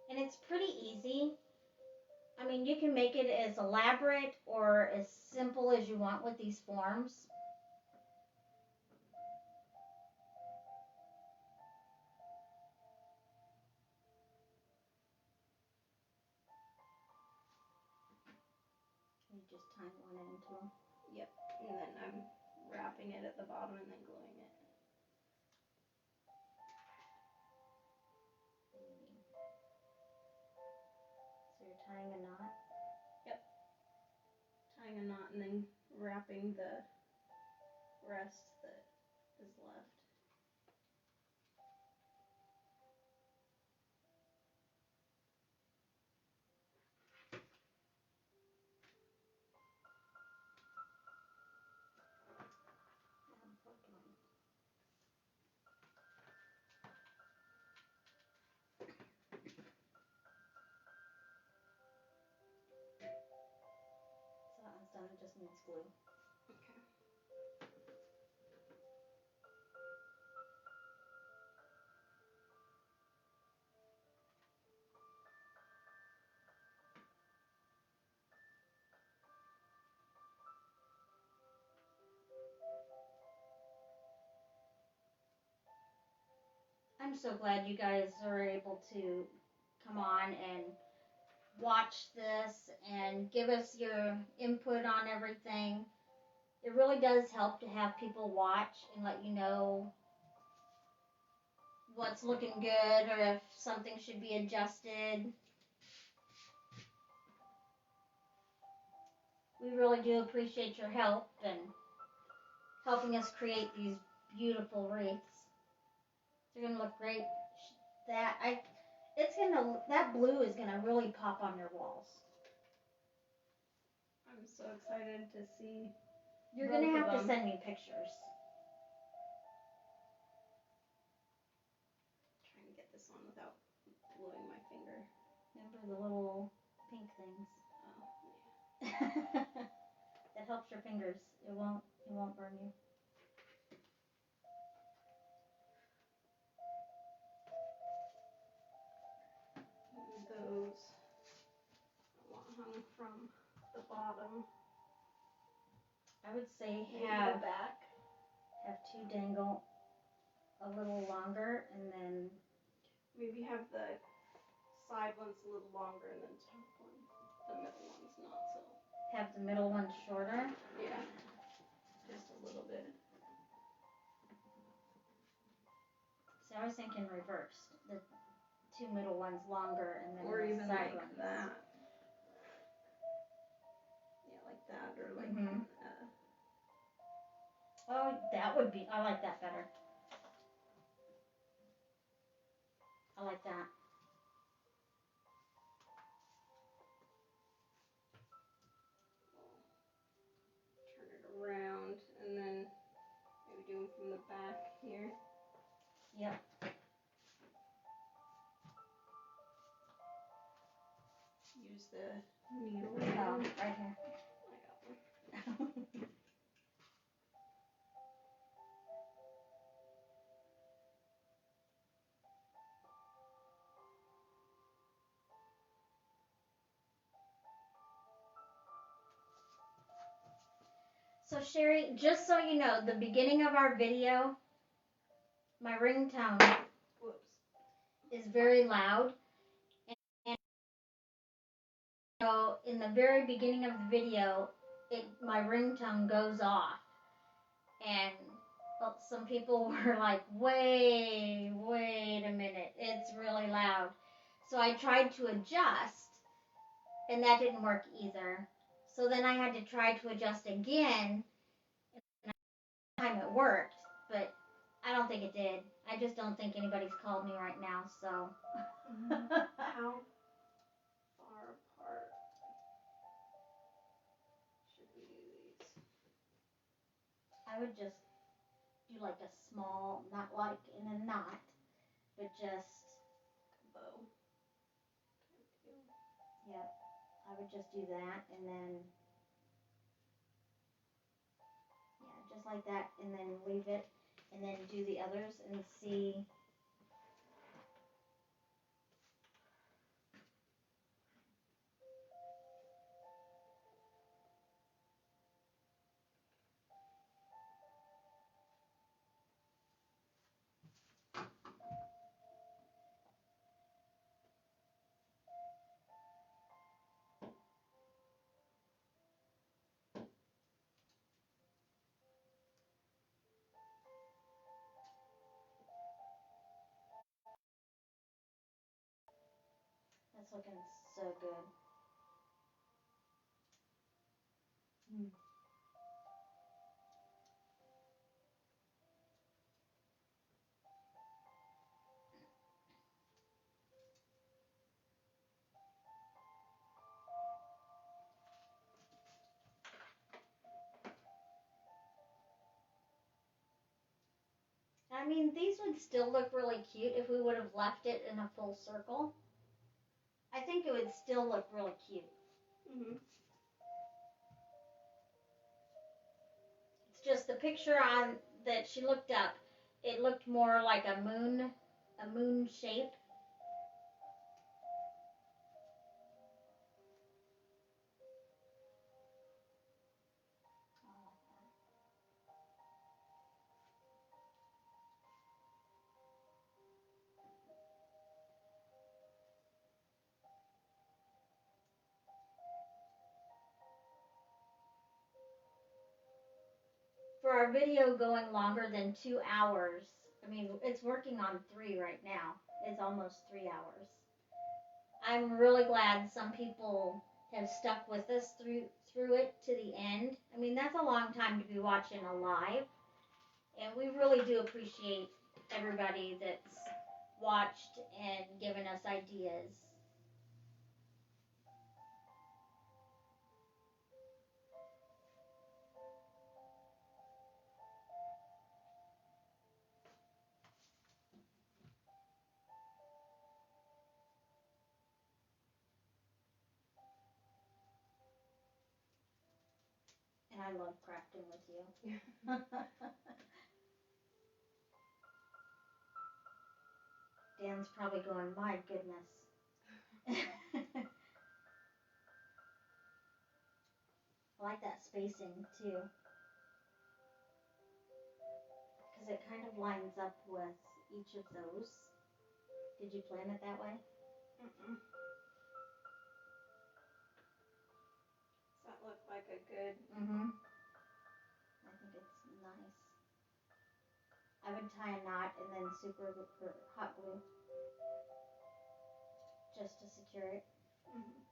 And it's pretty easy. I mean, you can make it as elaborate or as simple as you want with these forms. You just tie one into them. Yep. And then I'm wrapping it at the bottom and then gluing it. So you're tying a knot? Yep. Tying a knot and then wrapping the rest that is left. So that one's done, it just needs glue. Okay. I'm so glad you guys are able to come on and watch this and give us your input on everything. It really does help to have people watch and let you know what's looking good or if something should be adjusted. We really do appreciate your help and helping us create these beautiful wreaths. They're gonna look great. That blue is gonna really pop on your walls. I'm so excited to see. You're gonna have to send me pictures. Trying to get this on without gluing my finger. Remember the little pink things? Oh, yeah. That helps your fingers. It won't burn you. hung from the bottom. I would say Maybe have the back. two dangle a little longer, and then Maybe have the side ones a little longer and then top one. The middle one's not so. have the middle one shorter. Yeah. Just a little bit. So I was thinking reversed. The two middle ones longer, and then Or the even side like ones. that. Yeah, like that, or like. Oh, that would be. I like that better. I like that. Turn it around, and then maybe do them from the back here. Yep. Use the needle. Oh, right here. I got one. So Sherry, just so you know, the beginning of our video, my ringtone Whoops. is very loud, and so in the very beginning of the video, my ringtone goes off, and some people were like, wait a minute, it's really loud. So I tried to adjust, and that didn't work either. So then I had to try to adjust again, and time it worked, but I don't think it did. I just don't think anybody's called me right now, so. How far apart should we do these? I would just do like a small, not like in a knot, but just, Bow. yep, I would just do that, and then, yeah, just like that, and then leave it, and then do the others and see. That's looking so good. I mean, these would still look really cute if we would have left it in a full circle. I think it would still look really cute. Mhm. It's just the picture on that she looked up. It looked more like a moon shape. For our video going longer than 2 hours, I mean, it's working on 3 right now. It's almost 3 hours. I'm really glad some people have stuck with us through it to the end. I mean, that's a long time to be watching a live, and we really do appreciate everybody that's watched and given us ideas. And I love crafting with you. Dan's probably going, my goodness. like that spacing too. Because it kind of lines up with each of those. Did you plan it that way? Mm-mm. Does that look like a good... Mm-hmm. I think it's nice. I would tie a knot and then super hot glue just to secure it. Mm-hmm.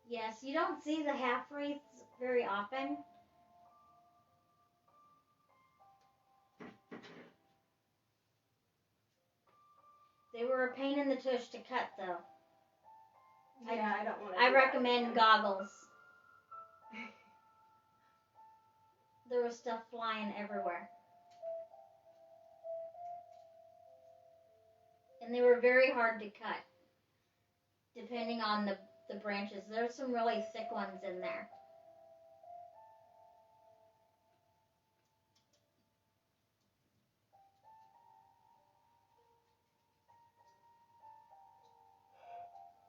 Yes, you don't see the half wreaths very often. They were a pain in the tush to cut, though. Yeah, I don't want to. I recommend goggles. There was stuff flying everywhere. And they were very hard to cut, depending on the branches. There's some really thick ones in there.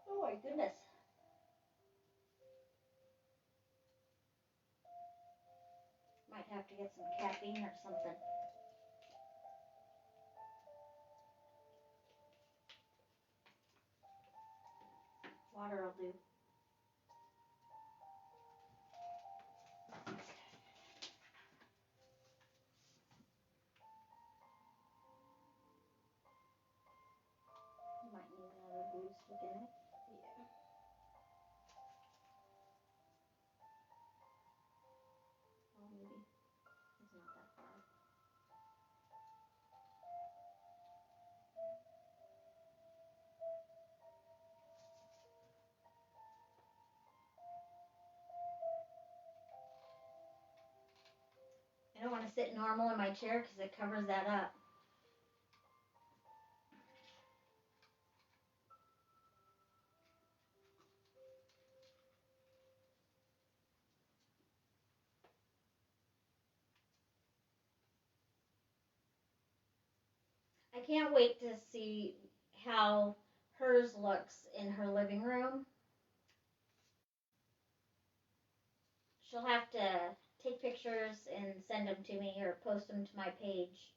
Oh my goodness. Might have to get some caffeine or something. Water will do. You might need another glue stick in it. Yeah. Well, maybe. It's not that far. I don't want to sit normal in my chair because it covers that up. I can't wait to see how hers looks in her living room. She'll have to take pictures and send them to me or post them to my page.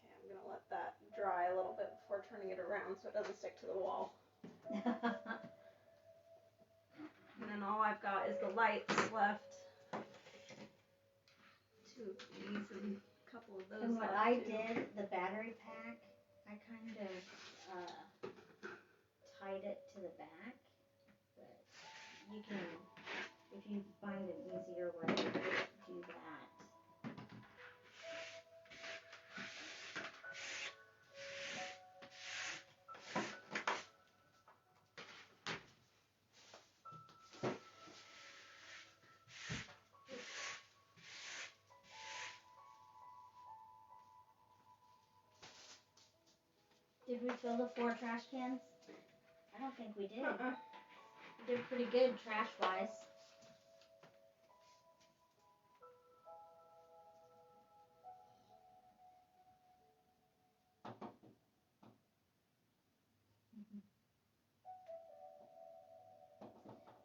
Okay, I'm gonna let that dry a little bit before turning it around so it doesn't stick to the wall. And then all I've got is the lights left. 2 of these and a couple of those. And what left I too. did, the battery pack, I kind of tied it to the back. But you can, if you find an easier way, do that. Did we fill the 4 trash cans? I don't think we did. We did pretty good trash-wise.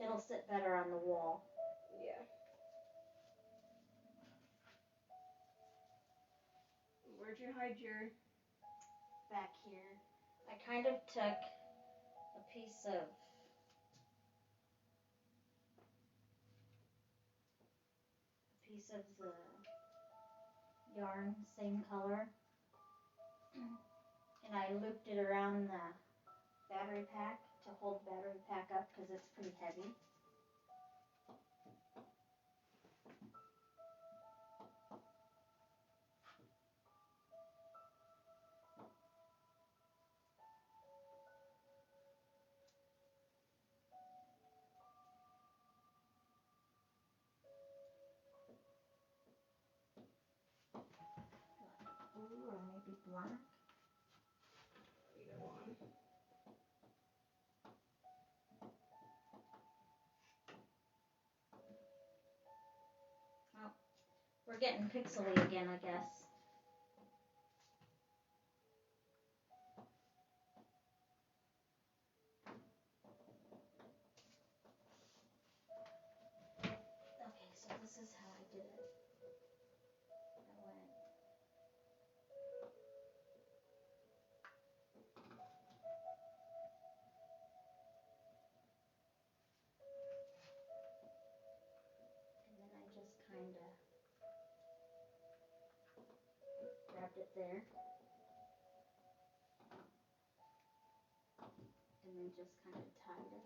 It'll sit better on the wall. Yeah. Where'd you hide your... Back here. I kind of took a piece of the yarn, same color, and I looped it around the battery pack to hold the battery pack up because it's pretty heavy. black? Either one. Oh, we're getting pixely again, I guess. Okay, so this is how I did it. I went. And then I just kind of grabbed it there. And then just kind of tied it.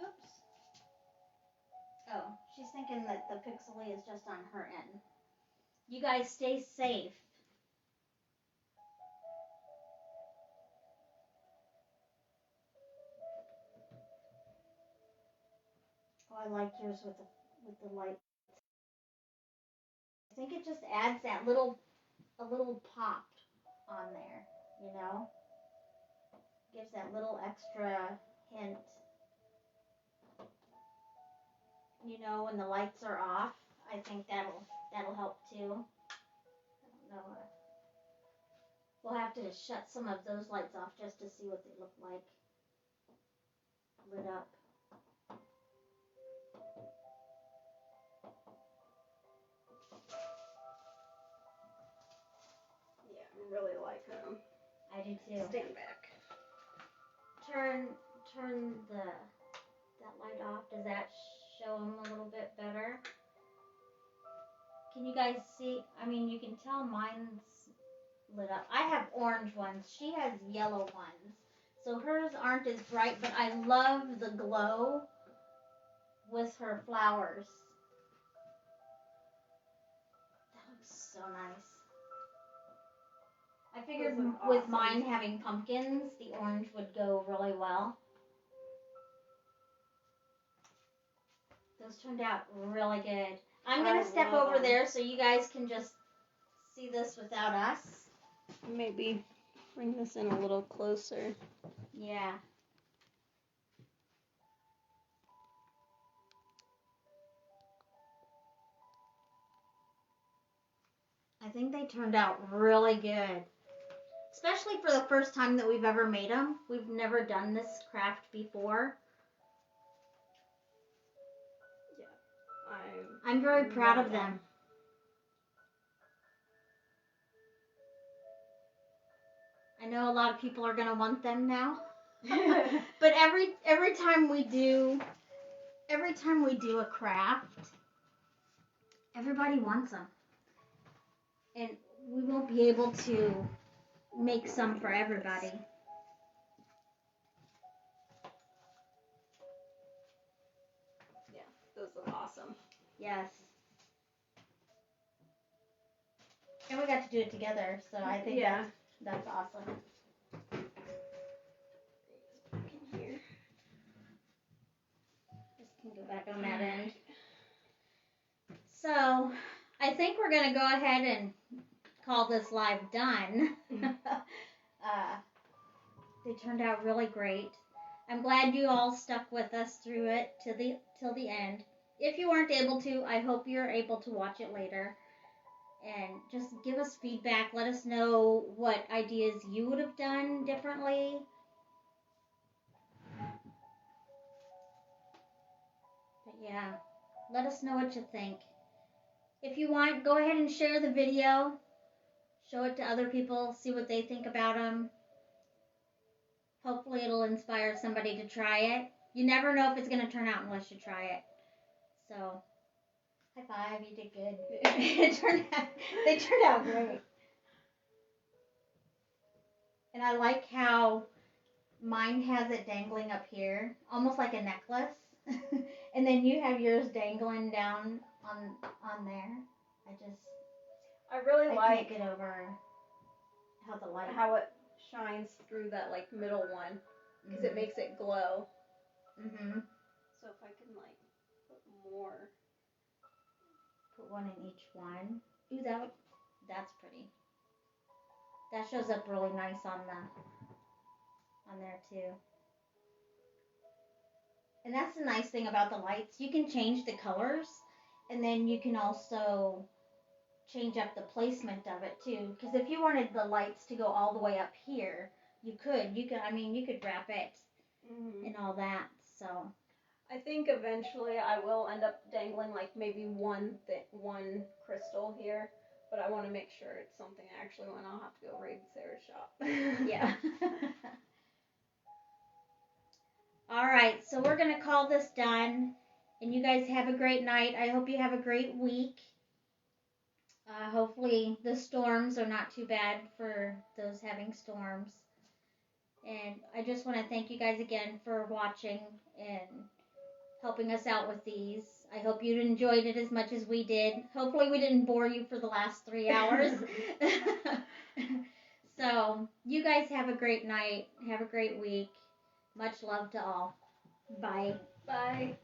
Oops. Oops. Oh, she's thinking that the pixely is just on her end. You guys stay safe. Oh, I like yours with the light. I think it just adds that a little pop on there, you know? Gives that little extra hint. You know, when the lights are off, I think that'll help too. I don't know. We'll have to shut some of those lights off just to see what they look like lit up. Yeah, I really like them. I do too. Stand back. Turn that light off. Does that show them a little bit better? Can you guys see? I mean, you can tell mine's lit up. I have orange ones. She has yellow ones. So hers aren't as bright, but I love the glow with her flowers. That looks so nice. I figured with awesome. mine having pumpkins, the orange would go really well. Those turned out really good. I'm going to step over there so you guys can just see this without us. Maybe bring this in a little closer. Yeah. I think they turned out really good. Especially for the first time that we've ever made them. We've never done this craft before. Yeah. I'm very proud of them. I know a lot of people are going to want them now. But every time we do a craft, everybody wants them. And we won't be able to make some for everybody. Yeah, those look awesome. Yes. And we got to do it together, so I think that's awesome. In here. Just can go back on that end. So, I think we're going to go ahead and call this live done. They turned out really great. I'm glad you all stuck with us through it till the end. If you weren't able to, I hope you're able to watch it later. And just give us feedback. Let us know what ideas you would have done differently. But yeah, let us know what you think. If you want, go ahead and share the video. Show it to other people. See what they think about them. Hopefully it'll inspire somebody to try it. You never know if it's going to turn out unless you try it. So, high five, you did good. They turned out great. And I like how mine has it dangling up here, almost like a necklace. And then you have yours dangling down on there. I really I like can't get over how the light. how it shines through that like middle one because it makes it glow. Mhm. So if I can like put more. Put one in each one. Ooh, that's pretty. That shows up really nice on there too. And that's the nice thing about the lights. You can change the colors, and then you can also change up the placement of it too. Because if you wanted the lights to go all the way up here, you could. I mean, you could wrap it and all that. So I think eventually I will end up dangling like maybe one crystal here, but I want to make sure it's something I actually want. I'll have to go raid Sarah's shop. yeah. All right, so we're gonna call this done, and you guys have a great night. I hope you have a great week. Hopefully the storms are not too bad for those having storms. And I just want to thank you guys again for watching and helping us out with these. I hope you enjoyed it as much as we did. Hopefully we didn't bore you for the last 3 hours. So you guys have a great night. Have a great week. Much love to all. Bye. Bye.